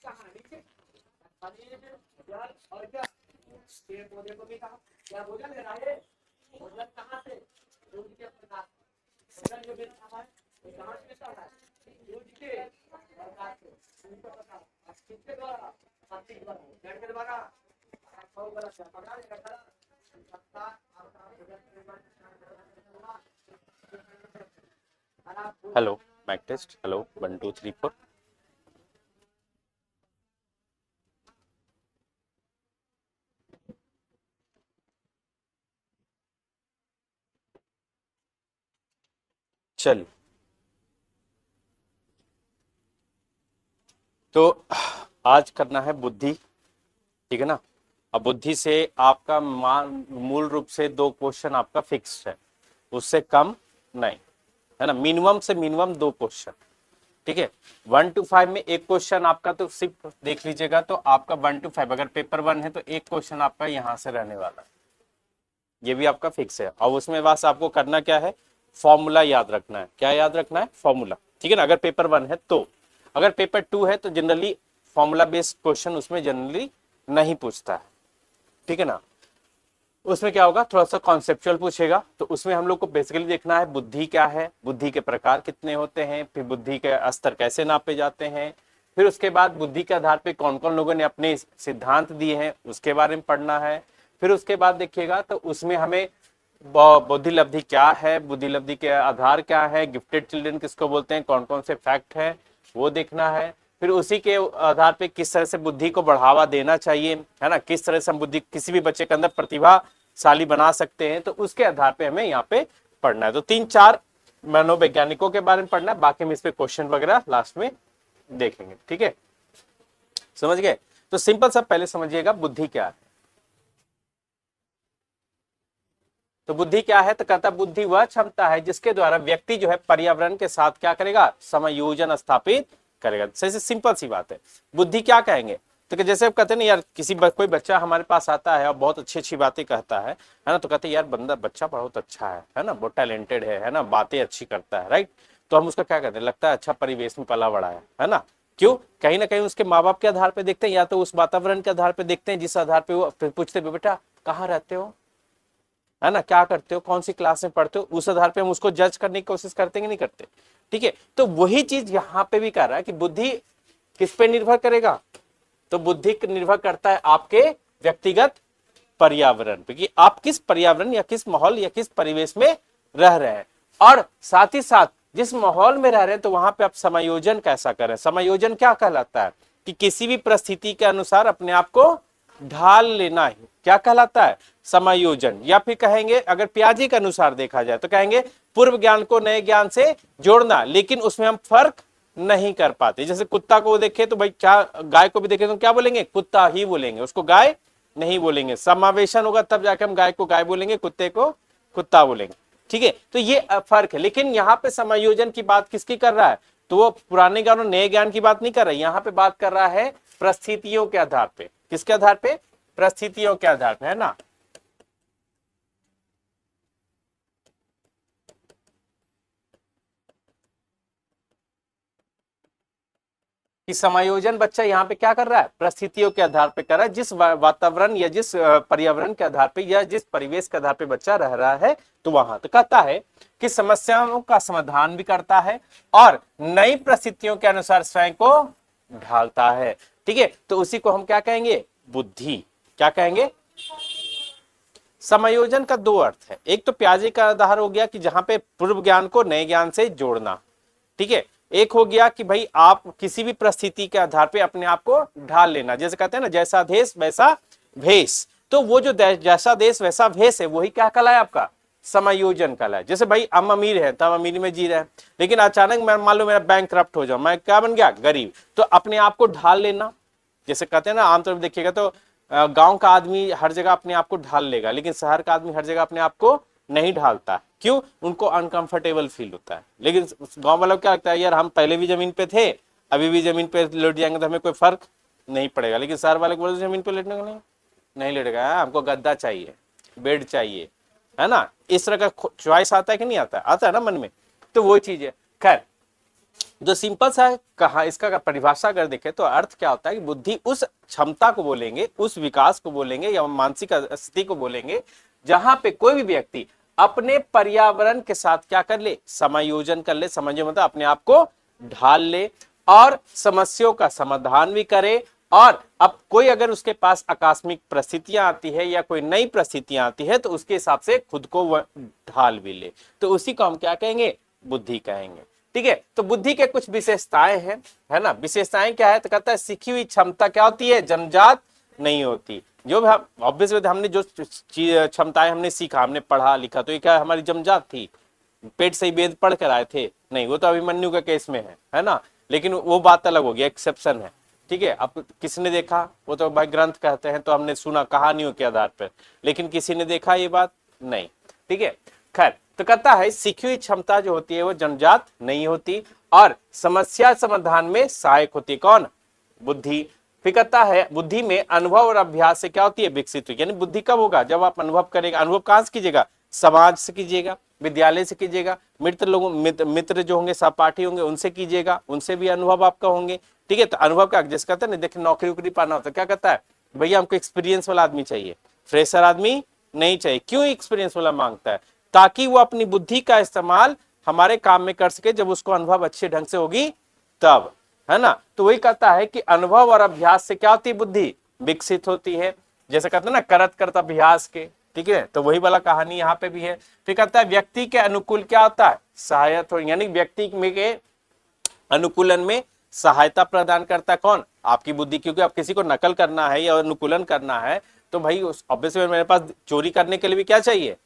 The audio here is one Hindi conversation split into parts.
कहाँ है? नीचे खनिज, जल और क्या पेड़ पौधे को भी कहा क्या भोजन ले रहा है? भोजन कहाँ से? सूर्य के प्रकाश। भोजन जो मिलता है वो कहाँ से मिलता है? सूर्य के प्रकाश से। सूर्य का प्रकाश और किसके द्वारा? शक्ति के द्वारा। जड़ के द्वारा बहुत बड़ा पकड़ा जाता है। सत्ता आपका हेलो माइक टेस्ट, हेलो 1 2 3 4। चल तो आज करना है बुद्धि, ठीक है ना। अब बुद्धि से आपका मूल रूप से 2 क्वेश्चन आपका फिक्स्ड है, उससे कम नहीं, है ना। मिनिमम से मिनिमम 2 क्वेश्चन, ठीक है। 1 to 5 में एक क्वेश्चन आपका, तो सिर्फ देख लीजिएगा, तो आपका 1 to 5 अगर पेपर 1 है तो एक क्वेश्चन आपका यहां से रहने वाला है, ये भी आपका फिक्स है। और उसमें बस आपको करना क्या है, फॉर्मूला याद रखना है। क्या याद रखना है? फॉर्मूला, ठीक है ना। अगर पेपर 1 है तो, अगर पेपर 2 है तो जनरली फॉर्मूला बेस्ड क्वेश्चन उसमें जनरली नहीं पूछता है, ठीक है ना। उसमें क्या होगा, थोड़ा सा कॉन्सेप्चुअल पूछेगा, तो उसमें हम लोग को बेसिकली देखना है बुद्धि क्या है, बुद्धि के प्रकार कितने होते हैं, फिर बुद्धि के स्तर कैसे नापे जाते हैं, फिर उसके बाद बुद्धि के आधार पे कौन कौन लोगों ने अपने सिद्धांत दिए हैं उसके बारे में पढ़ना है। फिर उसके बाद देखिएगा तो उसमें हमें बुद्धि लब्धि क्या है, बुद्धि लब्धि के आधार क्या है, गिफ्टेड चिल्ड्रन किसको बोलते हैं, कौन कौन से फैक्ट है वो देखना है। फिर उसी के आधार पे किस तरह से बुद्धि को बढ़ावा देना चाहिए, है ना, किस तरह से हम बुद्धि किसी भी बच्चे के अंदर प्रतिभाशाली बना सकते हैं, तो उसके आधार पे हमें यहाँ पे पढ़ना है। तो 3-4 मनोवैज्ञानिकों के बारे में पढ़ना है, बाकी हम इस पे क्वेश्चन वगैरह लास्ट में देखेंगे, ठीक है। समझ गए? तो सिंपल सा पहले समझिएगा बुद्धि क्या है। तो बुद्धि क्या है? तो कहता बुद्धि वह क्षमता है जिसके द्वारा व्यक्ति जो है पर्यावरण के साथ क्या करेगा, समायोजन स्थापित करेगा। सही से सिंपल सी बात है। बुद्धि क्या कहेंगे, तो कि जैसे आप कहते हैं ना यार, कोई बच्चा हमारे पास आता है और बहुत अच्छी अच्छी बातें कहता है ना, तो कहते हैं यार बच्चा बहुत अच्छा है ना, बहुत टैलेंटेड है ना, बातें अच्छी करता है, राइट। तो हम उसका क्या कहते हैं, लगता है अच्छा परिवेश में पला बड़ा है ना। क्यों? कहीं ना कहीं उसके माँ बाप के आधार पर देखते हैं, या तो उस वातावरण के आधार पर देखते हैं जिस आधार पर वो पूछते बेटा कहाँ रहते हो, है ना, क्या करते हो, कौन सी क्लास में पढ़ते हो, उस आधार पे हम उसको जज करने की कोशिश करते हैं कि नहीं करते, ठीक है। तो वही चीज यहाँ पे भी कर रहा है कि बुद्धि किस पे निर्भर करेगा, तो बुद्धि निर्भर करता है आपके व्यक्तिगत पर्यावरण पे, कि आप किस पर्यावरण या किस माहौल या किस परिवेश में रह रहे हैं, और साथ ही साथ जिस माहौल में रह रहे हैं तो वहां पे आप समायोजन कैसा करें। समायोजन क्या कहलाता है, कि किसी भी परिस्थिति के अनुसार अपने आप को ढाल लेना ही क्या कहलाता है, समायोजन। या फिर कहेंगे अगर पियाजी के अनुसार देखा जाए तो कहेंगे पूर्व ज्ञान को नए ज्ञान से जोड़ना, लेकिन उसमें हम फर्क नहीं कर पाते। जैसे कुत्ता को देखे तो भाई क्या, गाय को भी देखे तो क्या बोलेंगे, कुत्ता ही बोलेंगे, उसको गाय नहीं बोलेंगे। समावेशन होगा तब जाके हम गाय को गाय बोलेंगे, कुत्ते को कुत्ता बोलेंगे, ठीक है। तो ये फर्क है। लेकिन यहाँ पे समायोजन की बात किसकी कर रहा है, तो वो पुराने ज्ञान और नए ज्ञान की बात नहीं कर रहा है, यहाँ पे बात कर रहा है परिस्थितियों के आधार पे। किसके आधार पे? परिस्थितियों के आधार पे, है ना। कि समायोजन बच्चा यहाँ पे क्या कर रहा है, परिस्थितियों के आधार पे कर रहा है, जिस वातावरण या जिस पर्यावरण के आधार पे या जिस परिवेश के आधार पे बच्चा रह रहा है, तो वहां तो कहता है कि समस्याओं का समाधान भी करता है और नई परिस्थितियों के अनुसार स्वयं को ढालता है, ठीक है। तो उसी को हम क्या कहेंगे, बुद्धि। क्या कहेंगे? समायोजन का 2 अर्थ है, एक तो प्याजे का आधार हो गया कि जहां पे पूर्व ज्ञान को नए ज्ञान से जोड़ना, ठीक है। एक हो गया कि भाई आप किसी भी परिस्थिति के आधार पे अपने आप को ढाल लेना, जैसे कहते हैं ना जैसा देश वैसा भेष। तो वो जो जैसा देश वैसा भेष है वही क्या कहलाए आपका, समायोजन कहलाए। जैसे भाई हम अमीर है तो हम अमीरी में जी रहे हैं, लेकिन अचानक मैं मान लो मेरा बैंक करप्ट हो जाओ, मैं क्या बन गया, गरीब। तो अपने आप को ढाल लेना, जैसे कहते हैं ना आमतौर पर देखिएगा तो गांव का आदमी हर जगह अपने आप को ढाल लेगा, लेकिन शहर का आदमी हर जगह अपने आप को नहीं ढालता। क्यों? उनको अनकंफर्टेबल फील होता है। लेकिन गांव वालों को क्या लगता है, यार हम पहले भी जमीन पे थे, अभी भी जमीन पे लेट जाएंगे तो हमें कोई फर्क नहीं पड़ेगा। लेकिन शहर वाले को बोले जमीन पे लेटने को नहीं लेटेगा, हमको गद्दा चाहिए, बेड चाहिए, है ना। इस तरह का चॉइस आता है कि नहीं आता है? आता है ना मन में। तो वो चीज है। खैर जो सिंपल सा कहा इसका परिभाषा अगर देखें तो अर्थ क्या होता है कि बुद्धि उस क्षमता को बोलेंगे, उस विकास को बोलेंगे या मानसिक स्थिति को बोलेंगे जहां पे कोई भी व्यक्ति अपने पर्यावरण के साथ क्या कर ले, समायोजन कर ले। समझिए मतलब अपने आप को ढाल ले और समस्याओं का समाधान भी करे। और अब कोई अगर उसके पास आकस्मिक परिस्थितियां आती है या कोई नई परिस्थितियां आती है तो उसके हिसाब से खुद को वह ढाल भी ले, तो उसी को हम क्या कहेंगे, बुद्धि कहेंगे। ठीक है, तो बुद्धि के कुछ विशेषताएं हैं, है ना। विशेषताएं क्या है तो कहता है सीखी हुई क्षमता क्या होती है, जन्मजात नहीं होती। जो भी हम ऑब्वियसली हमने जो क्षमताएं हमने सीखा, हमने पढ़ा लिखा, तो ये क्या हमारी जन्मजात थी, पेट से ही वेद पढ़ कर आए थे, नहीं, वो तो अभिमन्यु के केस में है ना। लेकिन वो बात अलग हो गया, एक्सेप्शन है। ठीक है, अब किसने देखा, वो तो भाई ग्रंथ कहते हैं तो हमने सुना कहानियों के आधार पर, लेकिन किसी ने देखा ये बात नहीं। ठीक है, खैर, तो कहता है सीखी हुई क्षमता जो होती है वो जन्मजात नहीं होती और समस्या समाधान में सहायक होती है। कौन, बुद्धि। फिर कहता है बुद्धि में अनुभव और अभ्यास से क्या होती है, विकसित हुई। यानी बुद्धि कब होगा, जब आप अनुभव करेगा। अनुभव कहां से कीजिएगा, समाज से कीजिएगा, विद्यालय से कीजिएगा, मित्र जो होंगे, सहपाठी होंगे, उनसे कीजिएगा, उनसे भी अनुभव आपका होंगे। ठीक है, तो अनुभव का जैसे कहते हैं ना, देखिए नौकरी उकरी पाना होता है, क्या कहता है, भैया हमको एक्सपीरियंस वाला आदमी चाहिए, फ्रेशर आदमी नहीं चाहिए। क्यों एक्सपीरियंस वाला मांगता है, ताकि वो अपनी बुद्धि का इस्तेमाल हमारे काम में कर सके, जब उसको अनुभव अच्छे ढंग से होगी तब, है ना। तो वही कहता है कि अनुभव और अभ्यास से क्या होती है, बुद्धि विकसित होती है। जैसे कहते हैं ना, करत करत अभ्यास के। ठीक है, तो वही वाला कहानी यहाँ पे भी है। फिर कहता है व्यक्ति के अनुकूल क्या होता है, सहायक हो, यानी व्यक्ति में के अनुकूलन में सहायता प्रदान करता है। कौन, आपकी बुद्धि। क्योंकि आप किसी को नकल करना है या अनुकूलन करना है तो भाई ऑब्वियसली मेरे पास चोरी करने के लिए भी क्या चाहिए,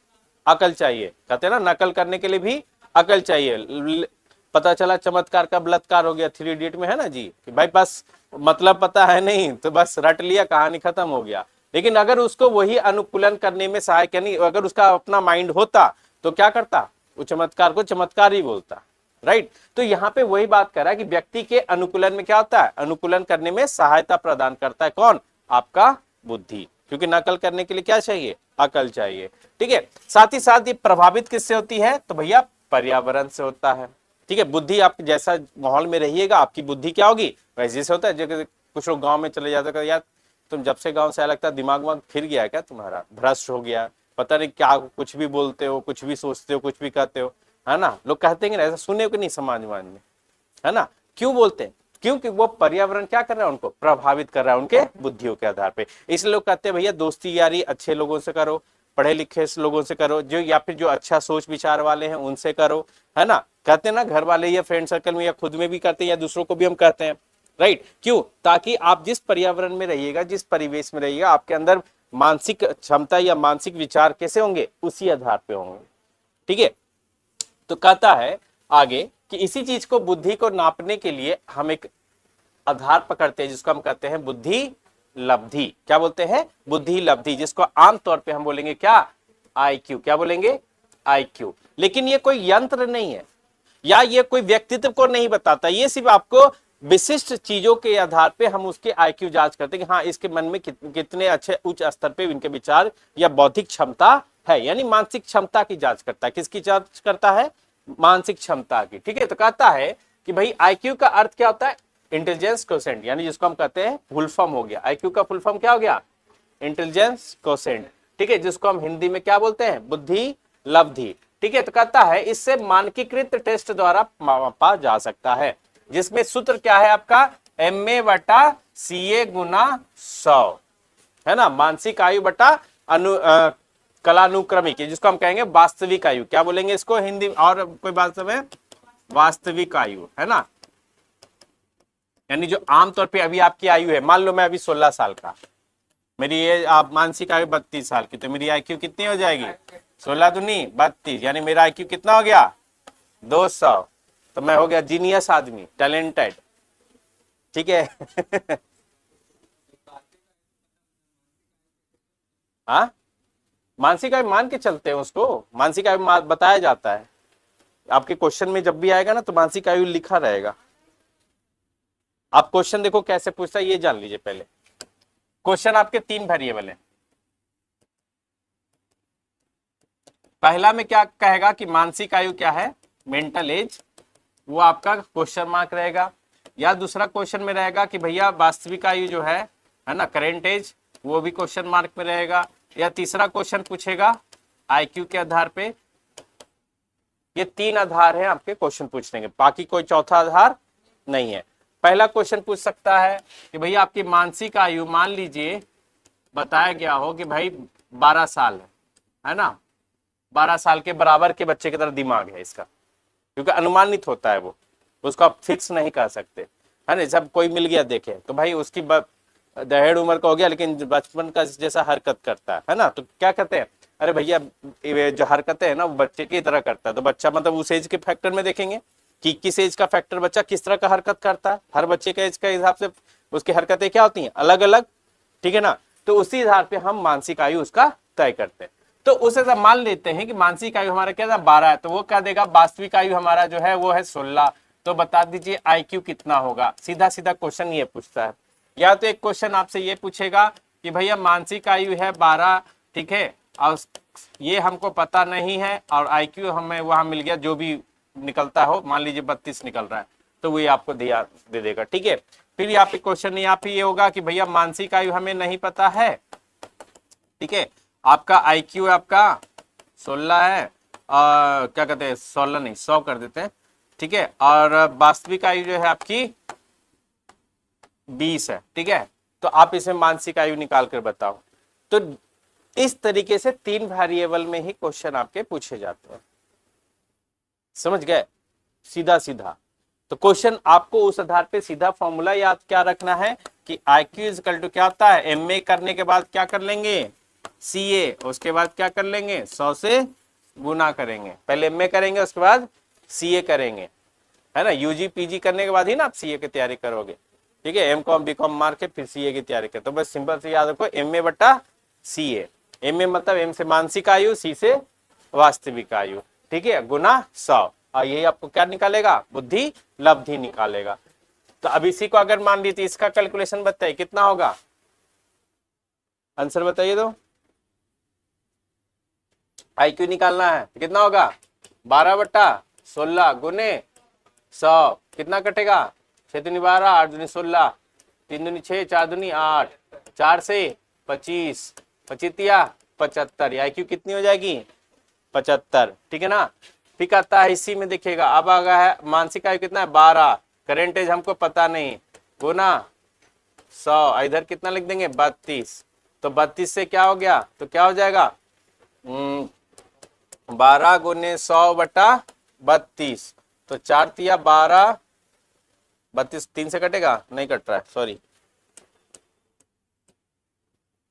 अकल चाहिए। कहते हैं ना, नकल करने के लिए भी अकल चाहिए। पता चला चमत्कार का बलात्कार हो गया 3 इडियट में, है ना जी, कि भाई पास मतलब पता है नहीं तो बस रट लिया, कहानी खत्म हो गया। लेकिन अगर उसको वही अनुकूलन करने में सहायक, यानी अगर उसका अपना माइंड होता तो क्या करता, वो चमत्कार को चमत्कार ही बोलता। राइट, तो यहाँ पे वही बात कर रहा है कि व्यक्ति के अनुकूलन में क्या होता है, अनुकूलन करने में सहायता प्रदान करता है। कौन, आपका बुद्धि। क्योंकि नकल करने के लिए क्या चाहिए, अकल चाहिए। ठीक है, साथ ही साथ ये प्रभावित किससे होती है, तो भैया पर्यावरण से होता है। ठीक है, बुद्धि आप जैसा माहौल में रहिएगा आपकी बुद्धि क्या होगी, वैसे से होता है। जैसे कुछ लोग गांव में चले जाते हैं, यार तुम जब से गांव से आया लगता है दिमाग वाग फिर गया है क्या तुम्हारा, भ्रष्ट हो गया, पता नहीं क्या, कुछ भी बोलते हो, कुछ भी सोचते हो, कुछ भी कहते हो, है ना। लोग कहते हैं ऐसा सुने को नहीं समाज में, है ना। क्यों बोलते हैं, क्योंकि वो पर्यावरण क्या कर रहा है, उनको प्रभावित कर रहा है उनके बुद्धियों के आधार पे। इसलिए लोग कहते हैं भैया दोस्ती यारी अच्छे लोगों से करो, पढ़े लिखे लोगों से करो, जो या फिर जो अच्छा सोच विचार वाले हैं उनसे करो, है ना। कहते हैं ना, घर वाले या फ्रेंड सर्कल में या खुद में भी करते हैं या दूसरों को भी हम कहते हैं। राइट, क्यों, ताकि आप जिस पर्यावरण में रहिएगा, जिस परिवेश में रहिएगा, आपके अंदर मानसिक क्षमता या मानसिक विचार कैसे होंगे, उसी आधार पे होंगे। ठीक है, तो कहता है आगे कि इसी चीज को, बुद्धि को नापने के लिए हम एक आधार पकड़ते हैं जिसको हम कहते हैं बुद्धि लब्धि। क्या बोलते हैं, बुद्धि लब्धि, जिसको आमतौर पे हम बोलेंगे क्या, आईक्यू। क्या बोलेंगे, आईक्यू। लेकिन ये कोई यंत्र नहीं है या ये कोई व्यक्तित्व को नहीं बताता, ये सिर्फ आपको विशिष्ट चीजों के आधार पे हम उसके आईक्यू जांच करते हैं कि हाँ इसके मन में कितने अच्छे उच्च स्तर पे इनके विचार या बौद्धिक क्षमता है, यानी मानसिक क्षमता की जांच करता है। किसकी जांच करता है, मानसिक क्षमता की। ठीक है, तो कहता है कि भाई आईक्यू का अर्थ क्या होता है, इंटेलिजेंस कोसेंट, यानी जिसको हम कहते हैं फुल फॉर्म हो गया। आईक्यू का फुल फॉर्म क्या हो गया, इंटेलिजेंस कोसेंट। ठीक है, जिसको हम हिंदी में क्या बोलते हैं, बुद्धि लब्धि। ठीक है, तो कहता है इससे मानकीकृत टेस्ट द्वारा मापा जा सकता है, जिसमें सूत्र क्या है आपका, MA बटा CA गुना 100, है ना। मानसिक आयु बटा कलानुक्रमिक, जिसको हम कहेंगे वास्तविक आयु। क्या बोलेंगे इसको हिंदी, और कोई बात समय, वास्तविक आयु, है ना। यानी जो आमतौर पे अभी आपकी आयु है, मान लो मैं अभी 16 साल का, मेरी ये आप मानसिक आयु 32 साल की, तो मेरी आईक्यू कितनी हो जाएगी, 16 दूनी 32, यानी मेरा आईक्यू कितना हो गया, 200। तो मैं हो गया जीनियस आदमी, टैलेंटेड। ठीक है हाँ, मानसिक आयु मान के चलते हैं उसको, मानसिक आयु बताया जाता है आपके क्वेश्चन में, जब भी आएगा ना तो मानसिक आयु लिखा रहेगा। आप क्वेश्चन देखो कैसे पूछता है, ये जान लीजिए पहले। क्वेश्चन आपके 3 वेरिएबल है। पहला में क्या कहेगा कि मानसिक आयु क्या है, मेंटल एज, वो आपका क्वेश्चन मार्क रहेगा। या दूसरा क्वेश्चन में रहेगा कि भैया वास्तविक आयु जो है ना, करेंट एज, वो भी क्वेश्चन मार्क में रहेगा। या तीसरा क्वेश्चन पूछेगा आईक्यू के आधार पे। ये 3 आधार है आपके क्वेश्चन पूछने के, बाकी कोई चौथा आधार नहीं है। पहला क्वेश्चन पूछ सकता है कि भैया आपकी मानसिक आयु मान लीजिए बताया गया हो कि भाई 12 साल है ना, 12 साल के बराबर के बच्चे की तरह दिमाग है इसका, क्योंकि अनुमानित होता है वो, उसको आप फिक्स नहीं कर सकते है ना। जब कोई मिल गया देखे तो भाई उसकी दहेड़ उम्र का हो गया लेकिन बचपन का जैसा हरकत करता है ना, तो क्या कहते हैं, अरे भैया ये जो हरकतें है ना वो बच्चे की तरह करता है। तो बच्चा मतलब उस एज के फैक्टर में देखेंगे कि किस एज का फैक्टर बच्चा किस तरह का हरकत करता है। हर बच्चे के एज के हिसाब से उसकी हरकतें क्या होती हैं, अलग अलग, ठीक है ना। तो उसी आधार पे हम मानसिक आयु उसका तय करते हैं। तो उसे सब मान लेते हैं कि मानसिक आयु हमारा क्या था 12 है, तो वो क्या देगा, वास्तविक आयु हमारा जो है वो है 16। तो बता दीजिए आईक्यू कितना होगा। सीधा सीधा क्वेश्चन ये पूछता है। या तो एक क्वेश्चन आपसे ये पूछेगा कि भैया मानसिक आयु है 12, ठीक है, और ये हमको पता नहीं है, और आईक्यू हमें वहां मिल गया जो भी निकलता हो, मान लीजिए 32 निकल रहा है, तो वो ये आपको ध्यान दे देगा, ठीक है। फिर यहाँ पे क्वेश्चन यहाँ पे ये होगा कि भैया मानसिक आयु हमें नहीं पता है, ठीक है, आपका आईक्यू आपका 16 है, और क्या कहते हैं 16 नहीं 100 कर देते हैं, ठीक है, और वास्तविक आयु जो है आपकी 20 है, ठीक है। तो आप इसे मानसिक आयु निकाल कर बताओ। तो इस तरीके से 3 वेरिएबल में ही क्वेश्चन आपके पूछे जाते हैं, समझ गए, सीधा सीधा। तो क्वेश्चन आपको उस आधार पे सीधा फॉर्मूला याद क्या रखना है कि आईक्यू इक्वल टू क्या होता है, एमए करने के बाद क्या कर लेंगे, सीए, उसके बाद क्या कर लेंगे 100 से गुना करेंगे। पहले एमए करेंगे उसके बाद सीए करेंगे, है ना। यूजी पीजी करने के बाद ही ना आप सीए की तैयारी करोगे, ठीक है। एमकॉम बीकॉम मार के फिर सीए की तैयारी करें। तो बस सिंपल से याद रखो एमए बटा सीए। एमए मतलब एम से मानसिक आयु, सी से वास्तविक आयु, ठीक है, गुना 100, और यही आपको क्या निकालेगा, बुद्धि लब्धि निकालेगा। तो अब इसी को अगर मान लीजिए इसका कैलकुलेशन बताइए कितना होगा, आंसर बताइए। तो आईक्यू निकालना है तो कितना होगा, 12 बटा 16 गुने 100, कितना कटेगा, 6 दूनी 12, 8 दूनी 16, 3 दूनी 6, 4 दूनी 8, 4 से 25, 25 75, आईक्यू कितनी हो जाएगी 75, ठीक है ना। फिर आता है इसी में देखिएगा, अब आ गया है मानसिक आयु कितना है 12, करेंट एज हमको पता नहीं, गुना 100, इधर कितना लिख देंगे 32। तो 32 से क्या हो गया, तो क्या हो जाएगा 12 गुने 100 बटा 32, तो 4 तिया 12, 32 3 से कटेगा, नहीं कट रहा है, सॉरी,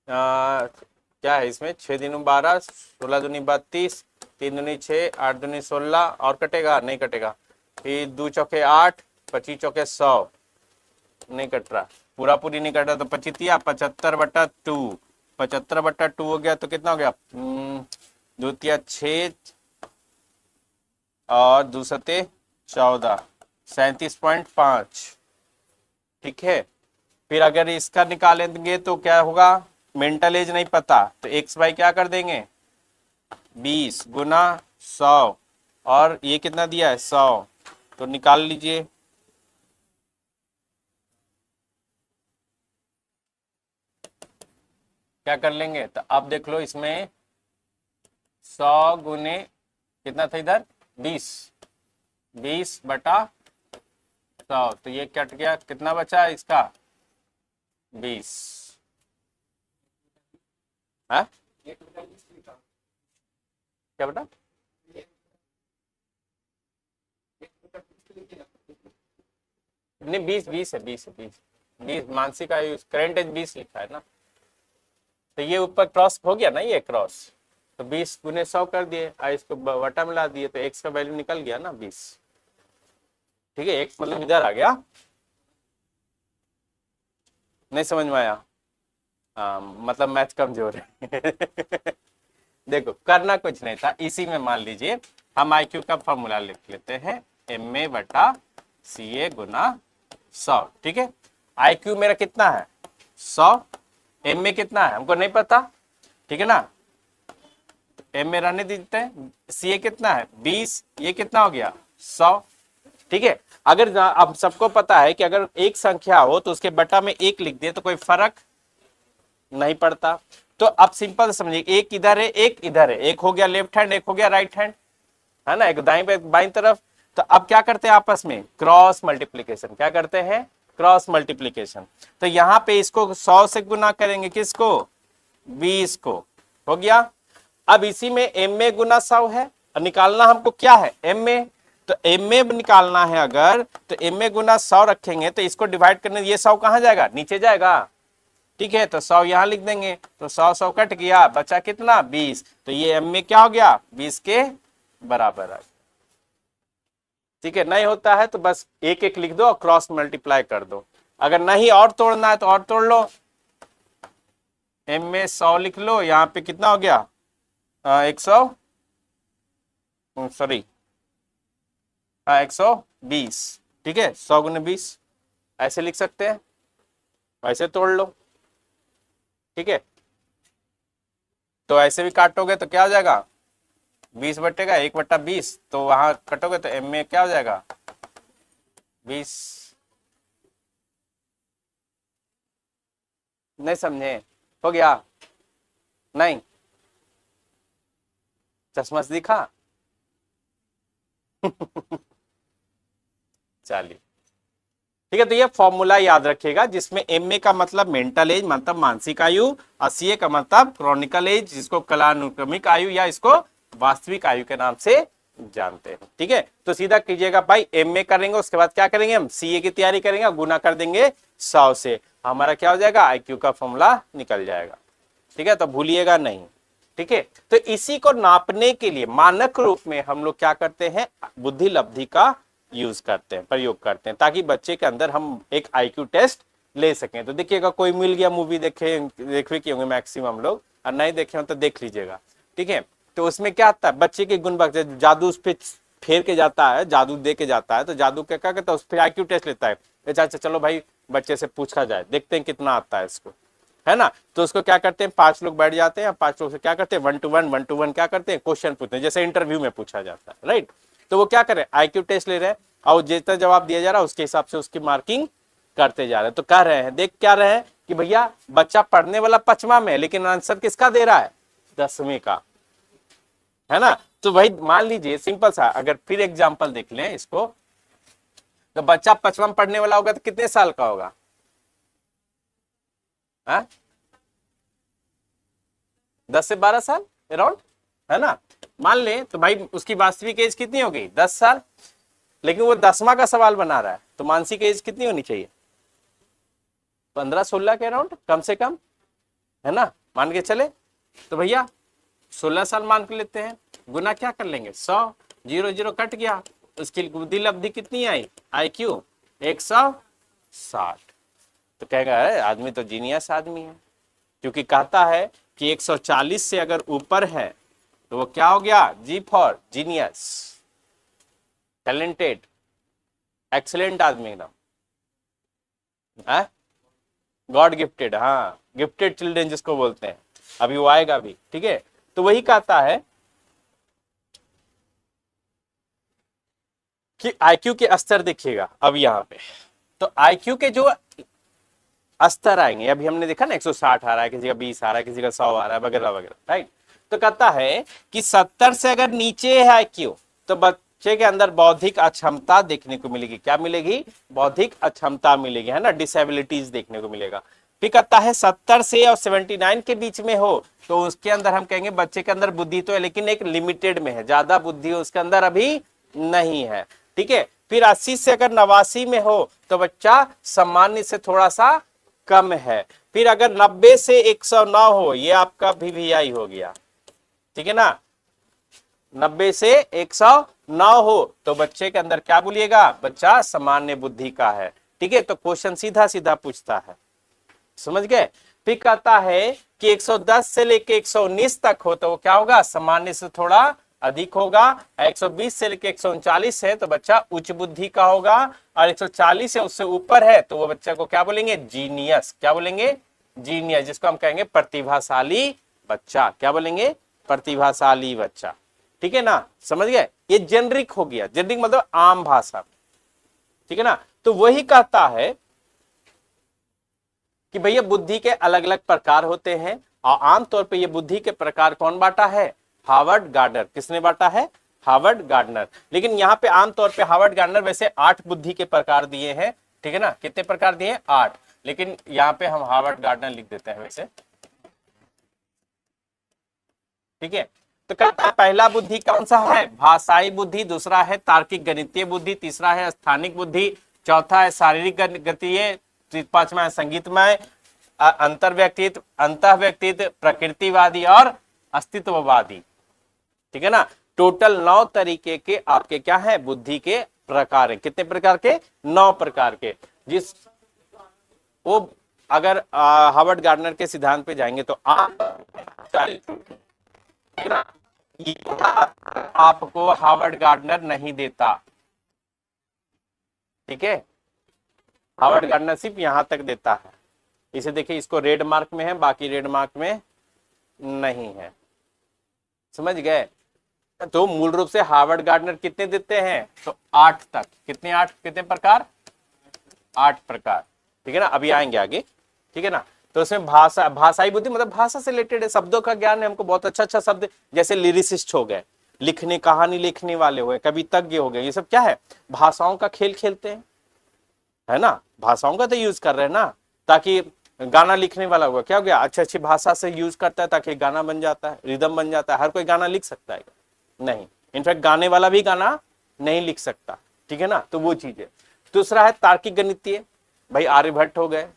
क्या है इसमें 6 दूनी 12, 16 दूनी 32, 3 दूनी 6, 8 दूनी 16, और कटेगा, नहीं कटेगा। फिर 2 चौके 8, 25 चौके 100, नहीं कट रहा, पूरा पूरी नहीं कट रहा। तो 25 75 बटा 2, 75 बटा 2 हो गया, तो कितना हो गया 2 तिया 6 और 2 सते 14, 37.5, ठीक है। फिर अगर इसका निकालेंगे तो क्या होगा, मेंटल एज नहीं पता, तो एक्स बाई क्या कर देंगे 20 गुना 100, और ये कितना दिया है 100, तो निकाल लीजिए। क्या कर लेंगे, तो आप देख लो इसमें 100 गुने कितना था इधर 20, 20 बटा 100, तो ये कट गया, कितना बचा इसका 20, है क्या बेटा, नहीं 20 है, 20 मानसिक आयु, करेंट एज 20 लिखा है ना, तो ये ऊपर क्रॉस हो गया ना, ये क्रॉस, तो 20 गुने 100 कर दिए, इसको बटा मिला दिए, तो एक्स का वैल्यू निकल गया ना 20, ठीक है। एक्स मतलब इधर आ गया, नहीं समझ में आया, हाँ मतलब मैथ कमजोर है देखो करना कुछ नहीं था, इसी में मान लीजिए हम आईक्यू का फॉर्मूला लिख लेते हैं, एमए बटा सीए गुना 100, ठीक है। आईक्यू मेरा कितना है 100, एमए कितना है हमको नहीं पता, ठीक है ना, एमए रहने देते हैं, सीए कितना है 20, ये कितना हो गया 100, ठीक है। अगर अब सबको पता है कि अगर एक संख्या हो तो उसके बटा में एक लिख दे तो कोई फर्क नहीं पड़ता। तो अब सिंपल समझिए, एक इधर है एक इधर है, एक हो गया लेफ्ट हैंड एक हो गया राइट हैंड, है ना, एक दाई बाई तरफ। तो अब क्या करते हैं आपस में क्रॉस मल्टीप्लीकेशन, क्या करते हैं क्रॉस मल्टीप्लीकेशन। तो यहां पे इसको 100 से गुना करेंगे, किसको 20 को, हो गया। अब इसी में m में गुना 100 है और निकालना हमको क्या है m में, तो m में निकालना है अगर, तो m में गुना 100 रखेंगे तो इसको डिवाइड करने, ये 100 कहां जाएगा नीचे जाएगा, ठीक है। तो 100 यहां लिख देंगे, तो 100 कट गया, बचा कितना 20, तो ये m में क्या हो गया 20 के बराबर है, ठीक है। नहीं होता है तो बस एक एक लिख दो और क्रॉस मल्टीप्लाई कर दो। अगर नहीं और तोड़ना है तो और तोड़ लो, m में 100 लिख लो, यहाँ पे कितना हो गया 100, सॉरी 120, ठीक है। 100 गुने 20 ऐसे लिख सकते हैं, ऐसे तोड़ लो, ठीक है। तो ऐसे भी काटोगे तो क्या हो जाएगा 20 बटेगा 1/20, तो वहां कटोगे तो m में क्या हो जाएगा 20। नहीं समझे, हो गया नहीं, चश्मा से दिखा चलिए ठीक है। तो ये फॉर्मूला याद रखिएगा जिसमें एमए का मतलब मेंटल एज मतलब मानसिक आयु, और सीए का मतलब क्रॉनिकल एज जिसको कालानुक्रमिक आयु या इसको वास्तविक आयु के नाम से जानते हैं, ठीक है। तो सीधा कीजिएगा भाई, एमए करेंगे उसके बाद क्या करेंगे हम सीए की तैयारी करेंगे, गुना कर देंगे 100 से, हमारा क्या हो जाएगा आईक्यू का फॉर्मूला निकल जाएगा, ठीक है। तो भूलिएगा नहीं, ठीक है। तो इसी को नापने के लिए मानक रूप में हम लोग क्या करते हैं बुद्धि लब्धि का यूज करते हैं, प्रयोग करते हैं, ताकि बच्चे के अंदर हम एक आईक्यू टेस्ट ले सकें। तो देखिएगा कोई मिल गया मूवी देखे कि होंगे मैक्सिमम लोग, और नहीं देखे हो तो देख लीजिएगा, ठीक है। तो उसमें क्या आता है बच्चे के गुण, जादू उस पर फेर के जाता है, जादू दे के जाता है, तो जादू क्या करता है उस पर आईक्यू टेस्ट लेता है, अच्छा चलो भाई बच्चे से पूछा जाए, देखते हैं कितना आता है इसको, है ना। तो उसको क्या करते हैं 5 लोग बैठ जाते हैं, 5 लोग से क्या करते हैं 1 to 1 क्या करते हैं क्वेश्चन पूछते हैं, जैसे इंटरव्यू में पूछा जाता है, राइट। तो वो क्या करे आईक्यू टेस्ट ले रहे हैं और जितना जवाब दिया जा रहा है उसके हिसाब से उसकी मार्किंग करते जा रहे हैं। तो कह रहे हैं देख क्या रहे हैं कि भैया बच्चा पढ़ने वाला 5वां में लेकिन आंसर किसका दे रहा है 10वीं का, है ना। तो भाई मान लीजिए सिंपल सा, अगर फिर एग्जाम्पल देख लें इसको, तो बच्चा 5वां में पढ़ने वाला होगा तो कितने साल का होगा, 10 से 12 साल अराउंड, है ना। मान ले तो भाई उसकी वास्तविक एज कितनी हो गई 10 साल, लेकिन वो 10वां का सवाल बना रहा है, तो मानसिक एज कितनी होनी चाहिए 15-16 के अराउंड कम से कम, है ना, मान के चले। तो भैया 16 साल मान के लेते हैं, गुना क्या कर लेंगे 100, 0 कट गया, उसकी बुद्धि लब्धि कितनी आई आईक्यू 160। तो कहेगा आदमी तो जीनियस आदमी है, क्योंकि कहता है कि 140 से अगर ऊपर है तो वो क्या हो गया जी फॉर जीनियस, टैलेंटेड, एक्सीलेंट आदमी एकदम, गॉड गिफ्टेड, हाँ गिफ्टेड चिल्ड्रन जिसको बोलते हैं, अभी वो आएगा भी, ठीक है। तो वही कहता है कि आईक्यू के स्तर देखिएगा अब यहाँ पे, तो आईक्यू के जो स्तर आएंगे, अभी हमने देखा ना 160 आ रहा है, किसी का 20 आ रहा है, किसी का 100 आ रहा है वगैरह वगैरह, राइट। तो कहता है कि 70 से अगर नीचे है आईक्यू तो बच्चे के अंदर बौद्धिक अक्षमता देखने को मिलेगी, क्या मिलेगी बौद्धिक अक्षमता मिलेगी, है ना, डिसेबिलिटीज देखने को मिलेगा। फिर कहता है 70 से और 79 के बीच में हो तो उसके अंदर हम कहेंगे बच्चे के अंदर बुद्धि तो है लेकिन एक लिमिटेड में है, ज्यादा बुद्धि उसके अंदर अभी नहीं है, ठीक है। फिर 80 से अगर 89 में हो तो बच्चा सामान्य से थोड़ा सा कम है। फिर अगर 90 से 109 हो, ये आपका VVI हो गया, ठीक है ना, 90 से 109 हो तो बच्चे के अंदर क्या बोलिएगा बच्चा सामान्य बुद्धि का है, ठीक है। तो क्वेश्चन सीधा सीधा पूछता है, समझ गए। फिर कहता है कि 110 से लेके 119 तक हो तो वो क्या होगा सामान्य से थोड़ा अधिक होगा, 120 से लेके 139 है तो बच्चा उच्च बुद्धि का होगा, और 140 से उससे ऊपर है तो वो बच्चा को क्या बोलेंगे जीनियस, क्या बोलेंगे जीनियस, जिसको हम कहेंगे प्रतिभाशाली बच्चा, क्या बोलेंगे प्रतिभाशाली बच्चा, ठीक है ना, समझ गए। ये जेनरिक हो गया, जेनरिक मतलब आम भाषा, ठीक है ना। तो वही कहता है कि भैया बुद्धि के अलग अलग प्रकार होते हैं और आमतौर पे ये बुद्धि के प्रकार कौन बांटा है, हार्वर्ड गार्डनर। किसने बांटा है, हार्वर्ड गार्डनर। लेकिन यहाँ पे आमतौर पे हार्वर्ड गार्डनर वैसे 8 बुद्धि के प्रकार दिए हैं, ठीक है ना। कितने प्रकार दिए हैं, 8, लेकिन यहाँ पे हम हार्वर्ड गार्डनर लिख देते हैं वैसे, ठीक है। तो कहता है पहला बुद्धि कौन सा है, भाषाई बुद्धि, दूसरा है तार्किक गणितीय बुद्धि, तीसरा है स्थानिक बुद्धि, चौथा है शारीरिक गणितीय, पांचवा है संगीतमय, अंतर्व्यक्तित्व, अंतःव्यक्तित्व, प्रकृतिवादी और अस्तित्ववादी, ठीक है ना। टोटल 9 तरीके के आपके क्या है, बुद्धि के प्रकार है। कितने प्रकार के, 9 प्रकार के। जिस वो अगर हार्वर्ड गार्डनर के सिद्धांत पे जाएंगे तो आपको हार्वर्ड गार्डनर नहीं देता, ठीक है। हार्वर्ड गार्डनर सिर्फ यहां तक देता है। इसे देखिए, इसको रेड मार्क में है, बाकी रेड मार्क में नहीं है, समझ गए। तो मूल रूप से हार्वर्ड गार्डनर कितने देते हैं, तो 8 तक। कितने, 8, कितने प्रकार, 8 प्रकार, ठीक है ना। अभी आएंगे आगे, ठीक है ना। तो उसमें भाषा, भाषाई बुद्धि मतलब भाषा से रिलेटेड है, शब्दों का ज्ञान है हमको, बहुत अच्छा अच्छा शब्द, जैसे लिरिसिस्ट हो गए, लिखने कहानी लिखने वाले हो गए, कवितज्ञ हो गए, ये सब क्या है, भाषाओं का खेल खेलते हैं, है ना। भाषाओं का तो यूज कर रहे हैं ना, ताकि गाना लिखने वाला हुआ क्या हो गया, अच्छी अच्छी भाषा से यूज करता है ताकि गाना बन जाता है, रिदम बन जाता है। हर कोई गाना लिख सकता है नहीं, इनफैक्ट गाने वाला भी गाना नहीं लिख सकता, ठीक है ना। तो वो चीज है। दूसरा है तार्किक गणितीय, भाई आर्यभट्ट हो गए,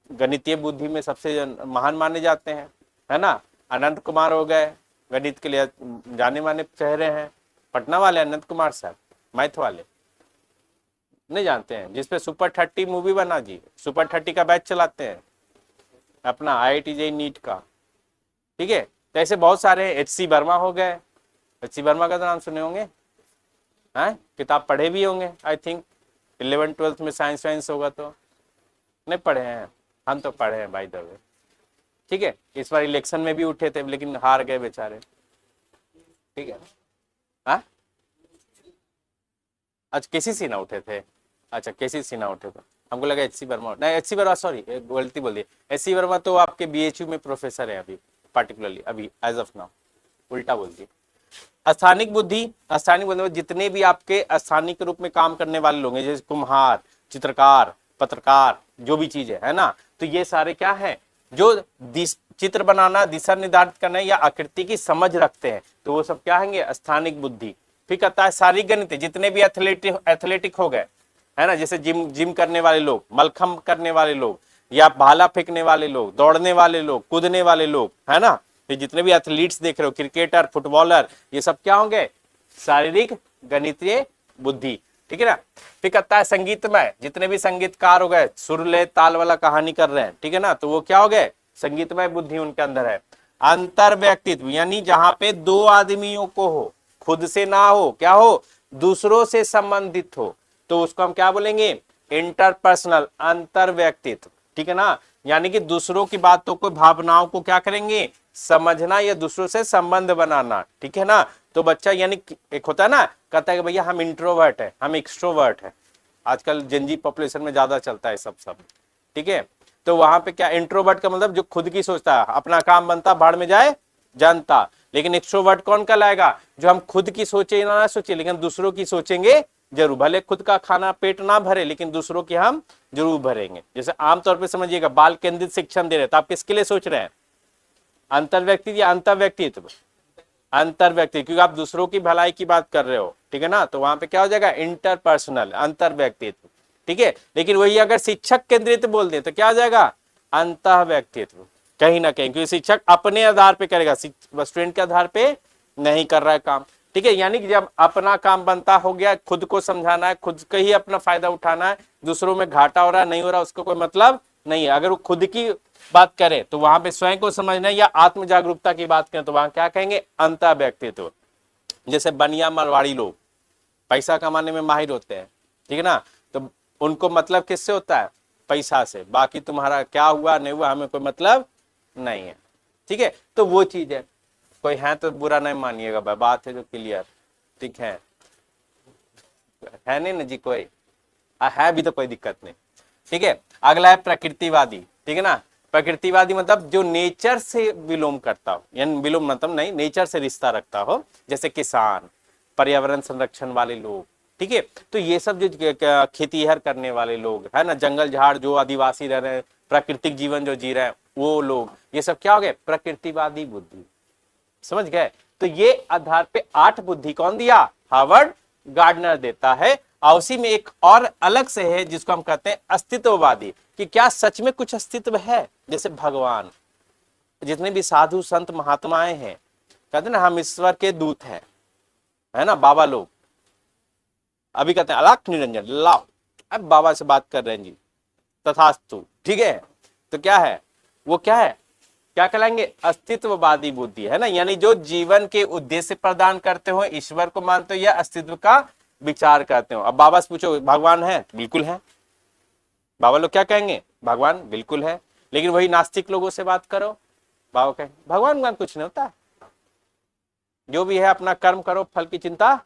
गणितीय बुद्धि में सबसे महान माने जाते हैं, है ना। अनंत कुमार हो गए, गणित के लिए जाने माने चेहरे हैं, पटना वाले अनंत कुमार साहब, मैथ वाले नहीं जानते हैं, जिसपे सुपर 30 मूवी बना जी, सुपर 30 का बैच चलाते हैं अपना IIT JEE नीट का, ठीक है। तो ऐसे बहुत सारे, HC वर्मा हो गए, HC वर्मा का तो नाम सुने होंगे, हैं, किताब पढ़े भी होंगे आई थिंक, 11th 12th में साइंस वाइंस होगा तो नहीं पढ़े हैं, हम तो पढ़े हैं बाय द वे, ठीक है। इस बार इलेक्शन में भी उठे थे लेकिन हार गए बेचारे, ठीक है। हाँ, अच्छा केसी सिन्हा उठे थे, अच्छा केसी सिन्हा उठे थे, हमको लगा HC वर्मा, नहीं HC वर्मा, सॉरी गलती बोल दी, HC वर्मा तो आपके BHU में प्रोफेसर है अभी, पार्टिकुलरली अभी एज ऑफ नाउ, उल्टा बोल दी। स्थानिक बुद्धि, स्थानिक बुद्धि जितने भी आपके स्थानिक रूप में काम करने वाले लोग हैं, जैसे कुम्हार, चित्रकार, पत्रकार, जो भी चीज है ना, तो ये सारे क्या है, जो चित्र बनाना, दिशा निर्धारित करना या आकृति की समझ रखते हैं, तो वो सब क्या होंगे, स्थानिक बुद्धि। फिर कहता है शारीरिक गणित, जितने भी एथलेटिक हो गए, है ना, जैसे जिम करने वाले लोग, मलखम करने वाले लोग, या भाला फेंकने वाले लोग, दौड़ने वाले लोग, कूदने वाले लोग, है ना। फिर जितने भी एथलीट्स देख रहे हो, क्रिकेटर, फुटबॉलर, ये सब क्या होंगे, शारीरिक गणितीय बुद्धि, ठीक है ना। फिर कहता है संगीतमय, जितने भी संगीतकार हो गए, सुर ले ताल वाला कहानी कर रहे हैं, ठीक है ना, तो वो क्या हो गए, संगीतमय बुद्धि उनके अंदर है। अंतर व्यक्तित्व, यानी जहां पे 2 आदमियों को हो, खुद से ना हो, क्या हो, दूसरों से संबंधित हो, तो उसको हम क्या बोलेंगे, इंटरपर्सनल, अंतर व्यक्तित्व, ठीक है ना। यानी कि दूसरों की बातों को, भावनाओं को क्या करेंगे, समझना या दूसरों से संबंध बनाना, ठीक है ना। तो बच्चा, यानी एक होता है ना, कहता है कि भैया हम इंट्रोवर्ट है, हम एक्सट्रोवर्ट है, आजकल जनजी पॉपुलेशन में ज्यादा चलता है सब, ठीक है। तो वहां पे क्या, इंट्रोवर्ट का मतलब जो खुद की सोचता है, अपना काम बनता भाड़ में जाए जनता। लेकिन एक्सट्रोवर्ट कौन कहलाएगा, जो हम खुद की सोचे ना सोचे, लेकिन दूसरों की सोचेंगे जरूर, भले खुद का खाना पेट ना भरे लेकिन दूसरों की हम जरूर भरेंगे। जैसे आमतौर पे समझिएगा, बाल केंद्रित शिक्षण दे रहे, तो आप किसके लिए सोच रहे हैं, अंतर्व्यक्ति या अंतर्व्यक्तित्व, अंतर्व्यक्ति, क्योंकि आप दूसरों की भलाई की बात कर रहे हो, ठीक है ना। तो वहां पे क्या हो जाएगा, इंटरपर्सनल, अंतर्व्यक्तित्व, ठीक है। लेकिन वही अगर शिक्षक केंद्रित बोल दे तो क्या हो जाएगा, अंतःव्यक्तित्व, कहीं ना कहीं, क्योंकि शिक्षक अपने आधार पे करेगा, स्टूडेंट के आधार पे नहीं कर रहा है काम, ठीक है। यानी कि जब अपना काम बनता हो गया, खुद को समझाना है, खुद का ही अपना फायदा उठाना है, दूसरों में घाटा हो रहा है नहीं हो रहा, उसको कोई मतलब नहीं है। अगर वो खुद की बात करें तो वहां पे स्वयं को समझना या आत्म जागरूकता की बात करें तो वहां क्या कहेंगे, अंतःव्यक्तित्व। जैसे बनिया मारवाड़ी लोग पैसा कमाने में माहिर होते हैं, ठीक है ना, तो उनको मतलब किससे होता है, पैसा से, बाकी तुम्हारा क्या हुआ नहीं हुआ हमें कोई मतलब नहीं है, ठीक है। तो वो चीज है, कोई है तो बुरा नहीं मानिएगा, बात है जो क्लियर, ठीक है नहीं ना जी कोई, है भी तो कोई दिक्कत नहीं। ठीक है, अगला है प्रकृतिवादी। ठीक है ना, प्रकृतिवादी मतलब जो नेचर से बिलोंग करता हो, यानी बिलोंग मतलब नहीं, नेचर से रिश्ता रखता हो, जैसे किसान, पर्यावरण संरक्षण वाले लोग। ठीक है, तो ये सब जो खेतीहर करने वाले लोग है ना, जंगल झाड़ जो आदिवासी रह रहे हैं, प्राकृतिक जीवन जो जी रहे हैं वो लोग, ये सब क्या हो गए, प्रकृतिवादी बुद्धि। समझ गए? तो ये आधार पे 8 बुद्धि कौन दिया, हार्वर्ड गार्डनर देता है। और उसी में एक और अलग से है जिसको हम कहते हैं अस्तित्ववादी, कि क्या सच में कुछ अस्तित्व है, जैसे भगवान, जितने भी साधु संत महात्माएं हैं, कहते हैं ना हम ईश्वर के दूत हैं, है ना, बाबा लोग अभी कहते हैं अलख निरंजन लाओ, अब बाबा से बात कर रहे हैं जी, तथास्तु। ठीक है, तो क्या है वो, क्या है, क्या कहलाएंगे, अस्तित्ववादी बुद्धि, है ना, यानी जो जीवन के उद्देश्य प्रदान करते हो, ईश्वर को मानते हो या अस्तित्व का विचार करते हो। अब बाबा से पूछो भगवान है, बिल्कुल है, बाबा लोग क्या कहेंगे, भगवान बिल्कुल है। लेकिन वही नास्तिक लोगों से बात करो, बाबा कहेंगे भगवान कुछ नहीं होता, जो भी है अपना कर्म करो, फल की चिंता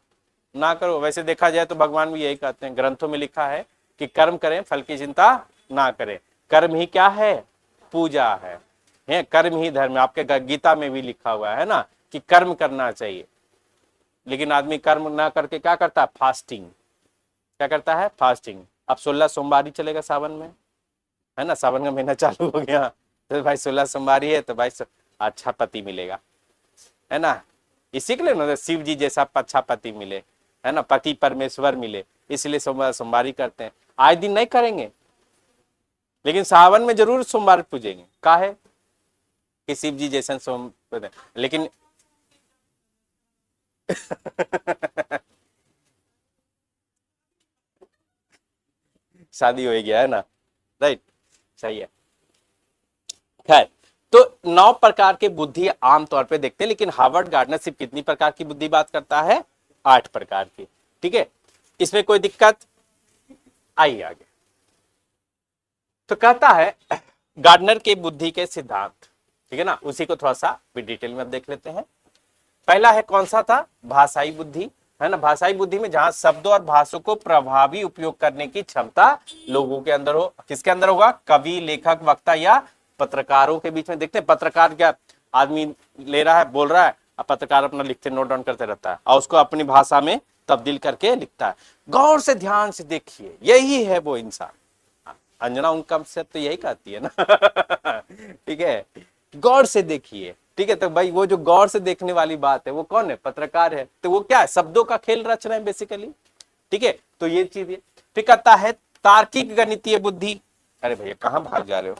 ना करो। वैसे देखा जाए तो भगवान भी यही कहते हैं, ग्रंथों में लिखा है कि कर्म करें, फल की चिंता ना करें। कर्म ही क्या है, पूजा है कर्म ही धर्म है। आपके गीता में भी लिखा हुआ है ना कि कर्म करना चाहिए, लेकिन आदमी कर्म ना करके क्या करता है, फास्टिंग। क्या करता है, फास्टिंग। अब 16 सोमवारी चलेगा सावन में, है ना, सावन का महीना चालू हो गया, तो भाई 16 सोमवारी है, तो भाई अच्छा पति मिलेगा, है ना, इसी के लिए ना शिव जी जैसा अच्छा पति मिले, है ना, पति परमेश्वर मिले, इसलिए सोमवारी करते हैं। आए दिन नहीं करेंगे, लेकिन सावन में जरूर सोमवार पूजेंगे, का है कि शिव जी जैसा सोम, लेकिन शादी हो गया है ना, राइट, सही है। खैर, तो 9 प्रकार के बुद्धि आमतौर पे देखते हैं, लेकिन हार्वर्ड गार्डनर सिर्फ कितनी प्रकार की बुद्धि बात करता है, 8 प्रकार की। ठीक है, इसमें कोई दिक्कत आई आगे, तो कहता है गार्डनर के बुद्धि के सिद्धांत। ठीक है ना, उसी को थोड़ा सा भी डिटेल में देख लेते हैं। पहला है कौन सा था, भाषाई बुद्धि, है ना। भाषाई बुद्धि में जहां शब्दों और भाषाओं को प्रभावी उपयोग करने की क्षमता लोगों के अंदर हो। किसके अंदर होगा, कवि, लेखक, वक्ता या पत्रकारों के बीच में। देखते हैं पत्रकार क्या, आदमी ले रहा है, बोल रहा है, और पत्रकार अपना लिखते नोट डाउन करते रहता है और उसको अपनी भाषा में तब्दील करके लिखता है। गौर से ध्यान से देखिए, यही है वो इंसान। अंजना उनका से तो यही कहती है ना ठीक है, गौर से देखिए। ठीक है, तो भाई वो जो गौर से देखने वाली बात है वो कौन है, पत्रकार है। तो वो क्या है, शब्दों का खेल रच रहे हैं बेसिकली। ठीक है, तो ये चीज है। फिर कहता है तार्किक गणितीय बुद्धि। अरे भैया कहां भाग जा रहे हो,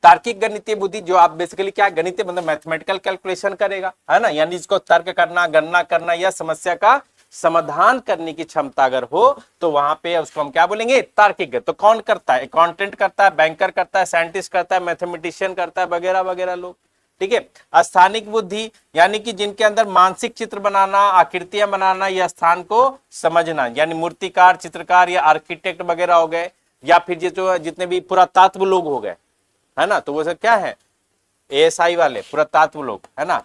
तार्किक गणितीय बुद्धि जो आप बेसिकली क्या, गणितीय मतलब मैथमेटिकल कैलकुलेशन करेगा, है ना, यानी इसको तर्क करना, गणना करना या समस्या का समाधान करने की क्षमता अगर हो तो वहां पे उसको हम क्या बोलेंगे, तार्किक। तो कौन करता है, अकाउंटेंट करता है, बैंकर करता है, साइंटिस्ट करता है, मैथमेटिशियन करता है, वगैरह वगैरह लोग। ठीक है, स्थानिक बुद्धि यानी कि जिनके अंदर मानसिक चित्र बनाना, आकृतियां बनाना या स्थान को समझना, यानी मूर्तिकार, चित्रकार या आर्किटेक्ट वगैरह हो गए, या फिर ये जो जितने भी पुरातत्व लोग हो गए, है ना, तो वो सब क्या है, एएसआई वाले पुरातत्व लोग, है ना,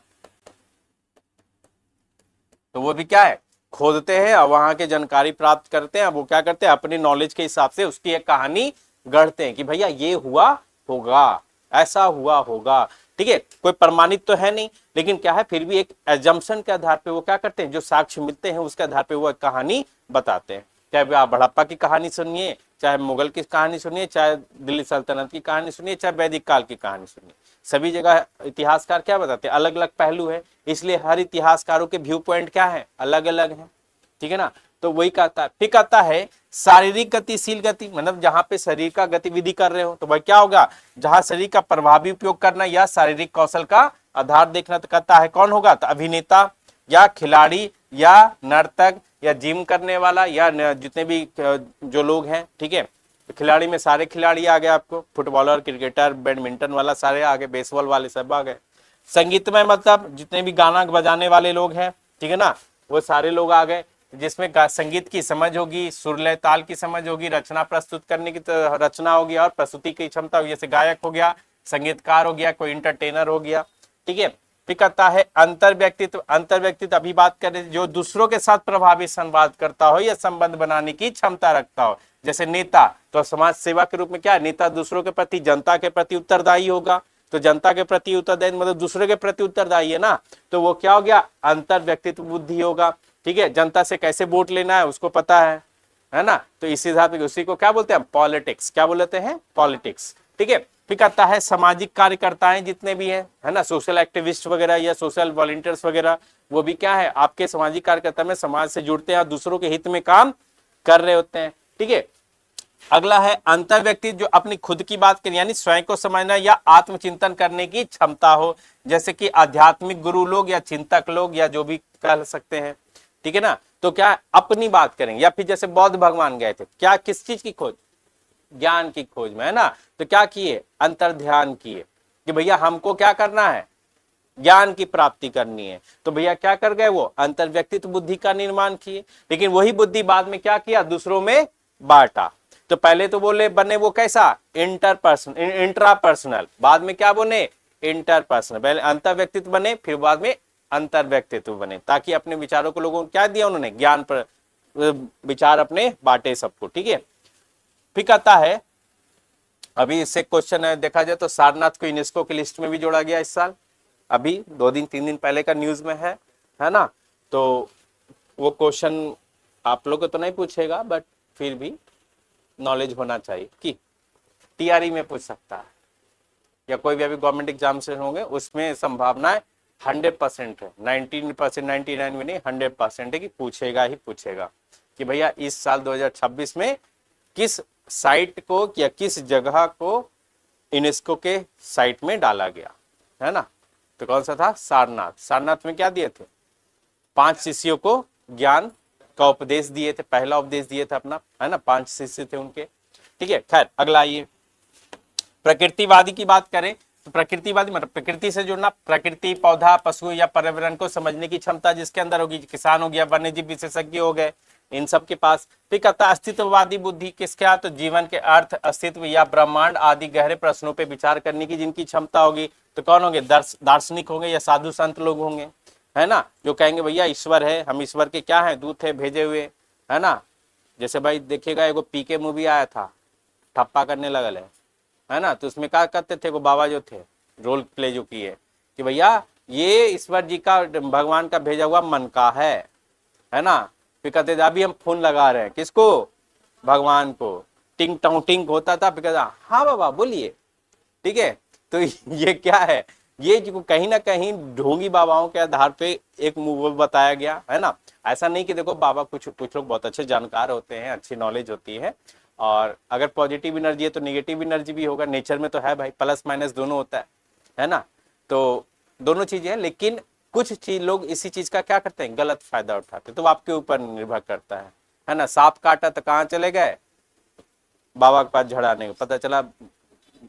तो वो भी क्या है, खोदते हैं और वहां के जानकारी प्राप्त करते हैं। वो क्या करते हैं, अपनी नॉलेज के हिसाब से उसकी एक कहानी गढ़ते हैं कि भैया ये हुआ होगा, ऐसा हुआ होगा। ठीक है, कोई प्रमाणित तो है नहीं, लेकिन क्या है, फिर भी एक एजम्पशन के आधार पे वो क्या करते हैं, जो साक्ष्य मिलते हैं उसके आधार पे वो एक कहानी बताते हैं। चाहे आप बड़प्पा की कहानी सुनिए, चाहे मुगल की कहानी सुनिए, चाहे दिल्ली सल्तनत की कहानी सुनिए, चाहे वैदिक काल की कहानी सुनिए, सभी जगह इतिहासकार क्या बताते हैं, अलग अलग पहलू है, इसलिए हर इतिहासकारों के व्यू पॉइंट क्या है, अलग अलग है। ठीक है ना, तो वही कहता है। फिर कहता है शारीरिक गतिशील गति, मतलब जहां पे शरीर का गतिविधि कर रहे हो, तो भाई क्या होगा, जहां शरीर का प्रभावी उपयोग करना या शारीरिक कौशल का आधार देखना। तो कहता है कौन होगा, तो अभिनेता या खिलाड़ी या नर्तक या जिम करने वाला या जितने भी जो लोग हैं। ठीक है, तो खिलाड़ी में सारे खिलाड़ी आ गए, आपको फुटबॉलर, क्रिकेटर, बैडमिंटन वाला सारे आ गए, बेसबॉल वाले सब आ गए। संगीतमय मतलब जितने भी गाना बजाने वाले लोग हैं, ठीक है ना, वो सारे लोग आ गए, जिसमें संगीत की समझ होगी, सुर लय ताल की समझ होगी, रचना प्रस्तुत करने की रचना होगी और प्रस्तुति की क्षमता होगी, जैसे गायक हो गया, संगीतकार हो गया, कोई इंटरटेनर हो गया। ठीक है, फिर कहता है अंतर व्यक्तित्व। अंतर व्यक्तित्व अभी बात करें, जो दूसरों के साथ प्रभावी संवाद करता हो या संबंध बनाने की क्षमता रखता हो। जैसे नेता, तो समाज सेवा के रूप में क्या है, नेता दूसरों के प्रति, जनता के प्रति उत्तरदायी होगा। तो जनता के प्रति उत्तरदायी मतलब दूसरे के प्रति उत्तरदायी है ना, तो वो क्या हो गया, अंतर व्यक्तित्व बुद्धि होगा। ठीक है, जनता से कैसे वोट लेना है उसको पता है ना, तो इसी हिसाब से उसी को क्या बोलते हैं, पॉलिटिक्स। क्या बोलते हैं, पॉलिटिक्स। ठीक है, फिर कहता है सामाजिक कार्यकर्ताएं जितने भी हैं, है ना, सोशल एक्टिविस्ट वगैरह या सोशल वॉलंटियर्स वगैरह, वो भी क्या है, आपके सामाजिक कार्यकर्ता में समाज से जुड़ते हैं और दूसरों के हित में काम कर रहे होते हैं। ठीक है, अगला है अंतर व्यक्ति, जो अपनी खुद की बात करें यानी स्वयं को समझना या आत्मचिंतन करने की क्षमता हो, जैसे कि आध्यात्मिक गुरु लोग या चिंतक लोग या जो भी कह सकते हैं। ठीक है ना, तो क्या अपनी बात करेंगे, या फिर जैसे बौद्ध भगवान गए थे, क्या किस चीज की खोज, ज्ञान की खोज में, है ना, तो क्या किए, अंतर ध्यान किए कि भैया हमको क्या करना है, ज्ञान की प्राप्ति करनी है। तो भैया क्या कर गए, वो अंतर व्यक्तित्व बुद्धि का निर्माण किए। लेकिन वही बुद्धि बाद में क्या किया, दूसरों में बांटा। तो पहले तो बोले बने वो कैसा, इंट्रापर्सनल, बाद में क्या बोले, इंटरपर्सनल। पहले अंतर व्यक्तित्व बने, फिर बाद में अंतर व्यक्तित्व बने, ताकि अपने विचारों को लोगों को क्या दिया उन्होंने, ज्ञान पर विचार अपने बांटे सबको। ठीक है, फिर कहता है, अभी इससे क्वेश्चन है देखा जाए तो सारनाथ को यूनेस्को की लिस्ट में भी जोड़ा गया इस साल, अभी 2-3 दिन पहले का न्यूज में है ना। तो वो क्वेश्चन आप लोग को तो नहीं पूछेगा, बट फिर भी नॉलेज होना चाहिए कि टीआरई में पूछ सकता है, या कोई भी अभी गवर्नमेंट एग्जाम से होंगे उसमें संभावनाएं 100% है, 19%, 99 में नहीं, 100% है कि पूछेगा ही पूछेगा कि भैया इस साल 2026 में किस साइट को या किस जगह को यूनेस्को के साइट में डाला गया, है ना। तो कौन सा था, सारनाथ। सारनाथ में क्या दिए थे, 5 शिष्यों को ज्ञान का उपदेश दिए थे, पहला उपदेश दिए थे अपना, है ना, 5 शिष्य थे उनके। ठीक है, खैर अगला आइए, प्रकृतिवादी की बात करें तो प्रकृतिवादी मतलब प्रकृति से जुड़ना, प्रकृति, पौधा, पशु या पर्यावरण को समझने की क्षमता जिसके अंदर होगी, किसान हो गया, वन्य जीव विशेषज्ञ हो गए, इन सब के पास। फिर कहता है अस्तित्ववादी बुद्धि किसका, तो जीवन के अर्थ, अस्तित्व या ब्रह्मांड आदि गहरे प्रश्नों पे विचार करने की जिनकी क्षमता होगी। तो कौन होंगे, दार्शनिक होंगे या साधु संत लोग होंगे, है ना, जो कहेंगे भैया ईश्वर है, हम ईश्वर के क्या है, दूत है, भेजे हुए, है ना। जैसे भाई देखिएगा एगो पीके मूवी आया था, ठप्पा करने लगल है ना, तो उसमें क्या करते थे, वो बाबा जो थे रोल प्ले जो किए कि भैया ये ईश्वर जी का, भगवान का भेजा हुआ मन का है ना। फिर कहते थे अभी हम फोन लगा रहे हैं किसको, भगवान को, टिंग टोंग टिंग होता था, फिर कहता हाँ बाबा बोलिए। ठीक है, तो ये क्या है, ये जो कहीं ना कहीं ढोंगी बाबाओं के आधार पे एक मूवी बताया गया, है ना। ऐसा नहीं कि देखो बाबा कुछ लोग बहुत अच्छे जानकार होते हैं, अच्छी नॉलेज होती है, और अगर पॉजिटिव एनर्जी है तो नेगेटिव एनर्जी भी होगा, नेचर में तो है भाई, प्लस माइनस दोनों होता है ना। तो दोनों चीजें हैं, लेकिन कुछ चीज लोग इसी चीज का क्या करते हैं, गलत फायदा उठाते हैं, तो आपके ऊपर निर्भर करता है ना। सांप काटा तो कहाँ चले गए, बाबा के पास झड़ाने को, पता चला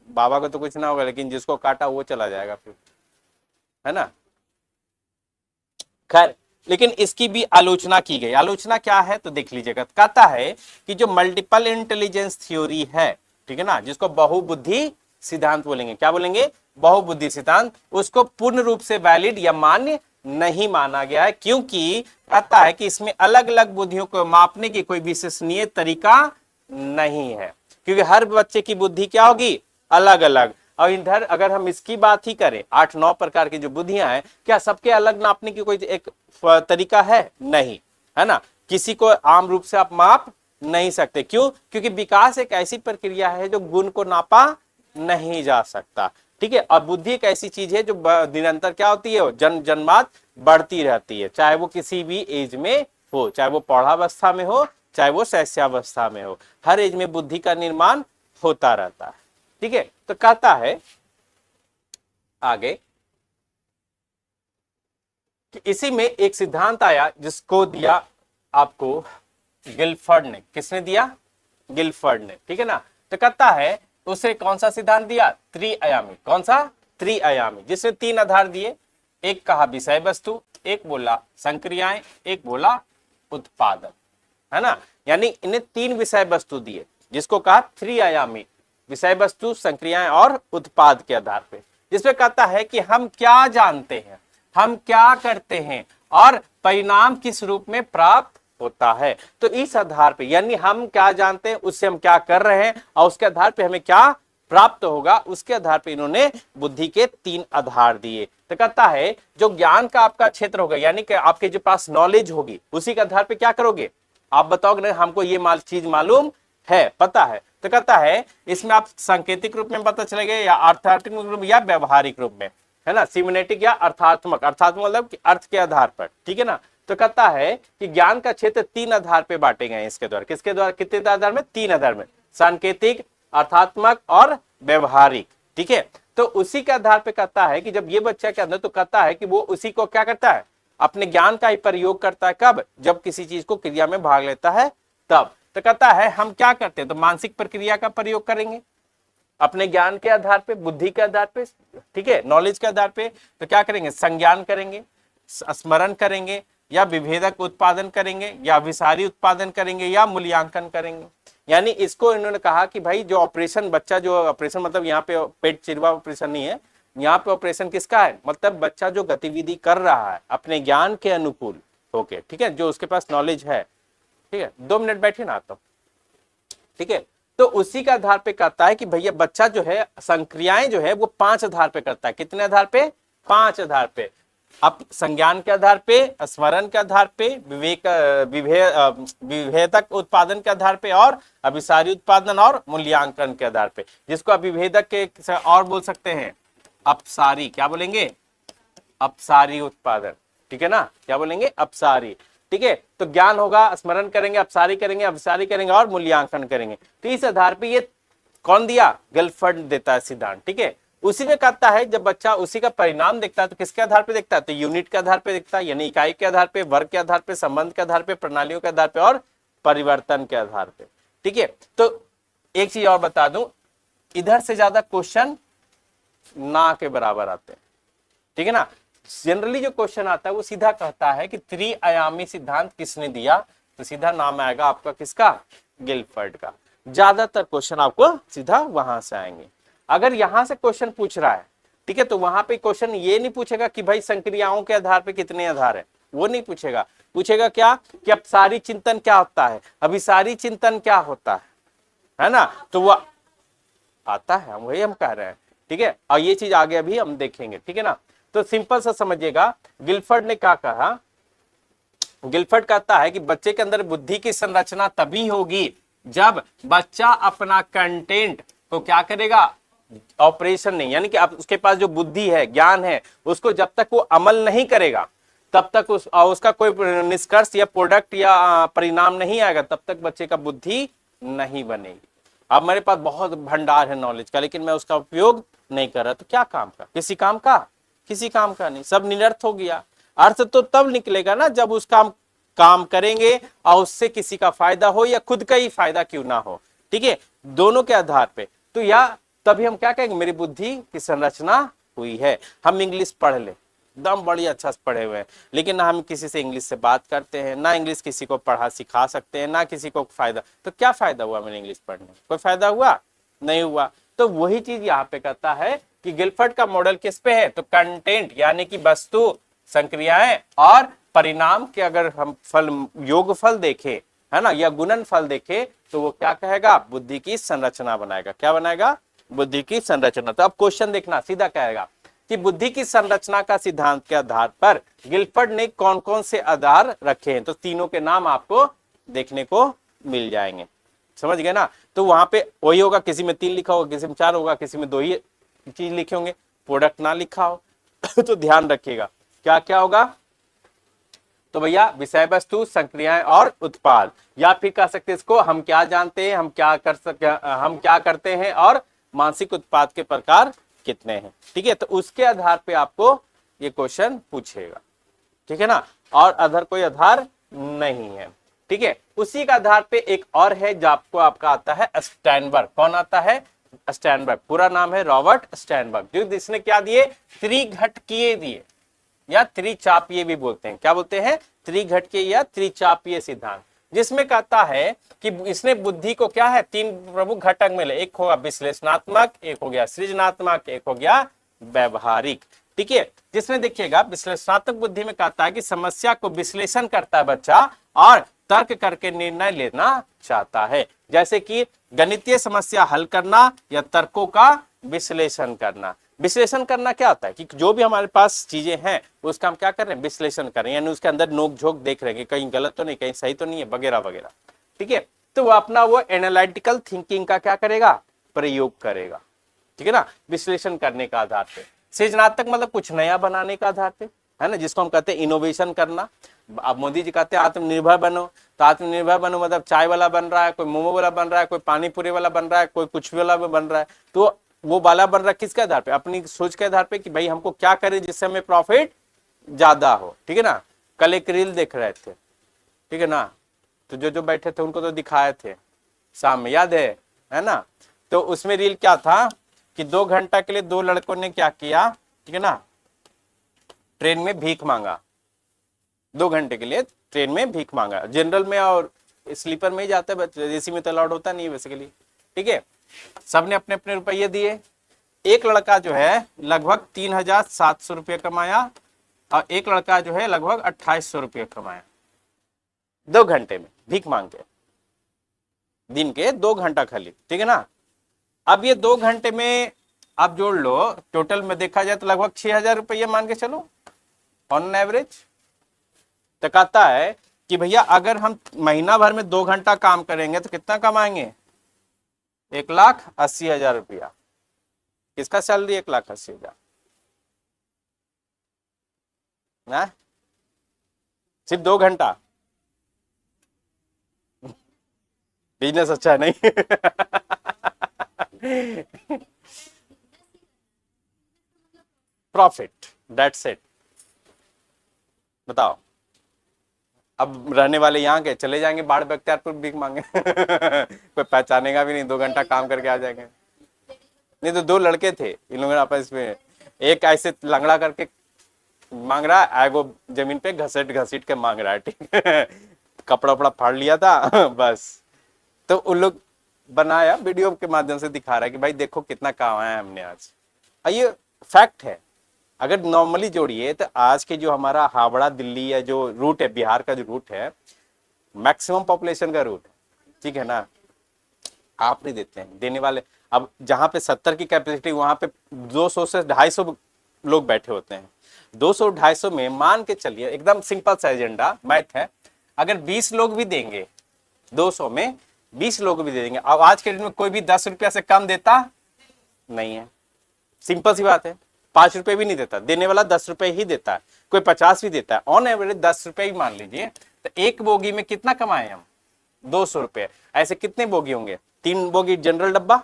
बाबा को तो कुछ ना होगा, लेकिन जिसको काटा वो चला जाएगा फिर, है ना। खैर, लेकिन इसकी भी आलोचना की गई। आलोचना क्या है तो देख लीजिएगा, कहता है कि जो मल्टीपल इंटेलिजेंस थ्योरी है, ठीक है ना, जिसको बहुबुद्धि सिद्धांत बोलेंगे, क्या बोलेंगे, बहुबुद्धि सिद्धांत, उसको पूर्ण रूप से वैलिड या मान्य नहीं माना गया है, क्योंकि कहता है कि इसमें अलग अलग बुद्धियों को मापने की कोई विश्वसनीय तरीका नहीं है, क्योंकि हर बच्चे की बुद्धि क्या होगी, अलग अलग। और इधर अगर हम इसकी बात ही करें, 8-9 प्रकार की जो बुद्धियां हैं, क्या सबके अलग नापने की कोई एक तरीका है, नहीं, है ना। किसी को आम रूप से आप माप नहीं सकते, क्यों, क्योंकि विकास एक ऐसी प्रक्रिया है जो गुण को नापा नहीं जा सकता। ठीक है, और बुद्धि एक ऐसी चीज है जो निरंतर क्या होती है, जन्मात बढ़ती रहती है, चाहे वो किसी भी एज में हो, चाहे वो प्रौढ़ावस्था में हो, चाहे वो शैशवावस्था में हो, हर एज में बुद्धि का निर्माण होता रहता है। ठीक है, तो कहता है आगे कि इसी में एक सिद्धांत आया जिसको दिया आपको गिलफर्ड ने। किसने दिया, गिलफर्ड ने, ठीक है ना। तो कहता है उसे कौन सा सिद्धांत दिया, त्रिआयामी। कौन सा, त्रिआयामी, जिसमें 3 आधार दिए, एक कहा विषय वस्तु, एक बोला संक्रियाएं, एक बोला उत्पादन, है ना। यानी इन्हें 3 विषय वस्तु दिए, जिसको कहा त्रिआयामी, विषय वस्तु, संक्रियाएं और उत्पाद के आधार पे, जिसपे कहता है कि हम क्या जानते हैं, हम क्या करते हैं और परिणाम किस रूप में प्राप्त होता है। तो इस आधार पे यानी हम क्या जानते हैं उससे हम क्या कर रहे हैं और उसके आधार पे हमें क्या प्राप्त होगा, उसके आधार पे इन्होंने बुद्धि के 3 आधार दिए। तो कहता है जो ज्ञान का आपका क्षेत्र होगा यानी कि आपके जो पास नॉलेज होगी उसी के आधार पे क्या करोगे, आप बताओगे ना हमको ये चीज मालूम है, पता है। तो कहता है इसमें आप सांकेतिक रूप में पता चलेगा या अर्थात्मक रूप या व्यवहारिक रूप में, है ना, सिमेनेटिक या अर्थात्मक, अर्थात्मक मतलब अर्थ के आधार पर, ठीक है ना। तो कहता है कि ज्ञान का क्षेत्र 3 आधार पे बांटे गए हैं इसके द्वारा, किसके द्वारा, कितने आधार में, 3 आधार में, सांकेतिक, अर्थात्मक और व्यवहारिक, ठीक है। तो उसी के आधार पे कहता है कि जब ये बच्चा के अंदर, तो कहता है कि वो उसी को क्या करता है, अपने ज्ञान का ही प्रयोग करता है, कब, जब किसी चीज को क्रिया में भाग लेता है तब। तो कहता है हम क्या करते हैं, तो मानसिक प्रक्रिया का प्रयोग करेंगे अपने ज्ञान के आधार पे, बुद्धि के आधार पे, ठीक है, नॉलेज के आधार पे। तो क्या करेंगे, संज्ञान करेंगे, स्मरण करेंगे, या विभेदक उत्पादन करेंगे, या अभिसारी उत्पादन करेंगे, या मूल्यांकन करेंगे। यानी इसको इन्होंने कहा कि भाई जो ऑपरेशन, बच्चा जो ऑपरेशन, मतलब यहाँ पे पेट चिरवा ऑपरेशन नहीं है, यहाँ पे ऑपरेशन किसका है, मतलब बच्चा जो गतिविधि कर रहा है अपने ज्ञान के अनुकूल होके, ठीक है, जो उसके पास नॉलेज है, ठीक है। 2 मिनट बैठिए ना तो, ठीक है। तो उसी का आधार पे कहता है कि भैया बच्चा जो है संक्रियाएं जो है वो 5 आधार पे करता है, कितने आधार पे, 5 आधार पे। अब संज्ञान के आधार पे, स्मरण के आधार पे, विभेदक उत्पादन के आधार पे, और अभिसारी उत्पादन और मूल्यांकन के आधार पे, जिसको अभिभेदक के और बोल सकते हैं अपसारी, क्या बोलेंगे, अपसारी उत्पादन, ठीक है ना, क्या बोलेंगे, अपसारी, ठीक है। तो ज्ञान होगा, स्मरण करेंगे, अपसारी करेंगे, अभिसारी करेंगे और मूल्यांकन करेंगे। तो इस आधार पे ये कौन दिया, गिलफर्ड देता है सिद्धांत, ठीक है। उसी में कहता है जब बच्चा उसी का परिणाम देखता है तो किसके आधार पे देखता है, तो यूनिट के आधार पे देखता है, यानी इकाई के आधार पे, वर्ग के आधार पे, संबंध के आधार पे, प्रणालियों के आधार पे और परिवर्तन के आधार पे, ठीक है। तो एक चीज और बता दूं, इधर से ज्यादा क्वेश्चन ना के बराबर आते हैं, ठीक है ना। जनरली जो क्वेश्चन आता है वो सीधा कहता है कि त्रिआयामी सिद्धांत किसने दिया, तो सीधा नाम आएगा आपका किसका, गिलफर्ड का। ज्यादातर क्वेश्चन आपको सीधा वहां से आएंगे। अगर यहां से क्वेश्चन पूछ रहा है, ठीक है, तो वहां पे क्वेश्चन ये नहीं पूछेगा कि भाई संक्रियाओं के आधार पे कितने आधार है, वो नहीं पूछेगा। पूछेगा क्या कि अपसारी चिंतन क्या होता है, अभिसारी चिंतन क्या होता है ना, तो वो आता है, वही हम कह रहे हैं, ठीक है। और ये चीज आगे अभी हम देखेंगे, ठीक है ना। तो सिंपल सा समझिएगा, गिलफर्ड ने क्या कहा, गिलफर्ड कहता है कि बच्चे के अंदर बुद्धि की संरचना तभी होगी जब बच्चा अपना कंटेंट को क्या करेगा, ऑपरेशन नहीं, यानी कि आप उसके पास जो बुद्धि है, ज्ञान है, उसको जब तक वो अमल नहीं करेगा तब तक उसका कोई निष्कर्ष या प्रोडक्ट या परिणाम नहीं आएगा, तब तक बच्चे का बुद्धि नहीं बनेगी। अब मेरे पास बहुत भंडार है नॉलेज का, लेकिन मैं उसका उपयोग नहीं कर रहा, तो क्या काम का, किसी काम का, किसी काम का नहीं, सब निरर्थ हो गया। अर्थ तो तब निकलेगा ना जब उसका काम करेंगे और उससे किसी का फायदा हो या खुद का ही फायदा क्यों ना हो, ठीक है, दोनों के आधार पे। तो या तभी हम क्या कहेंगे, मेरी बुद्धि की संरचना हुई है। हम इंग्लिश पढ़ ले, एकदम बड़ी अच्छा से पढ़े हुए हैं, लेकिन ना हम किसी से इंग्लिश से बात करते हैं, ना इंग्लिश किसी को पढ़ा सिखा सकते हैं, ना किसी को फायदा, तो क्या फायदा हुआ मैंने इंग्लिश पढ़ने, कोई फायदा हुआ नहीं हुआ। तो वही चीज यहाँ पे कहता है कि गिलफर्ड का मॉडल किस पे है, तो कंटेंट यानी कि वस्तु, संक्रियाएं और परिणाम के अगर हम फल, योग फल देखे, है ना, या गुणन फल देखे, तो वो क्या कहेगा, बुद्धि की संरचना बनाएगा। क्या बनाएगा, बुद्धि की संरचना। तो अब क्वेश्चन देखना, सीधा कहेगा कि बुद्धि की संरचना का सिद्धांत के आधार पर गिलफर्ड ने कौन कौन से आधार रखे हैं, तो तीनों के नाम आपको देखने को मिल जाएंगे, समझ गए ना। तो वहां पे वही होगा, किसी में 3 लिखा होगा, किसी में 4 होगा, किसी में 2 ही चीज लिखे होंगे, प्रोडक्ट ना लिखा हो तो ध्यान रखिएगा क्या क्या होगा। तो भैया विषय वस्तु, संक्रियाएं और उत्पाद, या फिर कह सकते हैं इसको हम क्या जानते हैं, हम क्या कर सकते, हम क्या करते हैं, और मानसिक उत्पाद के प्रकार कितने हैं, ठीक है। तो उसके आधार पे आपको ये क्वेश्चन पूछेगा, ठीक है ना, और अदर कोई आधार नहीं है, ठीक है। उसी का आधार पे एक और है जो आपको आपका आता है स्टैनबर्ग। कौन आता है, स्टैनबर्ग, पूरा नाम है रॉबर्ट स्टैनबर्ग, जो जिसने क्या दिए, त्रिघटकीय दिए, या त्रिचापीय भी बोलते हैं, क्या बोलते हैं, त्रिघटकीय या त्रिचापीय सिद्धांत, जिसमें कहता है कि इसने बुद्धि को क्या है, 3 प्रमुख घटक मिले, एक होगा विश्लेषणात्मक, एक हो गया सृजनात्मक, एक हो गया व्यवहारिक, ठीक है, जिसमें देखिएगा विश्लेषणात्मक बुद्धि में कहता है कि समस्या को विश्लेषण करता है बच्चा और तर्क करके निर्णय लेना चाहता है। जैसे कि गणितीय समस्या हल करना या तर्कों का विश्लेषण करना। विश्लेषण करना क्या होता है कि जो भी हमारे पास चीजें हैं उसका हम क्या कर रहे हैं, विश्लेषण कर रहे हैं, यानी उसके अंदर नोक झोंक देख रहे हैं कि कहीं गलत तो नहीं, कहीं सही तो नहीं है, वगैरह वगैरह। ठीक है, तो वो अपना वो एनालिटिकल थिंकिंग का क्या करेगा, प्रयोग करेगा। ठीक है ना, विश्लेषण करने का आधार पे। सृजनात्मक मतलब कुछ नया बनाने का आधार पे, है ना, जिसको हम कहते हैं इनोवेशन करना। अब मोदी जी कहते हैं आत्मनिर्भर बनो, तो आत्मनिर्भर बनो मतलब चाय वाला बन रहा है, कोई मोमो वाला बन रहा है, कोई पानी पूरी वाला बन रहा है, कोई कुछ वाला बन रहा है, तो वो वाला बन रहा है किसके आधार पे, अपनी सोच के आधार पे कि भाई हमको क्या करें जिससे हमें प्रॉफिट ज्यादा हो। ठीक है ना, कल एक रील देख रहे थे, ठीक है ना, तो जो बैठे थे उनको तो दिखाए थे शाम में, याद है ना, तो उसमें रील क्या था कि 2 घंटा के लिए 2 लड़कों ने क्या किया, ठीक है ना, ट्रेन में भीख मांगा। 2 घंटे के लिए ट्रेन में भीख मांगा। जनरल में और स्लीपर में ही जाते हैं, एसी में तो अलाउड होता नहीं है बेसिकली। ठीक है, सबने अपने अपने रुपये दिए। एक लड़का जो है लगभग 3700 रुपये कमाया और एक लड़का जो है लगभग 2800 रुपये कमाया 2 घंटे में भीख मांग के, दिन के 2 घंटा खाली। ठीक है ना, अब ये 2 घंटे में आप जोड़ लो, टोटल में देखा जाए तो लगभग 6000 रुपये मान के चलो ऑन एवरेज। तो कहता है कि भैया अगर हम महीना भर में 2 घंटा काम करेंगे तो कितना कमाएंगे, 1,80,000 रुपया। किसका सैलरी 1,80,000 ना, सिर्फ 2 घंटा। बिजनेस अच्छा है नहीं प्रॉफिट, दैट्स इट। बताओ, अब रहने वाले यहाँ के चले जाएंगे बाढ़ बख्तियारपुर भीख मांगे कोई पहचानेगा भी नहीं, 2 घंटा काम करके आ जाएंगे। नहीं तो 2 लड़के थे, इन लोगों ने आपस में, एक ऐसे लंगड़ा करके मांग रहा है, एगो जमीन पे घसीट घसीट के मांग रहा है। ठीक है, कपड़ा वपड़ा फाड़ लिया था बस। तो उन लोग बनाया वीडियो के माध्यम से दिखा रहा है कि भाई देखो कितना काम है हमने आज। ये फैक्ट है। अगर नॉर्मली जोड़िए तो आज के जो हमारा हावड़ा दिल्ली या जो रूट है, बिहार का जो रूट है, मैक्सिमम पॉपुलेशन का रूट है। ठीक है ना, आप नहीं देते हैं, देने वाले। अब जहां पे 70 की कैपेसिटी वहां पे 200 से 250 लोग बैठे होते हैं। 200-250 में मान के चलिए, एकदम सिंपल सा एजेंडा मैथ है, अगर 20 लोग भी देंगे, 200 में 20 लोग भी दे देंगे। अब आज के दिन में कोई भी 10 रुपया से कम देता नहीं है, सिंपल सी बात है। 5 रुपए भी नहीं देता, देने वाला 10 रुपए ही देता है, कोई 50 भी देता है, ऑन एवरेज 10 रुपए ही मान लीजिए। तो एक बोगी में कितना कमाए हम, 200 रुपए। ऐसे कितने बोगी होंगे, 3 बोगी जनरल डब्बा,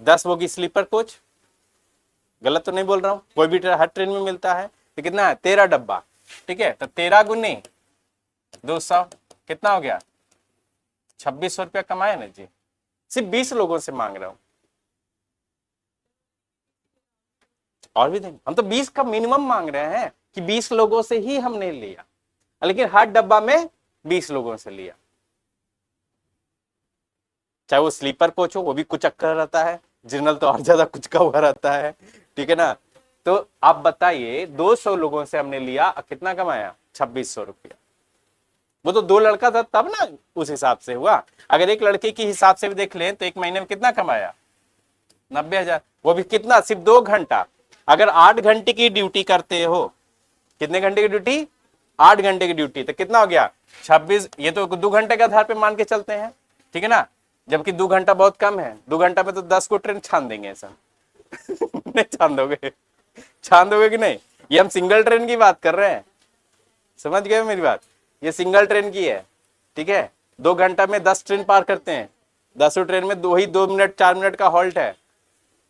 10 बोगी स्लीपर कोच, गलत तो नहीं बोल रहा हूं, कोई भी हर ट्रेन में मिलता है। तो कितना है, 13 डब्बा। ठीक है, तो 13 गुने 200 कितना हो गया, 2600 रुपया कमाए ना जी। सिर्फ 20 लोगों से मांग रहा हूं, और भी देंगे। हम तो 20 का मिनिमम मांग रहे हैं कि 20 लोगों से ही हमने लिया, लेकिन हर डब्बा में 20 लोगों से लिया। चाहे वो स्लीपर कोच हो, वो भी कुछ अक्कर रहता है, जनरल तो और ज्यादा कुछ का हुआ रहता है। ठीक है ना, तो आप बताइए 200 लोगों से हमने लिया, कितना कमाया, 2600 रुपया। वो तो 2 लड़का था तब ना, उस हिसाब से हुआ। अगर एक लड़के के हिसाब से भी देख लें तो एक महीने में कितना कमाया, 90,000, वो भी कितना, सिर्फ 2 घंटा। अगर 8 घंटे की ड्यूटी करते हो, कितने घंटे की ड्यूटी, 8 घंटे की ड्यूटी, तो कितना हो गया 26। ये तो 2 घंटे के आधार पे मान के चलते हैं। ठीक है ना, जबकि 2 घंटा बहुत कम है, 2 घंटा में तो 10 को ट्रेन छान देंगे ऐसा नहीं छान दोगे, छान दोगे कि नहीं। ये हम सिंगल ट्रेन की बात कर रहे हैं, समझ गए मेरी बात, ये सिंगल ट्रेन की है। ठीक है, 2 घंटा में 10 ट्रेन पार करते हैं, 10 ट्रेन में 2 मिनट 4 मिनट का हॉल्ट है।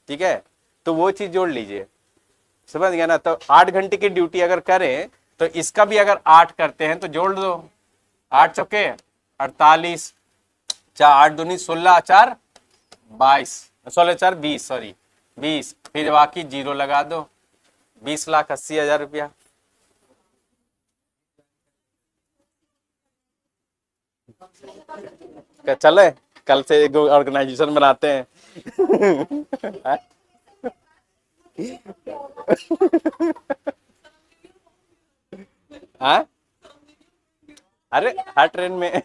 ठीक है, तो वो चीज जोड़ लीजिए, समझ गया ना। तो 8 घंटे की ड्यूटी अगर करें तो इसका भी अगर 8 करते हैं तो जोड़ दो, 8 चौके 48, 8 दूनी 16, 4 22, 16 4 20, सॉरी 20, फिर बाकी जीरो लगा दो, 20,80,000 रुपया। चले कल से एक ऑर्गेनाइजेशन बनाते हैं हाँ, अरे हर ट्रेन में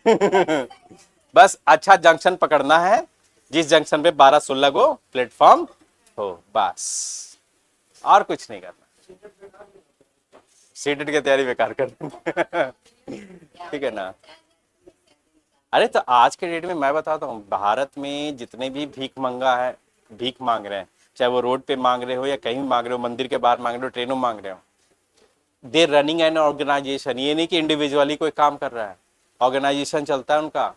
बस अच्छा जंक्शन पकड़ना है, जिस जंक्शन पे 12-16 को प्लेटफॉर्म हो, बस और कुछ नहीं करना। सीटेड की तैयारी बेकार कर देंगे। ठीक है ना। अरे तो आज के डेट में मैं बताता हूँ, भारत में जितने भी भीख मांग रहे हैं, चाहे वो रोड पे मांग रहे हो या कहीं मांग रहे हो, मंदिर के बाहर मांग रहे हो, ट्रेनों में मांग रहे हो, दे रनिंग एन ऑर्गेनाइजेशन। ये नहीं कि इंडिविजुअली कोई काम कर रहा है, ऑर्गेनाइजेशन चलता है उनका,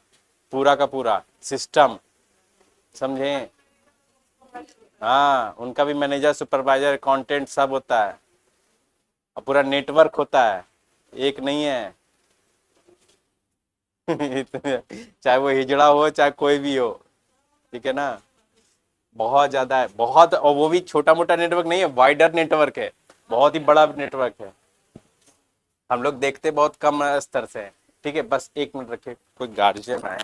पूरा का पूरा सिस्टम, समझे। हाँ, उनका भी मैनेजर, सुपरवाइजर, अकाउंटेंट सब होता है, और पूरा नेटवर्क होता है, एक नहीं है। चाहे वो हिजड़ा हो चाहे कोई भी हो, ठीक है ना। बहुत ज्यादा है, बहुत, और वो भी छोटा मोटा नेटवर्क नहीं है, वाइडर नेटवर्क है, बहुत ही बड़ा नेटवर्क है। हम लोग देखते बहुत कम स्तर से हैं। ठीक है, बस 1 मिनट रखिए, कोई गार्जियन आए।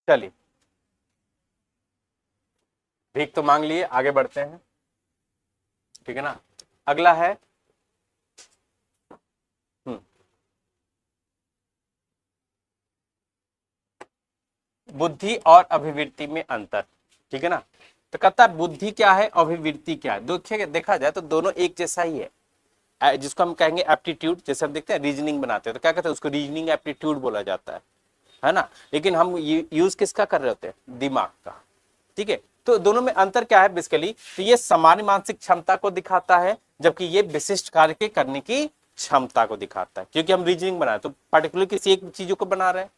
चलिए भीख तो मांग लिए, आगे बढ़ते हैं, ठीक है ना। अगला है बुद्धि और अभिवृत्ति में अंतर, ठीक है ना। तो कहता है बुद्धि क्या है, अभिवृत्ति क्या है। देखिए देखा जाए तो दोनों एक जैसा ही है, जिसको हम कहेंगे एप्टीट्यूड। जैसे हम देखते हैं रीजनिंग बनाते हैं तो क्या कहते हैं उसको, रीजनिंग एप्टीट्यूड बोला जाता है ना। लेकिन हम यूज किसका कर रहे होते हैं, दिमाग का, ठीक है। तो दोनों में अंतर क्या है बेसिकली, तो ये सामान्य मानसिक क्षमता को दिखाता है, जबकि ये विशिष्ट कार्य के करने की क्षमता को दिखाता है। क्योंकि हम रीजनिंग बना रहे तो पर्टिकुलर किसी एक चीजों को बना रहे हैं,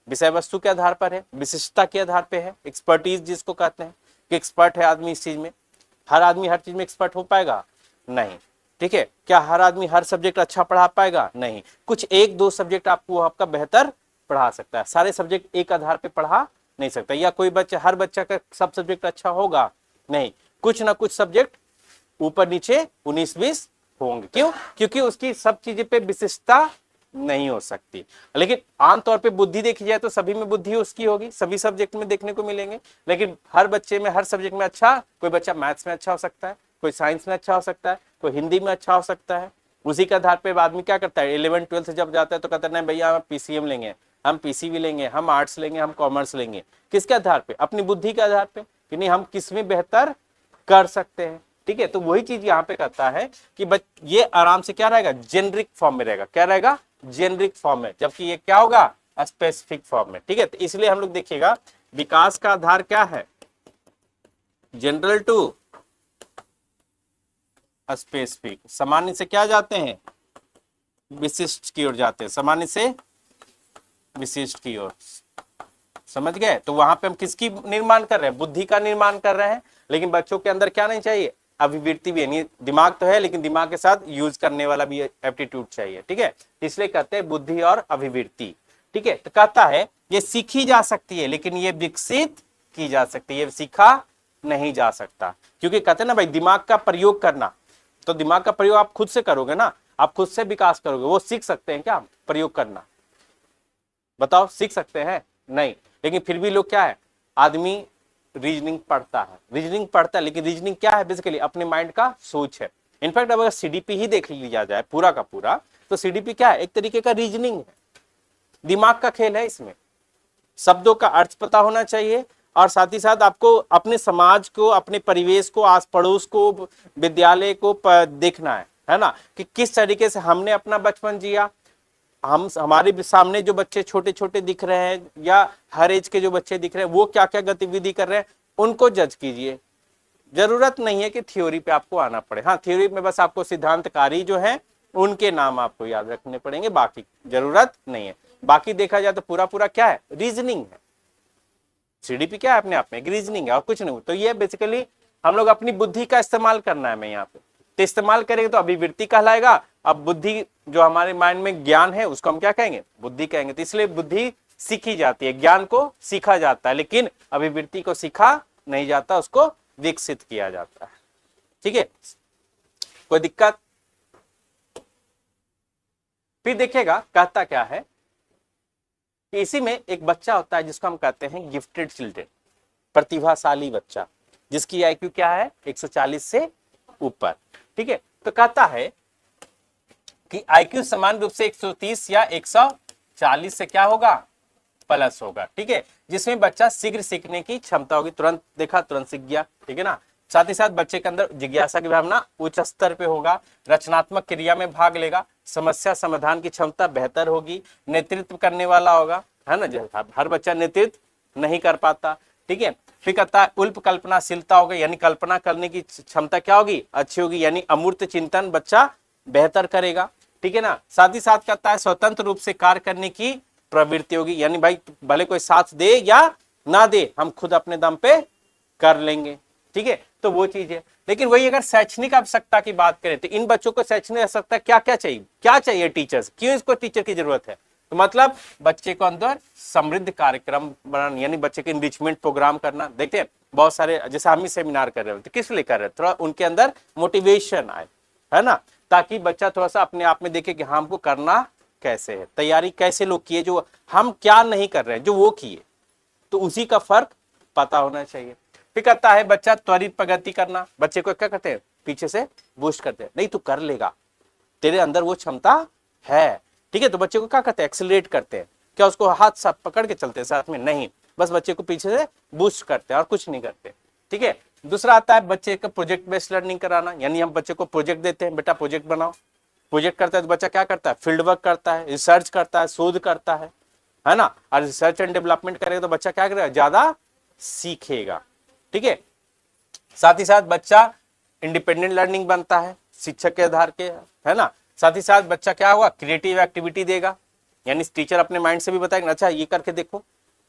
विषय वस्तु के आधार पर है, विशिष्टता के आधार पर है, एक्सपर्टीज जिसको कहते हैं कि एक्सपर्ट है आदमी इस चीज में। हर आदमी हर चीज में एक्सपर्ट हो पाएगा नहीं, ठीक है। क्या हर आदमी हर सब्जेक्ट अच्छा पढ़ा पाएगा नहीं, कुछ एक दो सब्जेक्ट आपको आपका बेहतर पढ़ा सकता है, सारे सब्जेक्ट एक आधार पे पढ़ा नहीं सकता। या कोई बच्चा, हर बच्चा का सब सब्जेक्ट अच्छा होगा नहीं, कुछ ना कुछ सब्जेक्ट ऊपर नीचे 19-20 होंगे। क्यों, क्योंकि उसकी सब चीजें पे विशिष्टता नहीं हो सकती। लेकिन आमतौर पे बुद्धि देखी जाए तो सभी में बुद्धि उसकी होगी, सभी सब्जेक्ट में देखने को मिलेंगे। लेकिन हर बच्चे में हर सब्जेक्ट में अच्छा, कोई बच्चा मैथ्स में अच्छा हो सकता है, कोई साइंस में अच्छा हो सकता है, कोई हिंदी में अच्छा हो सकता है। उसी के आधार पे आदमी क्या करता है, 11-12 से जब जाता है तो कहता है नहीं भैया हम पीसीएम लेंगे, हम पीसीबी लेंगे, हम आर्ट्स लेंगे, हम कॉमर्स लेंगे। किसके आधार पे, अपनी बुद्धि के आधार पे कि नहीं हम किस में बेहतर कर सकते हैं, ठीक है। तो वही चीज यहाँ पे कहता है कि ये आराम से क्या रहेगा, जेनरिक फॉर्म में रहेगा। क्या रहेगा, जेनरिक फॉर्म में, जबकि ये क्या होगा, स्पेसिफिक फॉर्म में, ठीक है। तो इसलिए हम लोग देखिएगा विकास का आधार क्या है, जनरल टू स्पेसिफिक। सामान्य से क्या जाते हैं, विशिष्ट की ओर जाते हैं, सामान्य से विशिष्ट की ओर, समझ गए। तो वहां पे हम किसकी निर्माण कर रहे हैं, बुद्धि का निर्माण कर रहे हैं। लेकिन बच्चों के अंदर क्या नहीं चाहिए, अभिवृत्ति भी है, दिमाग तो है लेकिन दिमाग के साथ यूज करने वाला भी एप्टीट्यूड चाहिए, ठीक है। इसलिए कहते हैं बुद्धि और अभिवृत्ति, ठीक है। तो कहता है ये सीखी जा सकती है लेकिन ये विकसित की जा सकती है, ये सीखा नहीं जा सकता। क्योंकि कहते हैं ना भाई दिमाग का प्रयोग करना, तो दिमाग का प्रयोग आप खुद से करोगे ना, आप खुद से विकास करोगे। वो सीख सकते हैं क्या प्रयोग करना, बताओ सीख सकते हैं नहीं। लेकिन फिर भी लोग क्या है, आदमी रीजनिंग पढ़ता है, रीजनिंग पढ़ता है, लेकिन रीजनिंग क्या है बेसिकली अपने माइंड का सोच है। इनफैक्ट अगर सीडीपी ही देख लिया जाए पूरा का पूरा, तो सीडीपी क्या है, एक तरीके का रीजनिंग है, दिमाग का खेल है। इसमें शब्दों का अर्थ पता होना चाहिए और साथ ही साथ आपको अपने समाज को, अपने परिवेश को, आस पड़ोस को, विद्यालय को देखना है ना, कि किस तरीके से हमने अपना बचपन जिया। हम हमारे सामने जो बच्चे छोटे छोटे दिख रहे हैं या हर एज के जो बच्चे दिख रहे हैं वो क्या क्या गतिविधि कर रहे हैं, उनको जज कीजिए। जरूरत नहीं है कि थ्योरी पे आपको आना पड़े, हाँ थ्योरी में बस आपको सिद्धांतकारी जो है उनके नाम आपको याद रखने पड़ेंगे, बाकी जरूरत नहीं है। बाकी देखा जाए तो पूरा पूरा क्या है, रीजनिंग है। सीडीपी क्या है अपने आप में, रीजनिंग है और कुछ नहीं। तो ये बेसिकली हम लोग अपनी बुद्धि का इस्तेमाल करना है हमें यहाँ पे, तो इस्तेमाल करेंगे तो अभिवृत्ति कहलाएगा। अब बुद्धि जो हमारे माइंड में ज्ञान है उसको हम क्या कहेंगे, बुद्धि कहेंगे। तो इसलिए बुद्धि सीखी जाती है, ज्ञान को सीखा जाता है, लेकिन अभिवृत्ति को सीखा नहीं जाता, उसको विकसित किया जाता है, ठीक है। कोई दिक्कत। फिर देखिएगा कहता क्या है कि इसी में एक बच्चा होता है जिसको हम कहते हैं गिफ्टेड चिल्ड्रन, प्रतिभाशाली बच्चा, जिसकी आईक्यू क्या है 140 से ऊपर, ठीक है। तो कहता है कि आईक्यू समान रूप से 130 या 140 से क्या होगा, प्लस होगा, ठीक है। जिसमें बच्चा शीघ्र सीखने की क्षमता होगी, तुरंत देखा तुरंत सीख गया, ठीक है ना। साथ ही साथ बच्चे के अंदर जिज्ञासा की भावना उच्च स्तर पे होगा, रचनात्मक क्रिया में भाग लेगा, समस्या समाधान की क्षमता बेहतर होगी, नेतृत्व करने वाला होगा, है ना। हर बच्चा नेतृत्व नहीं कर पाता, ठीक है। फिर कहता है उल्प कल्पनाशीलता होगा, यानी कल्पना करने की क्षमता क्या होगी, अच्छी होगी, यानी अमूर्त चिंतन बच्चा बेहतर करेगा, ठीक है ना। साथ ही साथ कहता है स्वतंत्र रूप से कार्य करने की प्रवृत्ति होगी, यानी भाई भले कोई साथ दे या ना दे हम खुद अपने दम पे कर लेंगे, ठीक है। तो वो चीज है। लेकिन वही अगर शैक्षणिक आवश्यकता की बात करें तो इन बच्चों को शैक्षणिक आवश्यकता क्या क्या चाहिए, क्या चाहिए टीचर्स, क्यों इसको टीचर की जरूरत है। तो मतलब बच्चे को अंदर समृद्ध कार्यक्रम बनाना, यानी बच्चे के इनरिचमेंट प्रोग्राम करना। देखते हैं बहुत सारे, जैसे हम ही सेमिनार कर रहे हो तो किस लिए कर रहे हैं, थोड़ा उनके अंदर मोटिवेशन आए, है ना, ताकि बच्चा थोड़ा सा अपने आप में देखे कि हाँ हमको करना कैसे है, तैयारी कैसे लोग किए, जो हम क्या नहीं कर रहे हैं जो वो किए, तो उसी का फर्क पता होना चाहिए। फिर कहता है बच्चा त्वरित प्रगति करना, बच्चे को क्या करते हैं, पीछे से बूस्ट करते हैं, नहीं तू कर लेगा, तेरे अंदर वो क्षमता है, ठीक है। तो बच्चे को क्या करते हैं, एक्सेलरेट करते हैं, क्या उसको हाथ साथ पकड़ के चलते हैं साथ में, नहीं, बस बच्चे को पीछे से बूस्ट करते हैं और कुछ नहीं करते, ठीक है। दूसरा आता है बच्चे का प्रोजेक्ट बेस्ड लर्निंग कराना, यानी हम बच्चे को प्रोजेक्ट देते हैं, बेटा प्रोजेक्ट बनाओ, प्रोजेक्ट करता है तो बच्चा क्या करता है, फील्ड वर्क करता है, रिसर्च करता है, शोध करता है ना। और रिसर्च एंड डेवलपमेंट करेगा तो बच्चा क्या करेगा, ज्यादा सीखेगा, ठीक है। साथ ही साथ बच्चा इंडिपेंडेंट लर्निंग बनता है शिक्षक के आधार के, है ना। साथ ही साथ बच्चा क्या होगा, क्रिएटिव एक्टिविटी देगा, यानी टीचर अपने माइंड से भी बताएगा, अच्छा ये करके देखो,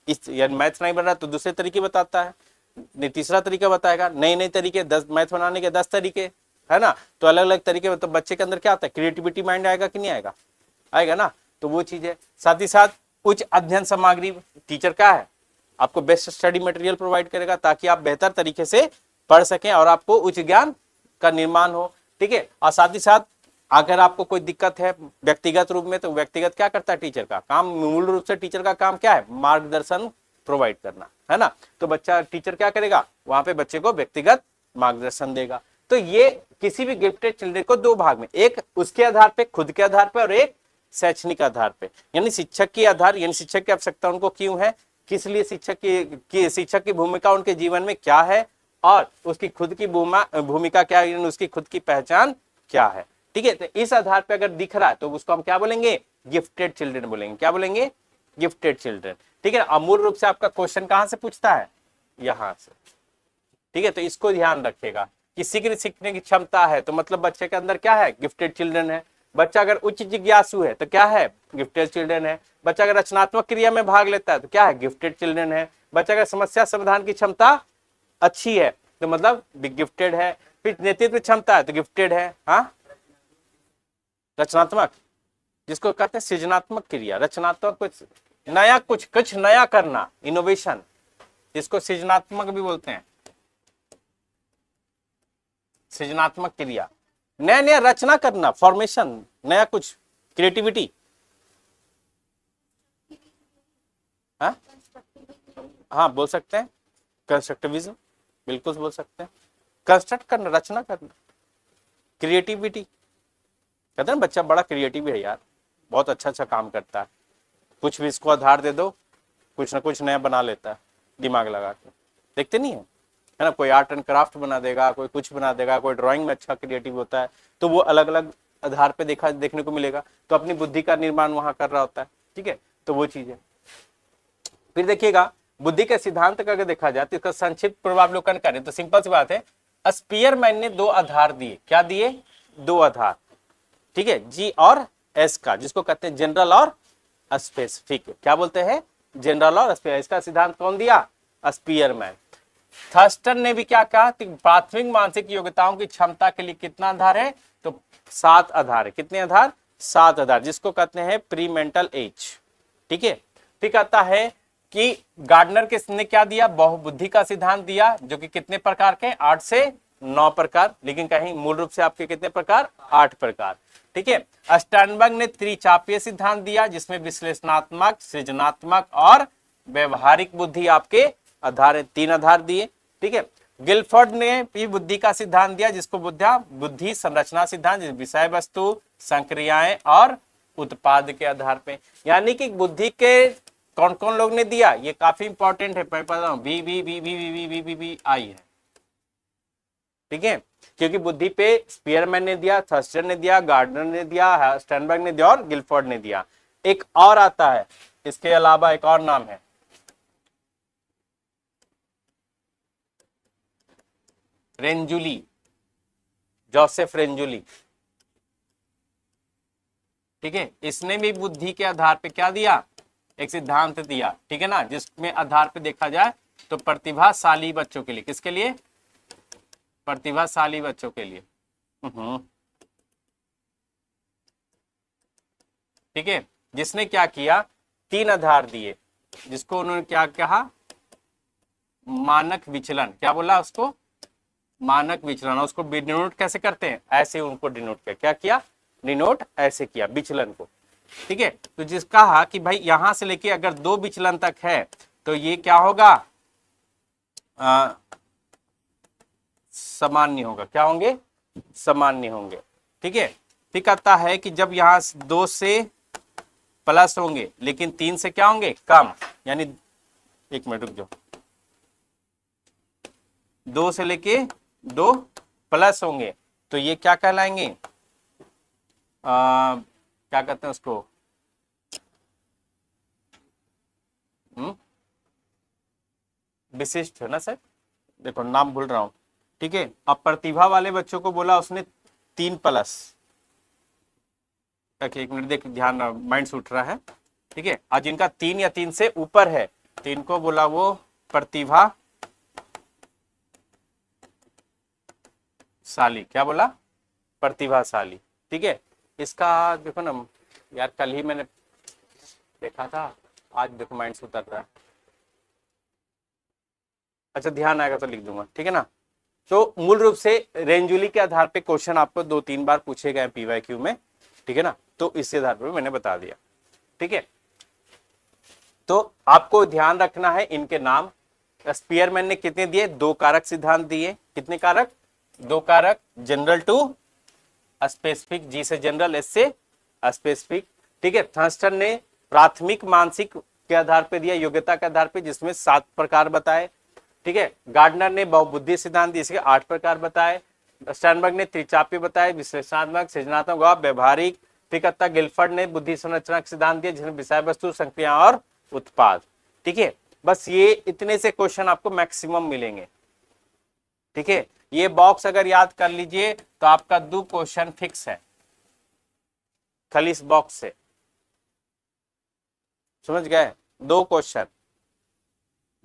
इस यानी मैथ नहीं बन रहा तो दूसरे तरीके बताता है, नहीं तीसरा तरीका बताएगा, नए नए तरीके, 10 मैथ बनाने के 10 तरीके, है ना। तो अलग अलग तरीके, तो बच्चे के अंदर क्या आता है, क्रिएटिविटी माइंड आएगा कि नहीं आएगा, आएगा ना। तो वो चीज है। साथ ही साथ उच्च अध्ययन सामग्री, टीचर क्या है, आपको बेस्ट स्टडी मटेरियल प्रोवाइड करेगा ताकि आप बेहतर तरीके से पढ़ सकें और आपको उच्च ज्ञान का निर्माण हो, ठीक है। और साथ ही साथ अगर आपको कोई दिक्कत है व्यक्तिगत रूप में, तो व्यक्तिगत क्या करता है, टीचर का काम, मूल रूप से टीचर का काम क्या है, मार्गदर्शन प्रोवाइड करना, है ना। तो बच्चा टीचर क्या करेगा, वहां पे बच्चे को व्यक्तिगत मार्गदर्शन देगा। तो ये किसी भी गिफ्टेड चिल्ड्रन को दो भाग में, एक उसके आधार पे, खुद के आधार पे, और एक शैक्षणिक आधार पे, यानी शिक्षक के आधार, यानी शिक्षक की आवश्यकता उनको क्यों है, किस लिए शिक्षक की भूमिका उनके जीवन में क्या है, और उसकी खुद की भूमिका क्या है, उसकी खुद की पहचान क्या है, ठीक है। तो इस आधार पे अगर दिख रहा है तो उसको हम क्या बोलेंगे, गिफ्टेड चिल्ड्रन बोलेंगे, क्या बोलेंगे, गिफ्टेड चिल्ड्रन, ठीक है। अमूल रूप से आपका क्वेश्चन कहां से पूछता है, यहां से, ठीक है। तो इसको ध्यान रखिएगा, किसी की सीखने की क्षमता है तो मतलब बच्चे के अंदर क्या है, गिफ्टेड चिल्ड्रन है। बच्चा अगर उच्च जिज्ञासु है तो क्या है, गिफ्टेड चिल्ड्रन है। बच्चा अगर रचनात्मक क्रिया में भाग लेता है तो क्या है, गिफ्टेड चिल्ड्रन है। बच्चा अगर समस्या समाधान की क्षमता अच्छी है तो मतलब गिफ्टेड है। फिर नेतृत्व क्षमता है तो गिफ्टेड है। हाँ, रचनात्मक जिसको कहते हैं सृजनात्मक क्रिया, रचनात्मक कुछ नया करना, इनोवेशन, जिसको सृजनात्मक भी बोलते हैं, सृजनात्मक क्रिया, नया नया रचना करना, फॉर्मेशन, नया कुछ, क्रिएटिविटी। हाँ बोल सकते हैं, कंस्ट्रक्टिविज्म, बिल्कुल बोल सकते हैं, कंस्ट्रक्ट करना, रचना करना, क्रिएटिविटी। कहते हैं बच्चा बड़ा क्रिएटिव है यार, बहुत अच्छा काम करता है, कुछ भी इसको आधार दे दो, कुछ ना कुछ नया बना लेता है दिमाग लगा के। देखते नहीं है ना, कोई आर्ट एंड क्राफ्ट बना देगा, कोई कुछ बना देगा, कोई ड्राइंग में अच्छा क्रिएटिव होता है, तो वो अलग अलग आधार पे देखने को मिलेगा, तो अपनी बुद्धि का निर्माण वहां कर रहा होता है, ठीक है। तो वो चीज है। फिर देखिएगा बुद्धि के सिद्धांत का अगर देखा जाए तो इसका संक्षिप्त पूर्वावलोकन करें तो सिंपल सी बात है, स्पीयरमैन ने 2 आधार दिए, क्या दिए, 2 आधार, ठीक है, जी और एस का, जिसको कहते हैं जनरल और स्पेसिफिक। क्या बोलते हैं, जनरल और स्पेसिफिक। इसका सिद्धांत कौन दिया, स्पीयरमैन। थर्स्टन ने भी क्या कहा, प्राथमिक मानसिक योग्यताओं की क्षमता के लिए कितना आधार है, तो 7 आधार है। कितने आधार, 7 आधार, जिसको कहते हैं प्री मेंटल एज, ठीक है। फिर कहता है कि गार्डनर किसने क्या दिया, बहुबुद्धि का सिद्धांत दिया, जो कि कितने प्रकार के, 8 से 9 प्रकार, लेकिन कहीं मूल रूप से आपके कितने प्रकार, 8 प्रकार, ठीक है। स्टर्नबर्ग ने त्रिचापीय सिद्धांत दिया, जिसमें विश्लेषणात्मक, सृजनात्मक और व्यवहारिक बुद्धि आपके आधार है, 3 आधार दिए, ठीक है। गिलफोर्ड ने भी बुद्धि का सिद्धांत दिया, जिसको बुद्धि संरचना सिद्धांत, विषय वस्तु, संक्रियाएं और उत्पाद के आधार पे। यानी कि बुद्धि के कौन कौन लोग ने दिया, ये काफी इंपॉर्टेंट है, मैं पता हूं, बी आई है, ठीक है। क्योंकि बुद्धि पे स्पीयरमैन ने दिया, थर्स्टन ने दिया, गार्डनर ने दिया, स्टर्नबर्ग ने दिया और गिलफोर्ड ने दिया। एक और आता है, इसके अलावा एक और नाम है, रेंजुली, जोसेफ रेंजुली, ठीक है। इसने भी बुद्धि के आधार पे क्या दिया, एक सिद्धांत दिया, ठीक है ना, जिसमें आधार पे देखा जाए तो प्रतिभाशाली बच्चों के लिए, किसके लिए, प्रतिभाशाली बच्चों के लिए, ठीक है। जिसने क्या किया, 3 आधार दिए, जिसको उन्होंने क्या कहा, मानक विचलन, क्या बोला उसको, मानक विचलन। उसको डिनोट कैसे करते हैं, ऐसे उनको डिनोट किया, क्या किया, डिनोट ऐसे किया विचलन को, ठीक है। तो जिस कहा कि भाई यहां से लेके अगर 2 विचलन तक है तो ये क्या होगा, सामान्य होगा। क्या होंगे, सामान्य होंगे। ठीक है, फिर कहता है कि जब यहाँ 2 से प्लस होंगे लेकिन 3 से क्या होंगे, कम, यानी 1 मिनट रुक जाओ, 2 से लेके 2 प्लस होंगे तो ये क्या कहलाएंगे, क्या कहते हैं उसको, विशिष्ट है ना सर, देखो नाम भूल रहा हूं। ठीक है, अब प्रतिभा वाले बच्चों को बोला उसने 3 प्लस, ओके 1 मिनट देख, ध्यान माइंड से उठ रहा है। ठीक है, आज जिनका 3 या 3 से ऊपर है तो इनको बोला वो प्रतिभा शाली, क्या बोला, प्रतिभाशाली। ठीक है, इसका देखो ना यार, कल ही मैंने देखा था, आज देखो माइंड से उतर रहा है। अच्छा ध्यान आएगा तो लिख दूंगा, ठीक है ना। तो मूल रूप से रेंजुली के आधार पे क्वेश्चन आपको 2-3 बार पूछे गए पीवाईक्यू में, ठीक है ना, तो इस आधार पर मैंने बता दिया। ठीक है, तो आपको ध्यान रखना है इनके नाम। स्पीयरमैन ने कितने दिए, 2 कारक सिद्धांत दिए। कितने कारक, 2 कारक, जनरल टू स्पेसिफिक, जी से जनरल, एस से स्पेसिफिक। ठीक है, थर्स्टन ने प्राथमिक मानसिक के आधार पे दिया, योग्यता के आधार पे, जिसमें 7 प्रकार बताए। ठीक है, गार्डनर ने बहुबुद्धि सिद्धांत दिए, इसके 8 प्रकार बताए। स्टर्नबर्ग ने त्रिचापी बताए, विश्लेषणात्मक, सृजनात्मक व व्यवहारिक। फिर कहता गिलफर्ड ने बुद्धि संरचना सिद्धांत दिया, जिसमें विषय वस्तु, संक्रिया और उत्पाद। ठीक है, बस ये इतने से क्वेश्चन आपको मैक्सिमम मिलेंगे। ठीक है, ये बॉक्स अगर याद कर लीजिए तो आपका 2 क्वेश्चन फिक्स है खाली इस बॉक्स से, समझ गए, 2 क्वेश्चन,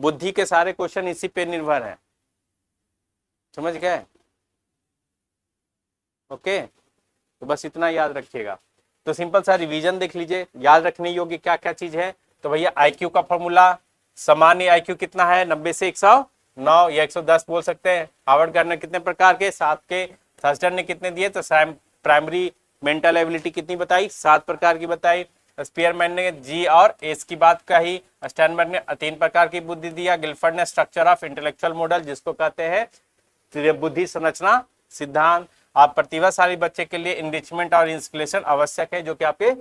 बुद्धि के सारे क्वेश्चन इसी पे निर्भर है, समझ गए। ओके, तो बस इतना याद रखिएगा। तो सिंपल सा रिवीजन देख लीजिए, याद रखने योग्य क्या क्या चीज है। तो भैया आईक्यू का फॉर्मूला, सामान्य आईक्यू कितना है, 90 से 109 या 110 बोल सकते हैं। हार्वर्ड गार्डनर कितने प्रकार के, 7 के। थर्स्टन ने कितने दिए, तो प्राइमरी मेंटल एबिलिटी कितनी बताई, 7 प्रकार की बताई। स्पीयरमैन ने जी और एस की बात कही। स्टर्नबर्ग ने 3 प्रकार की बुद्धि दिया। गिलफर्ड ने स्ट्रक्चर ऑफ इंटेलेक्चुअल मॉडल, जिसको कहते हैं बुद्धि संरचना सिद्धांत। आप प्रतिभाशाली बच्चे के लिए इनरिचमेंट और इंस्पिरेशन आवश्यक है, जो कि आपके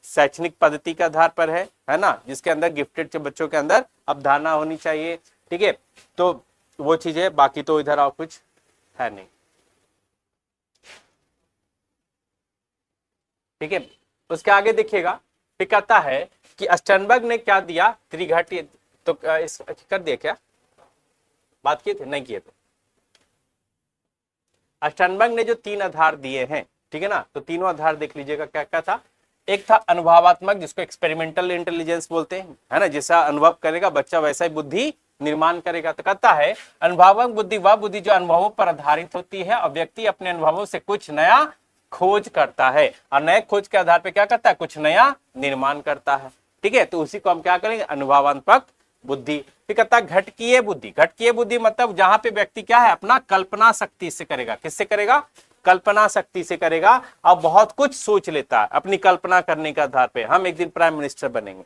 शैक्षणिक पद्धति के आधार पर है ना, जिसके अंदर गिफ्टेड बच्चों के अंदर अवधारणा होनी चाहिए। ठीक है, तो वो चीज है, बाकी तो इधर और कुछ है नहीं। ठीक है, उसके आगे देखिएगा, फिर कहता है कि स्टर्नबर्ग ने क्या दिया, त्रिघटीय, तो इस कर दिया क्या, बात किए थे, नहीं किए थे। स्टर्नबर्ग ने जो 3 आधार दिए हैं, ठीक है ना, तो तीनों आधार देख लीजिएगा क्या क्या था। एक था अनुभवात्मक, जिसको एक्सपेरिमेंटल इंटेलिजेंस बोलते हैं, है ना, जैसा अनुभव करेगा बच्चा वैसा ही बुद्धि निर्माण करेगा। तो कहता है अनुभवात्मक बुद्धि वह बुद्धि जो अनुभवों पर आधारित होती है और व्यक्ति अपने अनुभवों से कुछ नया खोज करता है और नए खोज के आधार पर क्या करता है, कुछ नया निर्माण करता है। ठीक है, तो उसी को हम क्या करेंगे, अनुभवात्मक बुद्धि। फिर कहता है घटकीय बुद्धि। घटकीय बुद्धि मतलब जहां पे व्यक्ति क्या है, अपना कल्पना शक्ति से करेगा। किससे करेगा, कल्पना शक्ति से करेगा और बहुत कुछ सोच लेता है अपनी कल्पना करने के आधार पे, हम एक दिन प्राइम मिनिस्टर बनेंगे।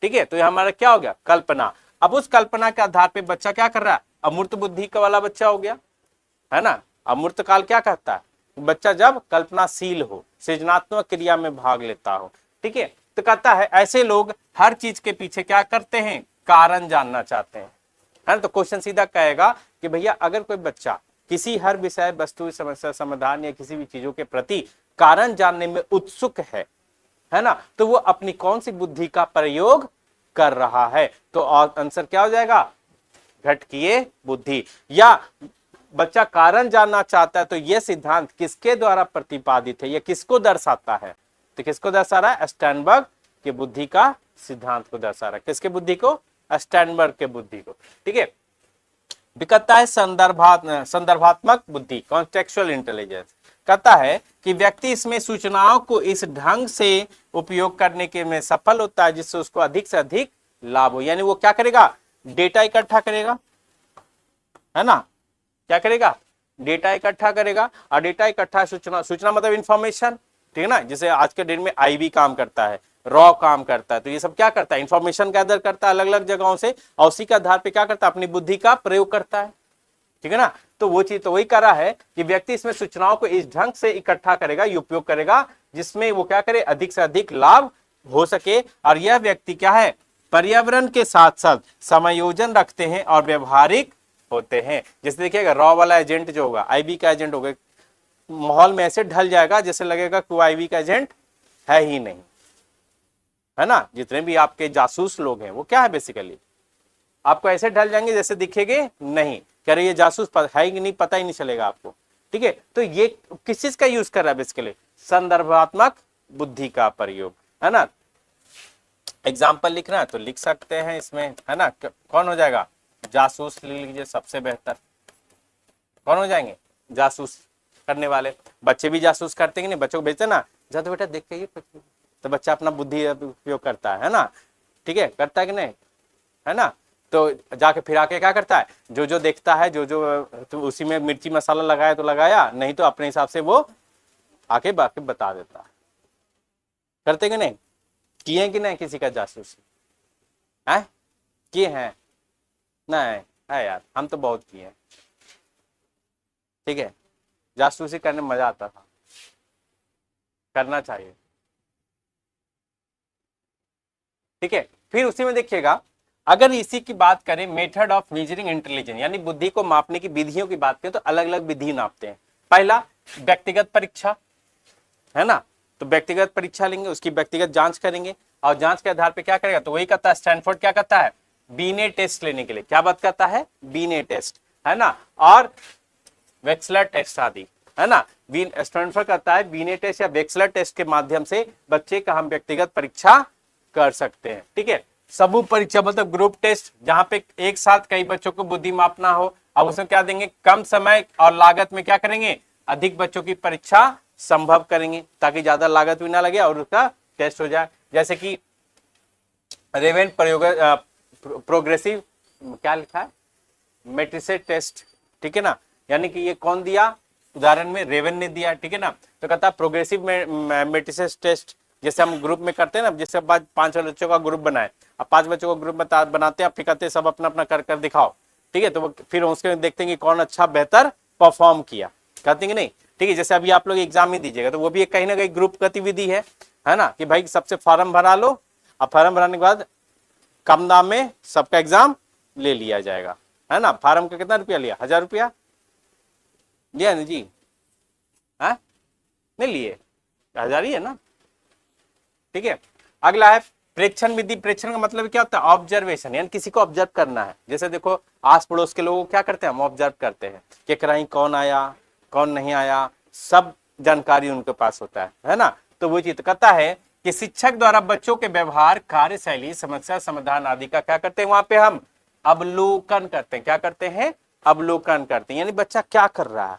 ठीक है, तो ये हमारा क्या हो गया, कल्पना। अब उस कल्पना के आधार पे बच्चा क्या कर रहा है, अमूर्त बुद्धि का वाला बच्चा हो गया, है ना। अमूर्त काल क्या कहता है, बच्चा जब कल्पनाशील हो, सृजनात्मक क्रिया में भाग लेता हो। ठीक है, तो कहता है ऐसे लोग हर चीज के पीछे क्या करते हैं, कारण जानना चाहते हैं, है ना। तो क्वेश्चन सीधा कहेगा कि भैया अगर कोई बच्चा किसी हर विषय, वस्तु, समस्या समाधान या किसी भी चीजों के प्रति कारण जानने में उत्सुक है ना, तो वो अपनी कौन सी बुद्धि का प्रयोग कर रहा है, तो आंसर क्या हो जाएगा, घटकीय बुद्धि। या बच्चा कारण जानना चाहता है तो यह सिद्धांत किसके द्वारा प्रतिपादित है, यह किसको दर्शाता है, तो किसको दर्शा रहा है, स्टर्नबर्ग के बुद्धि का सिद्धांत को दर्शा रहा है। किसके बुद्धि को, स्टर्नबर्ग के बुद्धि को। ठीक है, कहता है संदर्भात्मक बुद्धि, कॉन्टेक्चुअल इंटेलिजेंस। कहता है कि व्यक्ति इसमें सूचनाओं को इस ढंग से उपयोग करने के में सफल होता है जिससे उसको अधिक से अधिक लाभ हो। यानी वो क्या करेगा, डेटा इकट्ठा करेगा, है ना, क्या करेगा, डेटा इकट्ठा करेगा। और डेटा इकट्ठा, सूचना मतलब इंफॉर्मेशन, ठीक है ना। जैसे आज के डेट में आईबी काम करता है, रॉ काम करता है, तो ये सब क्या करता है, इंफॉर्मेशन गैदर करता है अलग अलग जगहों से, और उसी के आधार पे क्या करता है, अपनी बुद्धि का प्रयोग करता है, ठीक है ना। तो वो चीज तो वही कर रहा है कि व्यक्ति इसमें सूचनाओं को इस ढंग से इकट्ठा करेगा, उपयोग करेगा, जिसमें वो क्या करे, अधिक से अधिक लाभ हो सके। और यह व्यक्ति क्या है, पर्यावरण के साथ साथ समायोजन रखते हैं और व्यवहारिक होते हैं। जैसे देखिएगा रॉ वाला एजेंट जो होगा, आईबी का एजेंट होगा, माहौल में ऐसे ढल जाएगा जैसे लगेगा कि वो आईबी का एजेंट है ही नहीं, है ना। जितने भी आपके जासूस लोग हैं वो क्या है, बेसिकली आपको ऐसे ढल जाएंगे जैसे दिखेंगे नहीं, कह रहे ये जासूस है कि नहीं, पता ही नहीं चलेगा आपको, ठीक है। तो ये किस चीज का यूज कर रहा है, बेसिकली संदर्भात्मक बुद्धि का प्रयोग, है ना। एग्जाम्पल लिखना है तो लिख सकते हैं इसमें, है ना। कौन हो जाएगा, जासूस लिख लीजिए, सबसे बेहतर कौन हो जाएंगे, जासूस करने वाले। बच्चे भी जासूस करते हैं कि नहीं, बच्चों को भेजते ना, जा तो बेटा देख के ये, तो बच्चा अपना बुद्धि उपयोग करता है ना, ठीक है, करता है कि नहीं, है ना। तो जाके फिर आके क्या करता है, जो जो देखता है, जो जो तो उसी में मिर्ची मसाला लगाया तो लगाया, नहीं तो अपने हिसाब से वो आके बाकी बता देता है। करते कि नहीं, किए कि नहीं किसी का जासूसी, है किए हैं, नहीं है यार, हम तो बहुत किए हैं, ठीक है। जासूसी करने में मजा आता था, करना चाहिए, ठीक है। फिर उसी में देखिएगा, अगर इसी की बात करें, मेथड ऑफ मेजरिंग इंटेलिजेंस, यानी बुद्धि को मापने की विधियों की बात करें, तो अलग अलग विधि नापते हैं। पहला व्यक्तिगत परीक्षा, है ना। तो व्यक्तिगत परीक्षा लेंगे, उसकी व्यक्तिगत जांच करेंगे, और जांच के आधार पे क्या करेगा, तो वही करता है स्टैनफोर्ड, क्या करता है, बीने टेस्ट लेने के लिए, क्या बात करता है, बीने टेस्ट, है ना, और वेक्सलर टेस्ट आदि, है ना। स्टैनफोर्ड करता है बीने टेस्ट या वेक्सलर टेस्ट के माध्यम से बच्चे का हम व्यक्तिगत परीक्षा कर सकते हैं, ठीक है। समूह परीक्षा मतलब ग्रुप टेस्ट, जहां पे एक साथ कई बच्चों को बुद्धि मापना हो, अब उसमें क्या देंगे, कम समय और लागत में क्या करेंगे, अधिक बच्चों की परीक्षा संभव करेंगे, ताकि ज्यादा लागत भी ना लगे और उसका टेस्ट हो जाए। जैसे कि रेवेन प्रोग्रेसिव, क्या लिखा है, मैट्रिसेस टेस्ट, ठीक है ना, यानी कि ये कौन दिया, उदाहरण में रेवेन ने दिया, ठीक है ना। तो कहता है प्रोग्रेसिव मैट्रिसेस टेस्ट, जैसे हम ग्रुप में करते हैं ना, जैसे 5 बच्चों का ग्रुप बनाए, अब 5 बच्चों का ग्रुप बनाते हैं, फिर कहते हैं सब अपना अपना कर दिखाओ, ठीक है। तो फिर उसके देखते हैं कि कौन अच्छा बेहतर परफॉर्म किया, कहते हैं कि नहीं, ठीक है। जैसे अभी आप लोग एग्जाम ही दीजिएगा, तो वो भी कहीं ना कहीं ग्रुप गतिविधि है ना, कि भाई सबसे फॉर्म भरा लो, अब फॉर्म भराने के बाद कम दाम में सबका एग्जाम ले लिया जाएगा, है ना। फॉर्म का कितना रुपया लिया, 1000 रुपया लिया ना जी, हाँ नहीं लिए, 1000 ही है ना, ठीक है। अगला है प्रेक्षण विधि। प्रेक्षण का मतलब क्या होता है, ऑब्जर्वेशन, यानी किसी को ऑब्जर्व करना है। जैसे देखो आस पड़ोस के लोगों को क्या करते हैं, हम ऑब्जर्व करते हैं कि कहीं कौन आया कौन नहीं आया, सब जानकारी उनके पास होता है ना। तो वो चीज कहता है कि शिक्षक द्वारा बच्चों के व्यवहार, कार्यशैली, समस्या समाधान आदि का क्या करते हैं, वहां पे हम अवलोकन करते हैं। क्या करते हैं, अवलोकन करते हैं, यानी बच्चा क्या कर रहा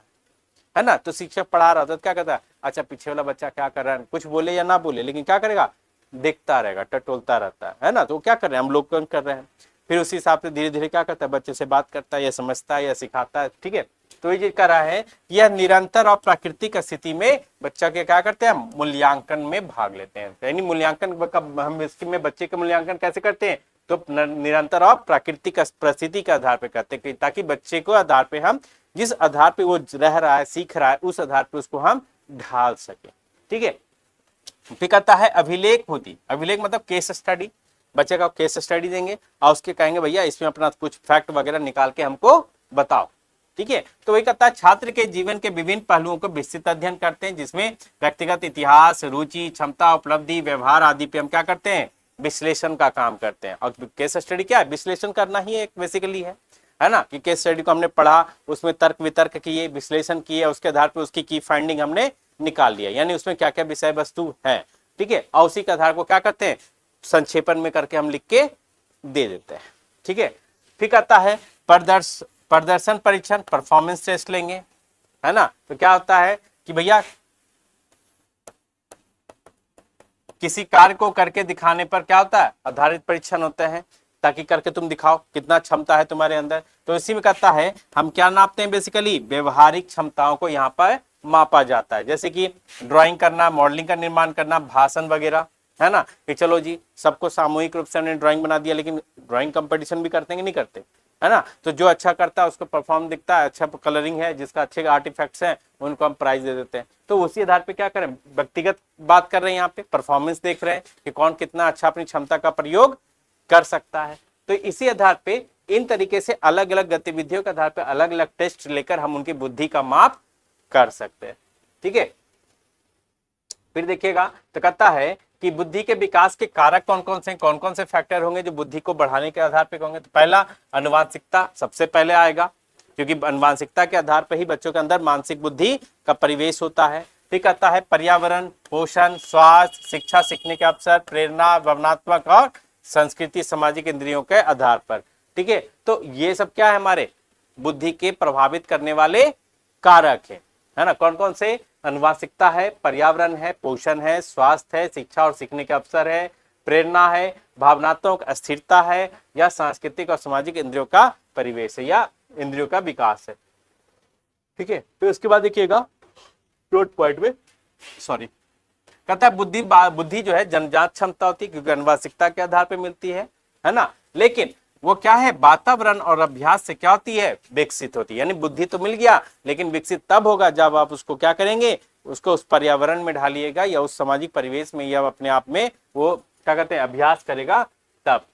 है ना। तो शिक्षक पढ़ा रहा था तो क्या करता है, अच्छा पीछे वाला बच्चा क्या कर रहा है, कुछ बोले या ना बोले, लेकिन क्या करेगा, देखता रहेगा, टटोलता रहता है ना। तो क्या कर रहे हैं, हम लोग कर रहे हैं। फिर उसी हिसाब से धीरे धीरे क्या करता है, बच्चे से बात करता है या समझता है या सिखाता है, ठीक है। तो ये कर रहा है, यह निरंतर और प्राकृतिक स्थिति में बच्चा के क्या करते हैं, मूल्यांकन में भाग लेते हैं। यानी मूल्यांकन हम इसके में बच्चे का मूल्यांकन कैसे करते हैं, तो निरंतर और प्राकृतिक परिस्थिति के आधार पर करते हैं, ताकि बच्चे को आधार पे हम जिस आधार पे वो रह रहा है, सीख रहा है, उस आधार पे उसको हम ढाल सके, ठीक है। फिर कहता है अभिलेख होती, अभिलेख मतलब केस स्टडी, बच्चे का केस स्टडी देंगे और उसके कहेंगे भैया इसमें अपना कुछ फैक्ट वगैरह निकाल के हमको बताओ, ठीक है। तो वही कहता है छात्र के जीवन के विभिन्न पहलुओं को विस्तृत अध्ययन करते हैं, जिसमें व्यक्तिगत इतिहास, रुचि, क्षमता, उपलब्धि, व्यवहार आदि पे हम क्या करते हैं, विश्लेषण का काम करते हैं। और केस स्टडी क्या है, विश्लेषण करना ही एक बेसिकली है ना, कि केस स्टडी को हमने पढ़ा, उसमें तर्क वितर्क किए, विश्लेषण किए, उसके आधार पर उसकी की फाइंडिंग हमने निकाल लिया, यानी उसमें क्या क्या विषय वस्तु है, ठीक है। और उसी के आधार को क्या करते हैं, संक्षेपण में करके हम लिख के दे देते हैं, ठीक है। फिर कहता है प्रदर्शन परीक्षण, परफॉर्मेंस टेस्ट लेंगे, है ना। तो क्या होता है कि भैया किसी कार्य को करके दिखाने पर क्या होता है, आधारित परीक्षण होते हैं, ताकि करके तुम दिखाओ कितना क्षमता है तुम्हारे अंदर। तो इसी में कहता है हम क्या नापते हैं, बेसिकली व्यवहारिक क्षमताओं को यहाँ पर मापा जाता है, जैसे कि ड्राइंग करना, मॉडलिंग का निर्माण करना, भाषण वगैरह, है ना, कि चलो जी सबको सामूहिक रूप से हमने ड्राइंग बना दिया, लेकिन ड्राइंग कंपटीशन भी करते हैं कि नहीं करते, है ना, तो जो अच्छा करता है उसको परफॉर्म दिखता है, अच्छा कलरिंग है, जिसका अच्छे आर्टिफैक्ट्स हैं उनको हम प्राइज दे देते हैं। तो उसी आधार पे क्या करें, व्यक्तिगत बात कर रहे हैं, यहाँ पे परफॉर्मेंस देख रहे हैं कि कौन कितना अच्छा अपनी क्षमता का प्रयोग कर सकता है। तो इसी आधार पे इन तरीके से अलग अलग गतिविधियों के आधार पे अलग अलग टेस्ट लेकर हम उनकी बुद्धि का माप कर सकते हैं। ठीक है, फिर देखिएगा तो कहता है कि बुद्धि के विकास के कारक कौन कौन से फैक्टर होंगे जो बुद्धि को बढ़ाने के आधार पे होंगे। तो पहला अनुवांशिकता सबसे पहले आएगा, क्योंकि अनुवांशिकता के आधार पर ही बच्चों के अंदर मानसिक बुद्धि का परिवेश होता है। फिर कहता है पर्यावरण, पोषण, स्वास्थ्य, शिक्षा, सीखने के अवसर, प्रेरणा, भावनात्मक और संस्कृति, सामाजिक इंद्रियों के आधार पर। ठीक है, तो ये सब क्या है, हमारे बुद्धि के प्रभावित करने वाले कारक है ना। कौन कौन से, अनुवांशिकता है, पर्यावरण है, पोषण है, स्वास्थ्य है, शिक्षा और सीखने के अवसर है, प्रेरणा है, भावनात्मक अस्थिरता है, या सांस्कृतिक और सामाजिक इंद्रियों का परिवेश है, या इंद्रियों का विकास है। ठीक है, फिर उसके बाद देखिएगा नोट पॉइंट में, सॉरी, कहता है बुद्धि जो है जन्मजात क्षमता होती है, क्योंकि अनुवांशिकता के आधार पर मिलती है ना, लेकिन वो क्या है, वातावरण और अभ्यास से क्या होती है, विकसित होती है। यानी बुद्धि तो मिल गया, लेकिन विकसित तब होगा जब आप उसको क्या करेंगे, उसको उस पर्यावरण में ढालिएगा या उस सामाजिक परिवेश में, या अपने आप में वो क्या कहते हैं, अभ्यास करेगा तब।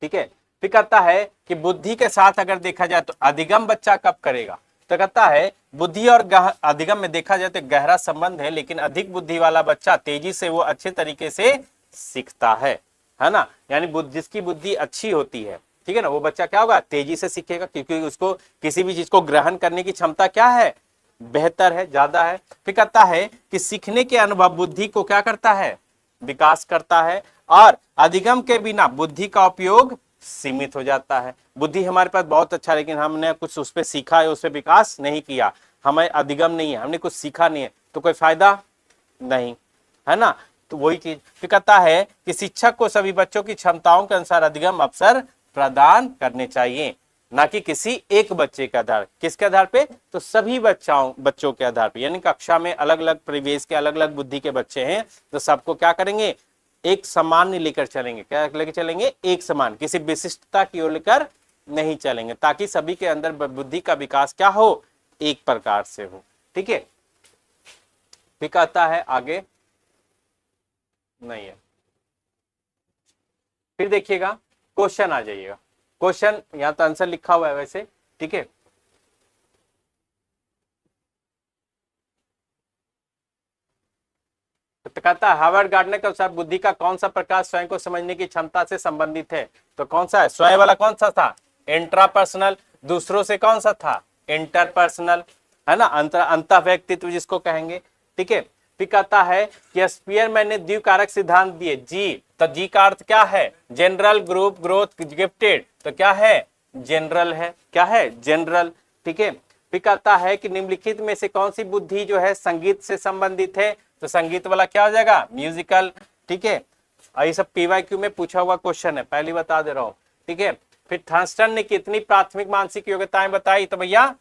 ठीक है, फिर कहता है कि बुद्धि के साथ अगर देखा जाए तो अधिगम बच्चा कब करेगा। तो कहता है बुद्धि और अधिगम में देखा जाए तो गहरा संबंध है, लेकिन अधिक बुद्धि वाला बच्चा तेजी से वो अच्छे तरीके से सीखता है ना। यानी जिसकी बुद्धि अच्छी होती है, ठीक है ना, वो बच्चा क्या होगा, तेजी से सीखेगा, क्योंकि उसको किसी भी चीज को ग्रहण करने की क्षमता क्या है, बेहतर है, ज्यादा है। फिर कहता है कि सीखने के अनुभव बुद्धि को क्या करता है, विकास करता है, और अधिगम के बिना बुद्धि का उपयोग सीमित हो जाता है। बुद्धि हमारे पास बहुत अच्छा, लेकिन हमने कुछ उस पर सीखा है, उस पर विकास नहीं किया, हमें अधिगम नहीं है, हमने कुछ सीखा नहीं है, तो कोई फायदा नहीं, है ना। तो वही चीज फिर कहता है कि शिक्षक को सभी बच्चों की क्षमताओं के अनुसार अधिगम अवसर प्रदान करने चाहिए, ना कि किसी एक बच्चे के आधार। किसके आधार पे, तो सभी बच्चों के आधार पे। यानी कक्षा में अलग अलग परिवेश के अलग अलग बुद्धि के बच्चे हैं, तो सबको क्या करेंगे, एक समान लेकर चलेंगे। क्या लेकर चलेंगे, एक समान, किसी विशिष्टता की ओर लेकर नहीं चलेंगे, ताकि सभी के अंदर बुद्धि का विकास क्या हो, एक प्रकार से हो। ठीक है, फिर कहता है आगे नहीं है, फिर देखिएगा क्वेश्चन आ जाइएगा। क्वेश्चन यहां तो आंसर लिखा हुआ है वैसे, ठीक है। तो कहता है हार्वर्ड गार्डनर के अनुसार बुद्धि का कौन सा प्रकार स्वयं को समझने की क्षमता से संबंधित है। तो कौन सा है, स्वयं वाला कौन सा था, इंट्रापर्सनल। दूसरों से कौन सा था, इंटरपर्सनल, है ना, अंत व्यक्तित्व जिसको कहेंगे। ठीक है, फिर कहता है कि स्पीयरमैन ने द्विकारक सिद्धांत दिए, जी। तो जी का अर्थ क्या है, जनरल, ग्रुप, ग्रोथ, गिफ्टेड। तो क्या है, जनरल है, क्या है, जनरल। ठीक है, फिर कहता है कि निम्नलिखित में से कौन सी बुद्धि जो है संगीत से संबंधित है। तो संगीत वाला क्या हो जाएगा, म्यूजिकल। ठीक है, ये सब पीवाईक्यू में पूछा हुआ क्वेश्चन है, पहले बता दे रहा हूं। ठीक है, फिर थर्स्टन ने कितनी प्राथमिक मानसिक योग्यताएं बताई। तो भैया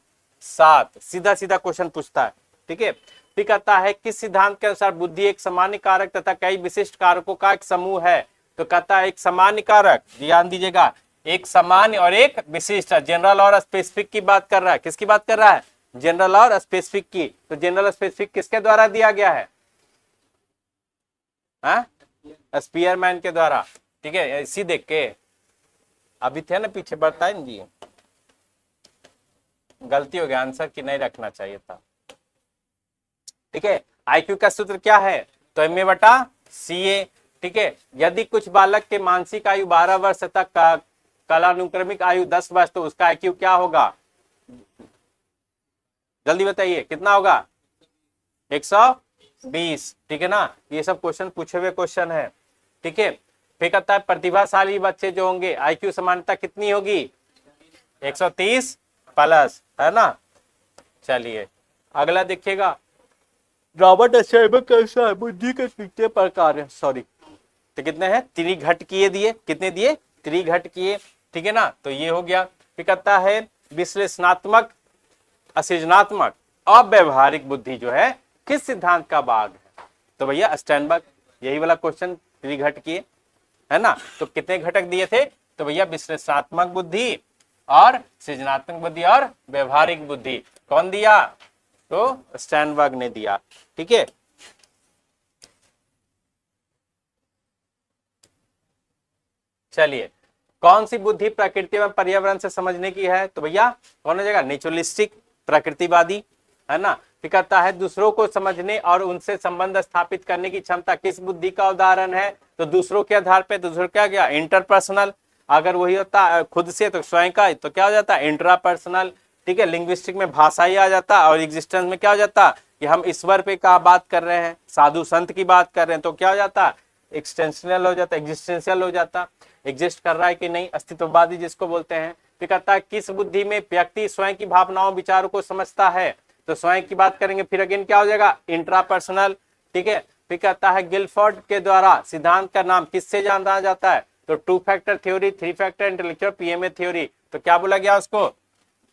7, सीधा सीधा क्वेश्चन पूछता है। ठीक है, फिर कहता है किस सिद्धांत के अनुसार बुद्धि एक सामान्य कारक तथा कई विशिष्ट कारकों का एक समूह है। तो कहता है एक सामान्य कारक, ध्यान दीजिएगा, एक सामान्य और एक विशिष्ट, जनरल और स्पेसिफिक की बात कर रहा है। किसकी बात कर रहा है, जनरल और स्पेसिफिक की। तो जनरल और स्पेसिफिक किसके द्वारा दिया गया है, स्पीयरमैन के द्वारा। ठीक है, इसी देख के अभी थे ना पीछे, बढ़ता है जी, गलती हो गया, आंसर की नहीं रखना चाहिए था। ठीक है, आईक्यू का सूत्र क्या है, तो MA/CA। ठीक है, यदि कुछ बालक के मानसिक आयु 12 वर्ष तक, कालानुक्रमिक आयु 10 वर्ष, तो उसका आईक्यू क्या होगा, जल्दी बताइए कितना होगा, 120। ठीक है ना, ये सब क्वेश्चन पूछे हुए क्वेश्चन है। ठीक है, फिर कहता है प्रतिभाशाली बच्चे जो होंगे आईक्यू समानता कितनी होगी, 130 प्लस, है ना। चलिए अगला देखिएगा, रॉबर्ट अशेबक के अनुसार बुद्धि के कितने प्रकार है, सॉरी, तो कितने हैं, त्रिघटकीय दिए, कितने दिए, त्रिघटकीय। ठीक है ना, तो ये हो गया। फिर कहता है विश्लेषणात्मक, असृजनात्मक अव्यवहारिक बुद्धि जो है किस सिद्धांत का भाग है? तो भैया स्टर्नबर्ग, यही वाला क्वेश्चन त्रिघटकीय है ना। तो कितने घटक दिए थे? तो भैया विश्लेषणात्मक बुद्धि और सृजनात्मक बुद्धि और व्यवहारिक बुद्धि। कौन दिया? तो स्टर्नबर्ग ने दिया। ठीक है, चलिए कौन सी बुद्धि प्रकृति एवं पर्यावरण से समझने की है? तो भैया कौन हो जाएगा? नेचुरलिस्टिक, प्रकृतिवादी, है ना। फिर कहता है दूसरों को समझने और उनसे संबंध स्थापित करने की क्षमता किस बुद्धि का उदाहरण है? तो दूसरों के आधार पे, दूसरों क्या गया? इंटरपर्सनल। अगर वही होता खुद से तो स्वयं का, तो क्या हो जाता? इंट्रापर्सनल। ठीक है, लिंग्विस्टिक में भाषा ही आ जाता, और एग्जिस्टेंस में क्या हो जाता कि हम ईश्वर पे का बात कर रहे हैं, साधु संत की बात कर रहे हैं, तो क्या हो जाता? एक्सटेंशनल हो जाता, एग्जिस्टेंशियल हो जाता, एग्जिस्ट कर रहा है कि नहीं, अस्तित्ववादी जिसको बोलते हैं। फिर कहता है किस बुद्धि में व्यक्ति स्वयं की भावनाओं विचारों को समझता है? तो स्वयं की बात करेंगे, फिर अगेन क्या हो जाएगा? इंट्रापर्सनल। ठीक है, फिर कहता है गिलफोर्ड के द्वारा सिद्धांत का नाम किससे जाना जाता है? तो 2 factor theory, 3 factor intellectual, PMA theory. तो क्या बोला गया उसको?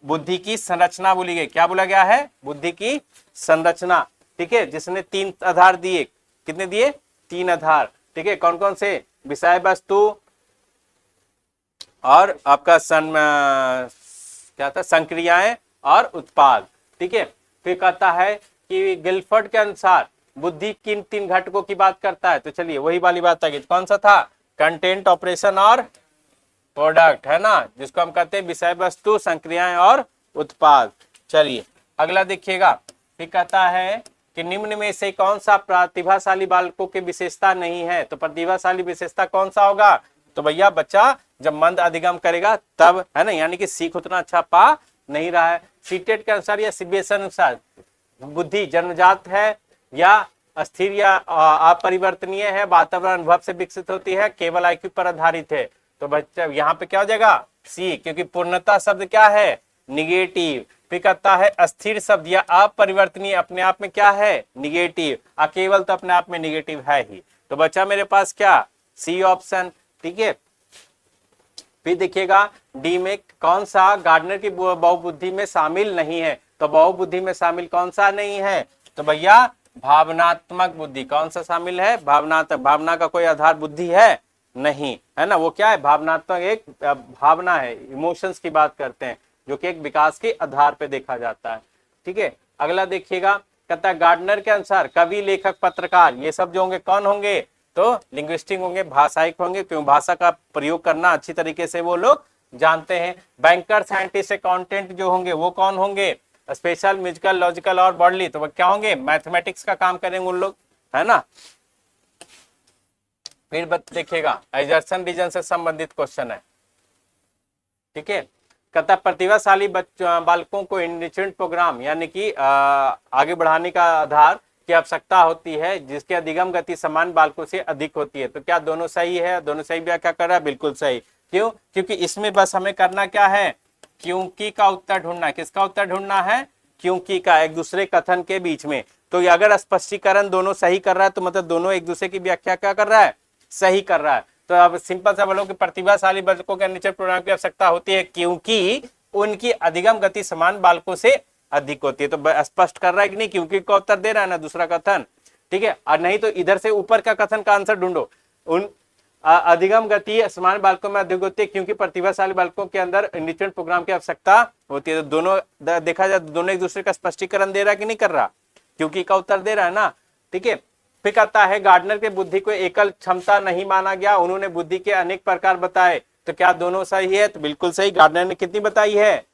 बुद्धि की संरचना बोली गई। क्या बोला गया है? बुद्धि की संरचना। ठीक है, जिसने 3 आधार दिए। कितने दिए? 3 आधार। ठीक है, कौन कौन से? विषय वस्तु और आपका क्या था? संक्रियाएं और उत्पाद। ठीक है, फिर कहता है कि गिलफोर्ड के अनुसार बुद्धि किन 3 घटकों की बात करता है? तो चलिए वही वाली बात आ गई। कौन सा था? कंटेंट, ऑपरेशन और प्रोडक्ट, है ना, जिसको हम कहते हैं विषय वस्तु, संक्रियाएं और उत्पाद। चलिए अगला देखिएगा। फिर कहता है कि निम्न में से कौन सा प्रतिभाशाली बालकों की विशेषता नहीं है? तो प्रतिभाशाली विशेषता कौन सा होगा? तो भैया बच्चा जब मंद अधिगम करेगा तब, है ना, यानी कि सीख उतना अच्छा पा नहीं रहा है। सीटेट के अनुसार या सीबीएसई अनुसार बुद्धि जन्मजात है या अस्थिर या अपरिवर्तनीय है, वातावरण अनुभव से विकसित होती है, केवल आईक्यू पर आधारित है? तो बच्चा यहाँ पे क्या हो जाएगा? सी, क्योंकि पूर्णता शब्द क्या है? निगेटिव। फिर कहता है अस्थिर शब्द या अपरिवर्तनीय अपने आप में क्या है? निगेटिव। केवल तो अपने आप में निगेटिव है ही। तो बच्चा मेरे पास क्या? C option. ठीक है, फिर देखिएगा डी में कौन सा गार्डनर की बहुबुद्धि में शामिल नहीं है? तो बहुबुद्धि में शामिल कौन सा नहीं है? तो भैया भावनात्मक बुद्धि। कौन सा शामिल है? भावनात्मक। भावना का कोई आधार बुद्धि है नहीं, है ना। वो क्या है? भावनात्मक एक भावना है, इमोशंस की बात करते हैं, जो कि एक विकास के आधार पे देखा जाता है। ठीक है, अगला देखिएगा। कहता है गार्डनर के अनुसार कवि, लेखक, पत्रकार ये सब जो होंगे कौन होंगे? तो लिंग्विस्टिक होंगे, भाषाइक होंगे, क्यों? भाषा का प्रयोग करना अच्छी तरीके से वो लोग जानते हैं। बैंकर, साइंटिस्ट, अकाउंटेंट जो होंगे वो कौन होंगे? स्पेशल, म्यूजिकल, लॉजिकल और बॉडली। तो वो क्या होंगे? मैथमेटिक्स का काम करेंगे उन लोग, है ना। फिर देखिएगा एजर्सन रीजन से संबंधित क्वेश्चन है। ठीक है, कहता प्रतिभाशाली बालकों को इनरिचमेंट प्रोग्राम यानी कि आगे बढ़ाने का आधार की आवश्यकता होती है, जिसकी अधिगम गति समान बालकों से अधिक होती है। तो क्या दोनों सही है? दोनों सही व्याख्या कर रहा है, बिल्कुल सही। क्यों? क्योंकि इसमें बस हमें करना क्या है? क्योंकि का उत्तर ढूंढना है। किसका उत्तर ढूंढना है? क्योंकि का, एक दूसरे कथन के बीच में। तो अगर स्पष्टीकरण दोनों सही कर रहा है तो मतलब दोनों एक दूसरे की व्याख्या क्या कर रहा है? सही कर रहा है। तो अब सिंपल सा बोलो कि प्रतिभाशाली बालकों के निश्चित प्रोग्राम की आवश्यकता होती है क्योंकि उनकी अधिगम गति समान बालकों से अधिक होती है। तो स्पष्ट कर रहा है कि नहीं? क्योंकि का उत्तर दे रहा है ना दूसरा कथन। ठीक है, और नहीं तो इधर से ऊपर का कथन का आंसर ढूंढो। उन अधिगम गति समान बालकों में अधिक होती है क्योंकि प्रतिभाशाली बालकों के अंदर निश्चित प्रोग्राम की आवश्यकता होती है। तो दोनों देखा जाए दोनों एक दूसरे का स्पष्टीकरण दे रहा है कि नहीं कर रहा? क्योंकि का उत्तर दे रहा है ना। ठीक है, फिर कहता है गार्डनर के बुद्धि को एकल क्षमता नहीं माना गया, उन्होंने बुद्धि के अनेक प्रकार बताए। तो क्या दोनों सही है? तो बिल्कुल सही। गार्डनर ने कितनी बताई है?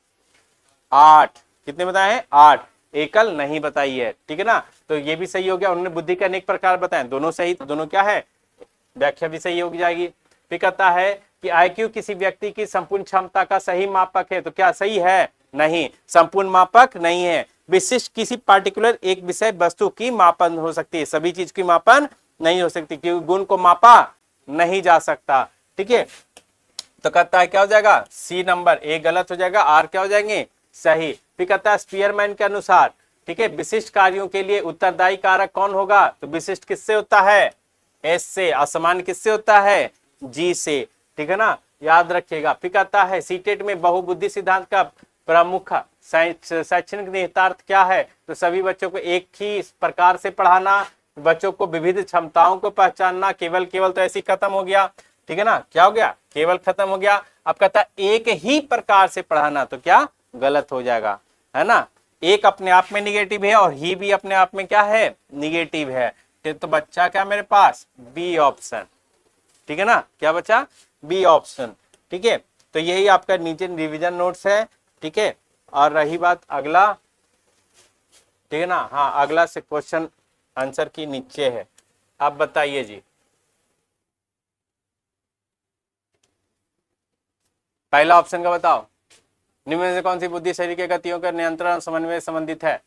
8। कितने बताए हैं? 8। एकल नहीं बताई है। ठीक है ना, तो ये भी सही हो गया। उन्होंने बुद्धि के अनेक प्रकार बताए, दोनों सही। तो दोनों क्या है? व्याख्या भी सही हो जाएगी। फिर कहता है कि आईक्यू किसी व्यक्ति की संपूर्ण क्षमता का सही मापक है। तो क्या सही है? नहीं, संपूर्ण मापक नहीं है। विशिष्ट किसी पार्टिकुलर एक विषय वस्तु की मापन हो सकती है, सभी चीज की मापन नहीं हो सकती क्योंकि गुण को मापा नहीं जा सकता। ठीक है, तो कहता है क्या हो जाएगा? सी नंबर। ए गलत हो जाएगा, आर क्या हो जाएंगे? सही। फिर कहता है स्पीयरमैन के अनुसार, ठीक है, विशिष्ट कार्यों के लिए उत्तरदायी कारक कौन होगा? तो विशिष्ट किससे होता है? एस से। असामान्य किससे होता है? जी से। ठीक है ना, याद रखिएगा। फिर कहता है सीटेट में बहुबुद्धि सिद्धांत का प्रमुख शैक्षणिक निहितार्थ क्या है, तो सभी बच्चों को एक ही प्रकार से पढ़ाना, बच्चों को विविध क्षमताओं को पहचानना। केवल केवल तो ऐसे ही खत्म हो गया, ठीक है ना, क्या हो गया, केवल खत्म हो गया। अब कहता है एक ही प्रकार से पढ़ाना, तो क्या गलत हो जाएगा, है ना। एक अपने आप में निगेटिव है और ही भी अपने आप में क्या है, निगेटिव है। तो बच्चा क्या मेरे पास, बी ऑप्शन, ठीक है ना, क्या बचा, बी ऑप्शन, ठीक है। तो यही आपका नीचे रिवीजन नोट्स है, ठीक है। और रही बात अगला, ठीक है ना, हाँ अगला से क्वेश्चन आंसर की नीचे है। आप बताइए जी, पहला ऑप्शन का बताओ, निम्न में से कौन सी बुद्धि शरीर के गतियों के नियंत्रण और समन्वय से संबंधित है।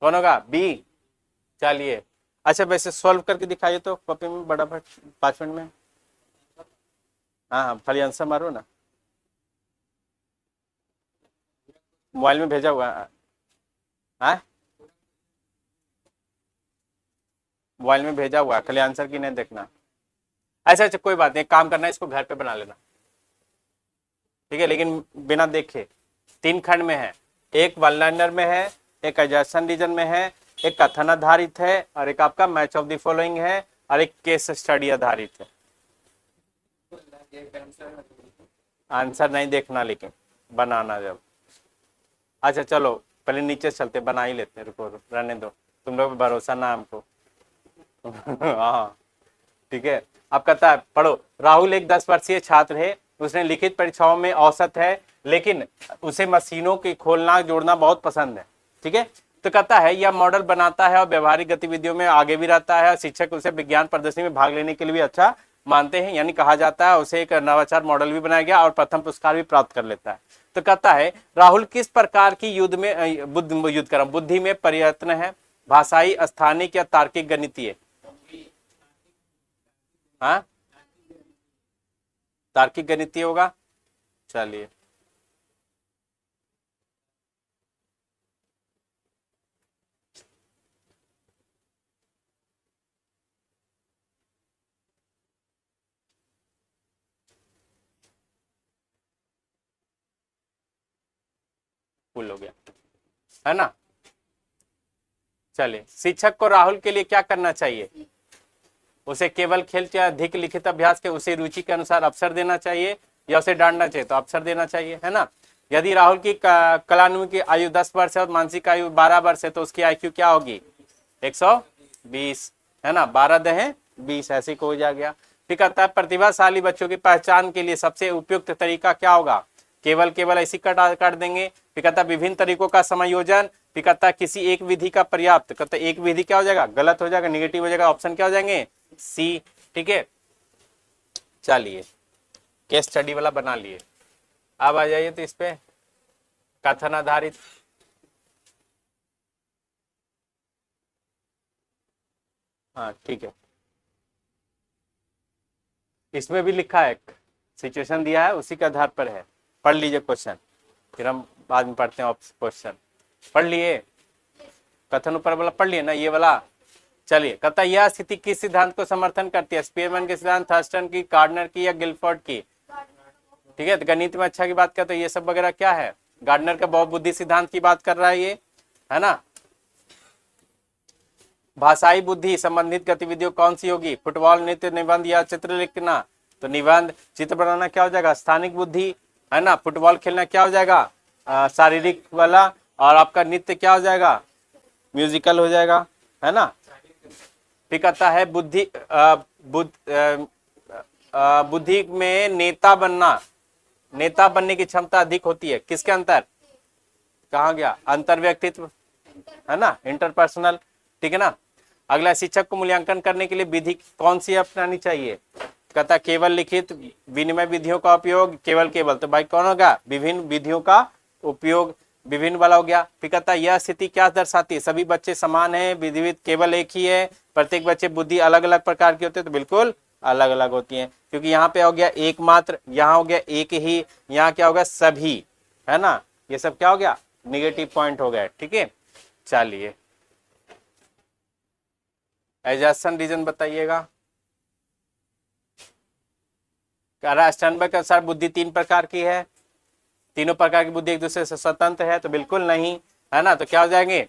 कौन होगा, बी। चलिए अच्छा, वैसे सॉल्व करके दिखाइए तो कॉपी में बड़ा 5 मिनट में। हाँ हाँ, खाली आंसर मारो ना, मोबाइल में भेजा हुआ है। हाँ? मोबाइल में भेजा हुआ है, खाली आंसर की नहीं देखना। अच्छा अच्छा कोई बात नहीं, काम करना, इसको घर पे बना लेना, ठीक है, लेकिन बिना देखे। 3 खंड में है, एक वन लाइनर में है, एक एडजस्टन रीजन में है, एक कथन आधारित है, और एक आपका मैच ऑफ द फॉलोइंग है, और एक केस स्टडी आधारित है। आंसर नहीं देखना, लेकिन बनाना जब। अच्छा चलो पहले नीचे चलते, बना ही लेते, रुको रहने दो, तुम लोग भरोसा ना हमको। हाँ ठीक है। अब कहता है पढ़ो, राहुल एक 10 वर्षीय छात्र है, उसने लिखित परीक्षाओं में औसत है, लेकिन उसे मशीनों की खोलना जोड़ना बहुत पसंद है, ठीक है। तो कहता है यह मॉडल बनाता है और व्यवहारिक गतिविधियों में आगे भी रहता है, और शिक्षक उसे विज्ञान प्रदर्शनी में भाग लेने के लिए भी अच्छा मानते हैं, यानी कहा जाता है उसे एक नवाचार मॉडल भी बनाया गया और प्रथम पुरस्कार भी प्राप्त कर लेता है। तो कहता है राहुल किस प्रकार की बुद्धि में प्रयत्न है, भाषाई, स्थानिक या तार्किक गणितीय। हाँ तार्किक गणितीय होगा। चलिए फुल हो गया, है ना। चलिए शिक्षक को राहुल के लिए क्या करना चाहिए, उसे केवल खेल या अधिक लिखित अभ्यास के उसे रुचि के अनुसार अवसर देना चाहिए, या उसे डांटना चाहिए, तो अवसर देना चाहिए, है ना। यदि राहुल की कलानुमि की आयु 10 वर्ष है और मानसिक आयु 12 वर्ष है, तो उसकी आईक्यू क्या होगी, 120, है ना, 12 दहे 20, ऐसे को हो जा गया। फिर कहता है प्रतिभाशाली बच्चों की पहचान के लिए सबसे उपयुक्त तरीका क्या होगा, केवल केवल ऐसी काट देंगे। फिर कहता है विभिन्न तरीकों का समायोजन, फिर कहता है किसी एक विधि का पर्याप्त, कहता है एक विधि क्या हो जाएगा, गलत हो जाएगा, निगेटिव हो जाएगा, ऑप्शन क्या हो जाएंगे, सी, ठीक है। चलिए केस स्टडी वाला बना लिए, अब आ जाइए तो इस पे कथन आधारित। हाँ ठीक है, इसमें भी लिखा है, सिचुएशन दिया है, उसी के आधार पर है। पढ़ लीजिए क्वेश्चन, फिर हम बाद में पढ़ते हैं क्वेश्चन। पढ़ लिए, कथन ऊपर वाला पढ़ लिए ना, ये वाला। चलिए कहता है यह स्थिति किस सिद्धांत को समर्थन करती है, स्पीयरमैन के सिद्धांत, थर्स्टन की, गार्डनर की, या गिलफोर्ड की। ठीक है, तो गणित में अच्छा की बात करते तो ये सब वगैरह क्या है, गार्डनर का बहुबुद्धि सिद्धांत की बात कर रहा है ये, है ना। भाषाई बुद्धि संबंधित गतिविधियों कौन सी होगी, फुटबॉल, नृत्य, निबंध या चित्र लिखना, तो निबंध। चित्र बनाना क्या हो जाएगा, स्थानिक बुद्धि, है ना। फुटबॉल खेलना क्या हो जाएगा, शारीरिक वाला, और आपका नृत्य क्या हो जाएगा, म्यूजिकल हो जाएगा, है ना। फिर कहता है बुद्धि में नेता बनने की क्षमता अधिक होती है, किसके अंतर, कहा गया, अंतर व्यक्तित्व, है ना, इंटरपर्सनल, ठीक है ना। अगला, शिक्षक को मूल्यांकन करने के लिए विधि कौन सी अपनानी चाहिए, कहता केवल लिखित, विनिमय विधियों का उपयोग, केवल, तो भाई कौन होगा, विभिन्न विधियों का उपयोग, विभिन्न वाला हो गया। फिर कहता यह स्थिति क्या दर्शाती है, सभी बच्चे समान है, विधिविध केवल एक ही है, प्रत्येक बच्चे बुद्धि अलग अलग प्रकार की होती है, तो बिल्कुल अलग अलग होती है, क्योंकि यहाँ पे हो गया एकमात्र, यहाँ हो गया एक ही, यहाँ क्या हो गया सभी, है ना। ये सब क्या हो गया, निगेटिव पॉइंट हो गया, ठीक है। चलिए एडजस्टन रीजन बताइएगा। स्टर्नबर्ग के अनुसार बुद्धि 3 प्रकार की है, तीनों प्रकार की बुद्धि एक दूसरे से स्वतंत्र है, तो बिल्कुल नहीं, है ना। तो क्या हो जाएंगे,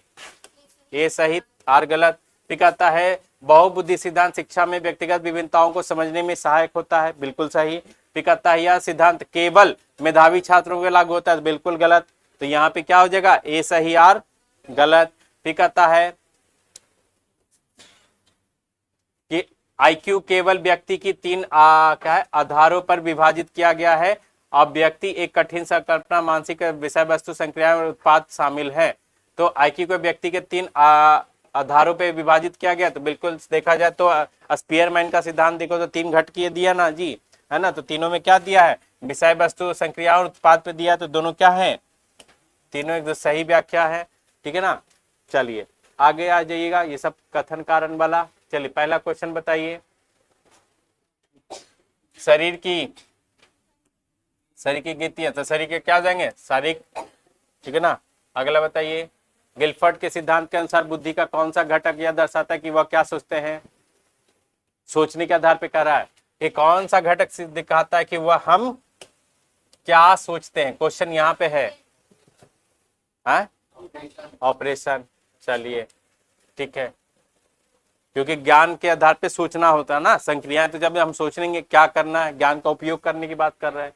ए सही, आर गलत। फिर कहता है बहुबुद्धि सिद्धांत शिक्षा में व्यक्तिगत विभिन्नताओं को समझने में सहायक होता है, बिल्कुल सही। फिर कहता है यह सिद्धांत केवल मेधावी छात्रों को लागू होता है, बिल्कुल गलत। तो यहाँ पे क्या हो जाएगा, ए सही, आर गलत। फिर कहता है कि आईक्यू केवल व्यक्ति की तीन क्या है आधारों पर विभाजित किया गया है। अब व्यक्ति एक कठिन संकल्पना, मानसिक विषय वस्तु, संक्रिया और उत्पाद शामिल है। तो आईक्यू को व्यक्ति के तीन आधारों पे विभाजित किया गया। तो बिल्कुल देखा जाए तो स्पीयरमैन का सिद्धांत देखो तो तीन घटकीय दिया ना जी, है ना। तो तीनों में क्या दिया है, विषय वस्तु, संक्रिया और उत्पाद पे दिया। तो दोनों क्या है, तीनों एक सही व्याख्या है, ठीक है ना। चलिए आगे आ जाइएगा, ये सब कथन कारण वाला। चलिए पहला क्वेश्चन बताइए, शरीर की गति है, तो शरीर के क्या जाएंगे, शारीरिक, ठीक है ना। अगला बताइए, गिलफर्ड के सिद्धांत के अनुसार बुद्धि का कौन सा घटक यह दर्शाता है कि वह क्या सोचते हैं। सोचने के आधार पे कह रहा है कि कौन सा घटक दिखाता है कि वह हम क्या सोचते हैं। क्वेश्चन यहाँ पे है ऑपरेशन। चलिए ठीक है, क्योंकि ज्ञान के आधार पे सोचना होता है ना, संक्रियाएं तो जब हम सोचेंगे क्या करना है, ज्ञान का उपयोग करने की बात कर रहे हैं।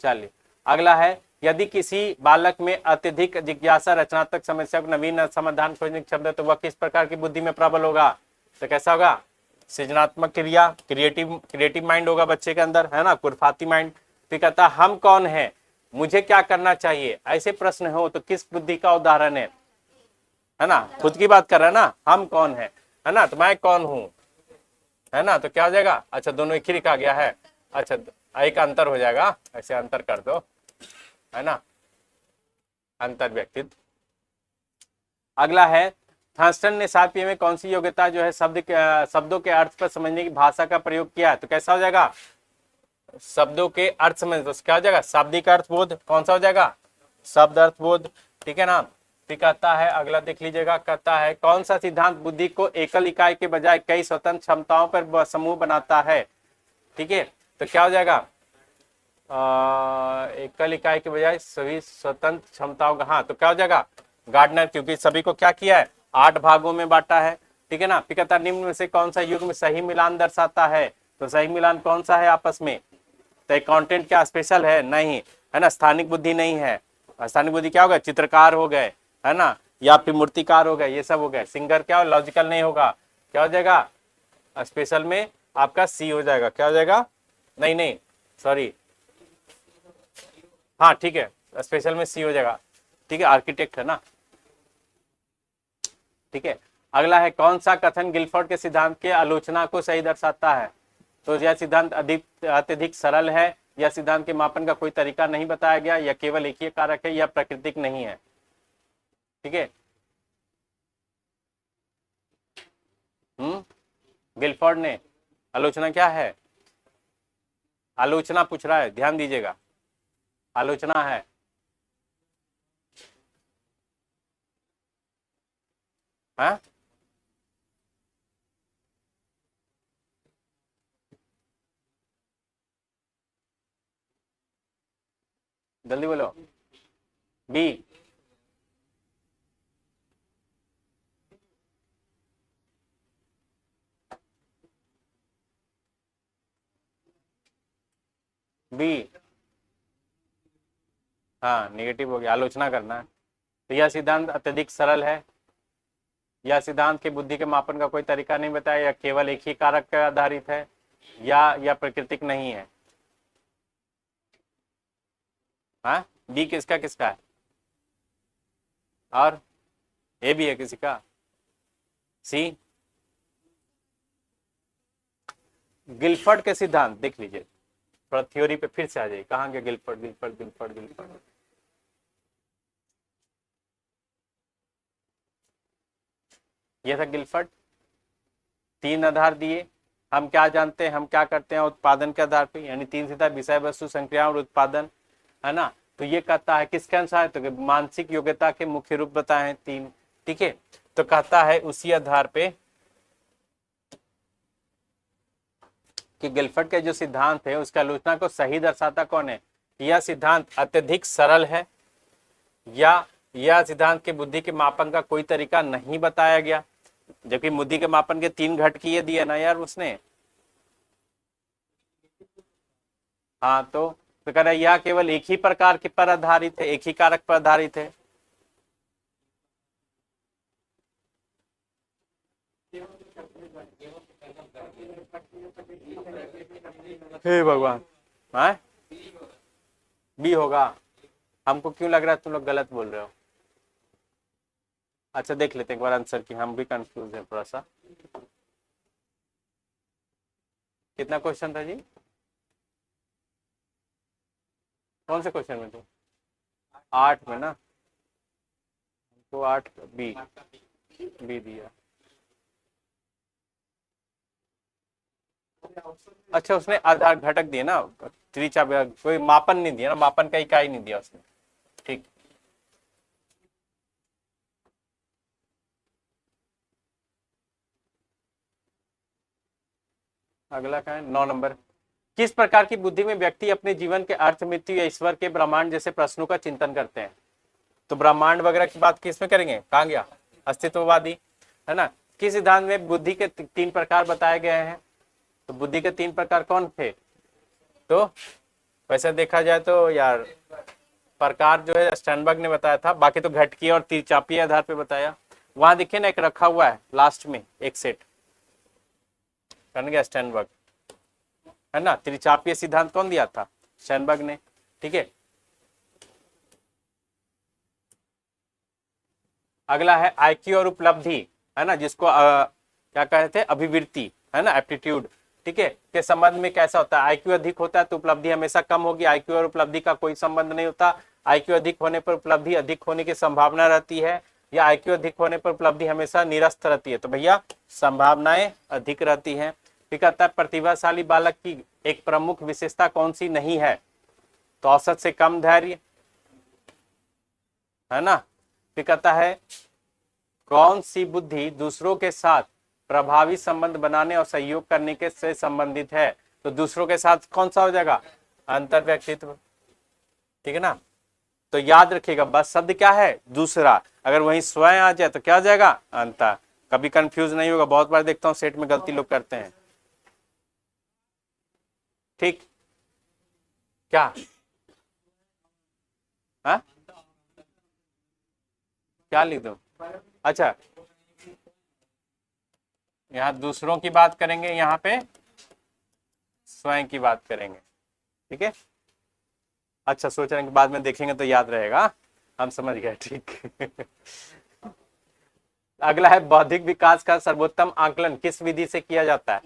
चलिए अगला है, यदि किसी बालक में अत्यधिक जिज्ञासा, रचनात्मक समस्या को नवीन समाधान खोजने की क्षमता, तो वह किस प्रकार की बुद्धि में प्रबल होगा। तो कैसा होगा, सृजनात्मक क्रिया, क्रिएटिव माइंड होगा बच्चे के अंदर, है ना, कुरफाती माइंड। फिर कहता हम कौन है, मुझे क्या करना चाहिए, ऐसे प्रश्न हो तो किस बुद्धि का उदाहरण है ना। खुद की बात कर रहा है ना, हम कौन है ना, तो मैं कौन हूं, है ना। तो क्या हो जाएगा, अच्छा दोनों एक ही लिखा गया है, अच्छा एक अंतर हो जाएगा, ऐसे अंतर कर दो, है ना, अंतर व्यक्तित्व। अगला है, थॉम्सन ने 7 P में कौन सी योग्यता जो है शब्दों के अर्थ पर समझने की भाषा का प्रयोग किया है। तो कैसा हो जाएगा, शब्दों के अर्थ समझ, तो क्या हो जाएगा, शाब्दिक अर्थबोध। कौन सा हो जाएगा, शब्द अर्थबोध, ठीक है ना। फिर कहता है अगला देख लीजिएगा, कहता है कौन सा सिद्धांत बुद्धि को एकल इकाई के बजाय कई स्वतंत्र क्षमताओं पर समूह बनाता है। ठीक है, तो क्या हो जाएगा, एकल इकाई के बजाय सभी स्वतंत्र क्षमताओं का, हाँ तो क्या हो जाएगा, गार्डनर, क्योंकि सभी को क्या किया है, 8 भागों में बांटा है, ठीक है ना। फिर कहता है निम्न में से कौन सा युग में सही मिलान दर्शाता है। तो सही मिलान कौन सा है आपस में, तो अकाउंटेंट क्या स्पेशल है, नहीं, है ना। स्थानिक बुद्धि नहीं है, स्थानिक बुद्धि क्या होगा, चित्रकार हो गए, है ना, या फिर मूर्तिकार हो गए, ये सब हो गए। सिंगर क्या हो, लॉजिकल नहीं होगा, क्या हो जाएगा, स्पेशल में आपका सी हो जाएगा, क्या हो जाएगा, नहीं सॉरी, हाँ ठीक है, स्पेशल में सी हो जाएगा, ठीक है, आर्किटेक्ट है ना, ठीक है। अगला है, कौन सा कथन गिलफोर्ड के सिद्धांत के आलोचना को सही दर्शाता है। तो यह सिद्धांत अत्यधिक सरल है, यह सिद्धांत के मापन का कोई तरीका नहीं बताया गया, यह केवल एक ही कारक है, यह प्राकृतिक नहीं है, ठीक है। गिलफोर्ड ने आलोचना क्या है, आलोचना पूछ रहा है, ध्यान दीजिएगा, आलोचना है, हाँ जल्दी बोलो, बी, बी, हाँ नेगेटिव हो गया, आलोचना करना है। तो यह सिद्धांत अत्यधिक सरल है, यह सिद्धांत की बुद्धि के मापन का कोई तरीका नहीं बताया, यह केवल एक ही कारक पर आधारित है, या यह प्राकृतिक नहीं है। हाँ बी किसका किसका है, और ए भी है किसी का, सी। गिलफर्ड के सिद्धांत देख लीजिए, थोड़ा थ्योरी पे फिर से आ जाइए, कहाँ गया गिलफर्ड, गिलफर्ड गिलफर्ड गिलफर्ड, ये था गिलफर्ड। 3 आधार दिए, हम क्या जानते हैं, हम क्या करते हैं, उत्पादन के आधार पे, यानी 3 सिद्धांत, विषय वस्तु, संक्रिया और उत्पादन, है ना। तो ये कहता है किसके अनुसार, तो मानसिक योग्यता के मुख्य रूप बताए हैं 3, ठीक है। तो कहता है उसी आधार पे कि गिलफर्ड के जो सिद्धांत है उसका आलोचना को सही दर्शाता कौन है, यह सिद्धांत अत्यधिक सरल है, या यह सिद्धांत के बुद्धि के मापन का कोई तरीका नहीं बताया गया, जबकि बुद्धि के मापन के 3 घटक ये दिए ना यार उसने। हाँ तो कह रहा है यह केवल एक ही प्रकार के पर आधारित है, एक ही कारक पर आधारित है। हे भगवान, हाँ बी होगा। हमको क्यों लग रहा है तुम लोग गलत बोल रहे हो? अच्छा देख लेते एक बार आंसर की, हम भी कंफ्यूज हैं थोड़ा सा। कितना क्वेश्चन था जी? कौन से क्वेश्चन में थे? 8 में ना, तो 8 बी दिया। अच्छा उसने आधार घटक दिए ना, त्रिज्या, कोई मापन नहीं दिया ना, मापन का इकाई नहीं दिया उसने। ठीक, अगला क्या है? 9 नंबर। किस प्रकार की बुद्धि में व्यक्ति अपने जीवन के अर्थ, मृत्यु या ईश्वर के ब्रह्मांड जैसे प्रश्नों का चिंतन करते हैं? तो ब्रह्मांड वगैरह की बात किस में करेंगे? कहाँ गया? अस्तित्ववादी, है ना। किस सिद्धांत में बुद्धि के 3 प्रकार बताए गए हैं? तो बुद्धि के 3 प्रकार कौन थे? तो वैसे देखा जाए तो यार प्रकार जो है स्टर्नबर्ग ने बताया था, बाकी तो घटकीय और तीरचापीय आधार पे बताया। वहां देखिए ना एक रखा हुआ है लास्ट में एक सेट, कौन गया? स्टर्नबर्ग, है ना। त्रिचापीय सिद्धांत कौन दिया था? स्टर्नबर्ग ने, ठीक है। अगला है आईक्यू और उपलब्धि, है ना, जिसको क्या कहते हैं? अभिवृत्ति, है ना, एप्टीट्यूड, ठीक है, के संबंध में कैसा होता है? आईक्यू अधिक होता है तो उपलब्धि हमेशा कम होगी, आईक्यू और उपलब्धि का कोई संबंध नहीं होता। आईक्यू अधिक होने पर उपलब्धि अधिक होने की संभावना रहती है, या आईक्यू अधिक होने पर उपलब्धि हमेशा निरस्त रहती है? तो भैया संभावनाएं अधिक रहती हैं। फिर कहता है प्रतिभाशाली बालक की एक प्रमुख विशेषता कौन सी नहीं है? तो औसत से कम धैर्य, है ना। फिर कहता है कौन सी बुद्धि दूसरों के साथ प्रभावी संबंध बनाने और सहयोग करने के से संबंधित है? तो दूसरों के साथ कौन सा हो जाएगा? अंतर व्यक्तित्व, ठीक है ना। तो याद रखिएगा बस शब्द क्या है? दूसरा। अगर वहीं स्वयं आ जाए तो क्या हो जाएगा? अंतर। कभी कंफ्यूज नहीं होगा, बहुत बार देखता हूं सेट में गलती लोग करते हैं। ठीक, क्या? हा? क्या लिख दो? अच्छा यहाँ दूसरों की बात करेंगे, यहाँ पे स्वयं की बात करेंगे, ठीक है। अच्छा सोच रहे हैं कि बाद में देखेंगे तो याद रहेगा, हम समझ गए, ठीक। अगला है बौद्धिक विकास का सर्वोत्तम आकलन किस विधि से किया जाता है?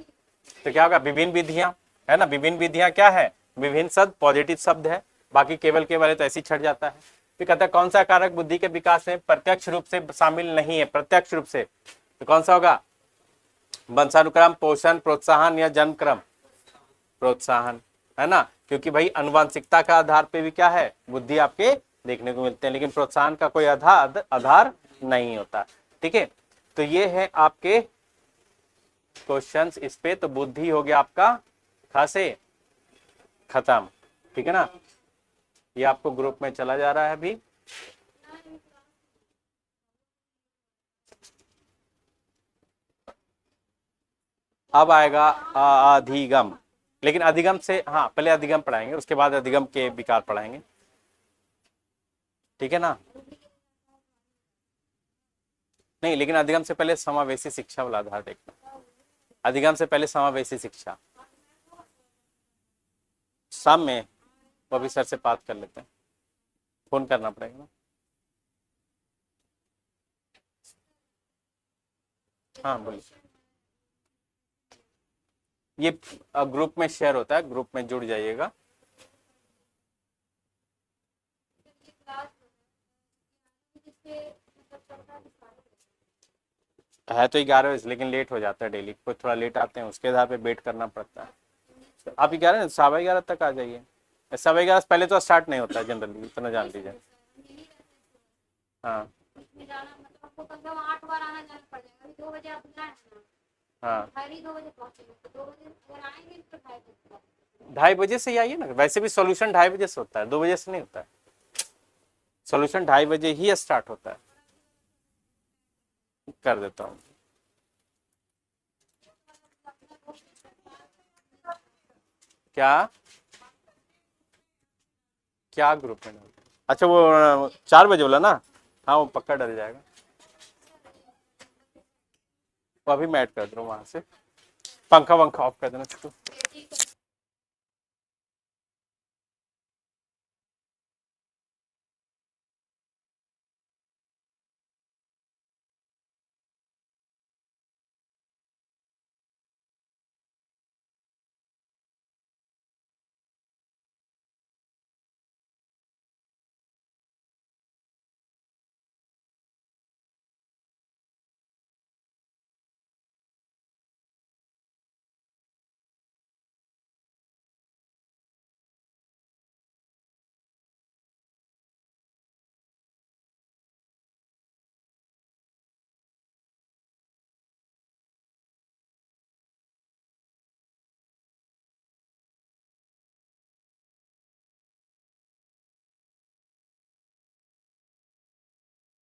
तो क्या होगा? विभिन्न विधियां, है ना। विभिन्न विधियां क्या है? विभिन्न शब्द पॉजिटिव शब्द है, बाकी केवल केवल है तो ऐसे ही छट जाता है। फिर कहता है कौन सा कारक बुद्धि के विकास में प्रत्यक्ष रूप से शामिल नहीं है? प्रत्यक्ष रूप से तो कौन सा होगा? वंशानुक्रम, पोषण, प्रोत्साहन या जन्म क्रम? प्रोत्साहन, है ना, क्योंकि भाई अनुवांशिकता का आधार पे भी क्या है? बुद्धि आपके देखने को मिलते हैं, लेकिन प्रोत्साहन का कोई आधार नहीं होता, ठीक है। तो ये है आपके क्वेश्चंस इस पे। तो बुद्धि हो गया आपका खासे खत्म, ठीक है ना। ये आपको ग्रुप में चला जा रहा है अभी। अब आएगा अधिगम, लेकिन अधिगम से, हाँ पहले अधिगम पढ़ाएंगे, उसके बाद अधिगम के विकार पढ़ाएंगे, ठीक है ना। नहीं, लेकिन अधिगम से पहले समावेशी शिक्षा वाला आधार देखना। अधिगम से पहले समावेशी शिक्षा शाम में, वो भी सर से बात कर लेते हैं, फोन करना पड़ेगा ना। हाँ बोलिए। ये ग्रुप में शेयर होता है, ग्रुप में जुड़ जाइएगा। है तो 11 बजे, लेकिन लेट हो जाता है डेली, कोई थोड़ा लेट आते हैं उसके आधार पे वेट करना पड़ता है। तो आप 11 11:15 तक आ जाइए। 11:15 पहले तो स्टार्ट नहीं होता है जनरली, इतना जान लीजिए। हाँ आपको कम से कम 8 बार आना जाना पड़ जाएगा। अभी 2 बजे आप जाए ना, हाँ, खैर ही 2 बजे पहुंचेंगे, तो 2 बजे अगर आएंगे तो फायदा। 2:30 से ही आइए ना, वैसे भी सॉल्यूशन 2:30 से होता है, 2 बजे से नहीं होता है। सॉल्यूशन 2:30 बजे ही स्टार्ट होता है। कर देता हूँ। क्या क्या ग्रुप में? अच्छा वो 4 बजे बोला ना, हाँ वो पक्का डल जाएगा। वो अभी मैं ऐड कर दूँ वहां से, पंखा वंखा ऑफ कर देना छोटू।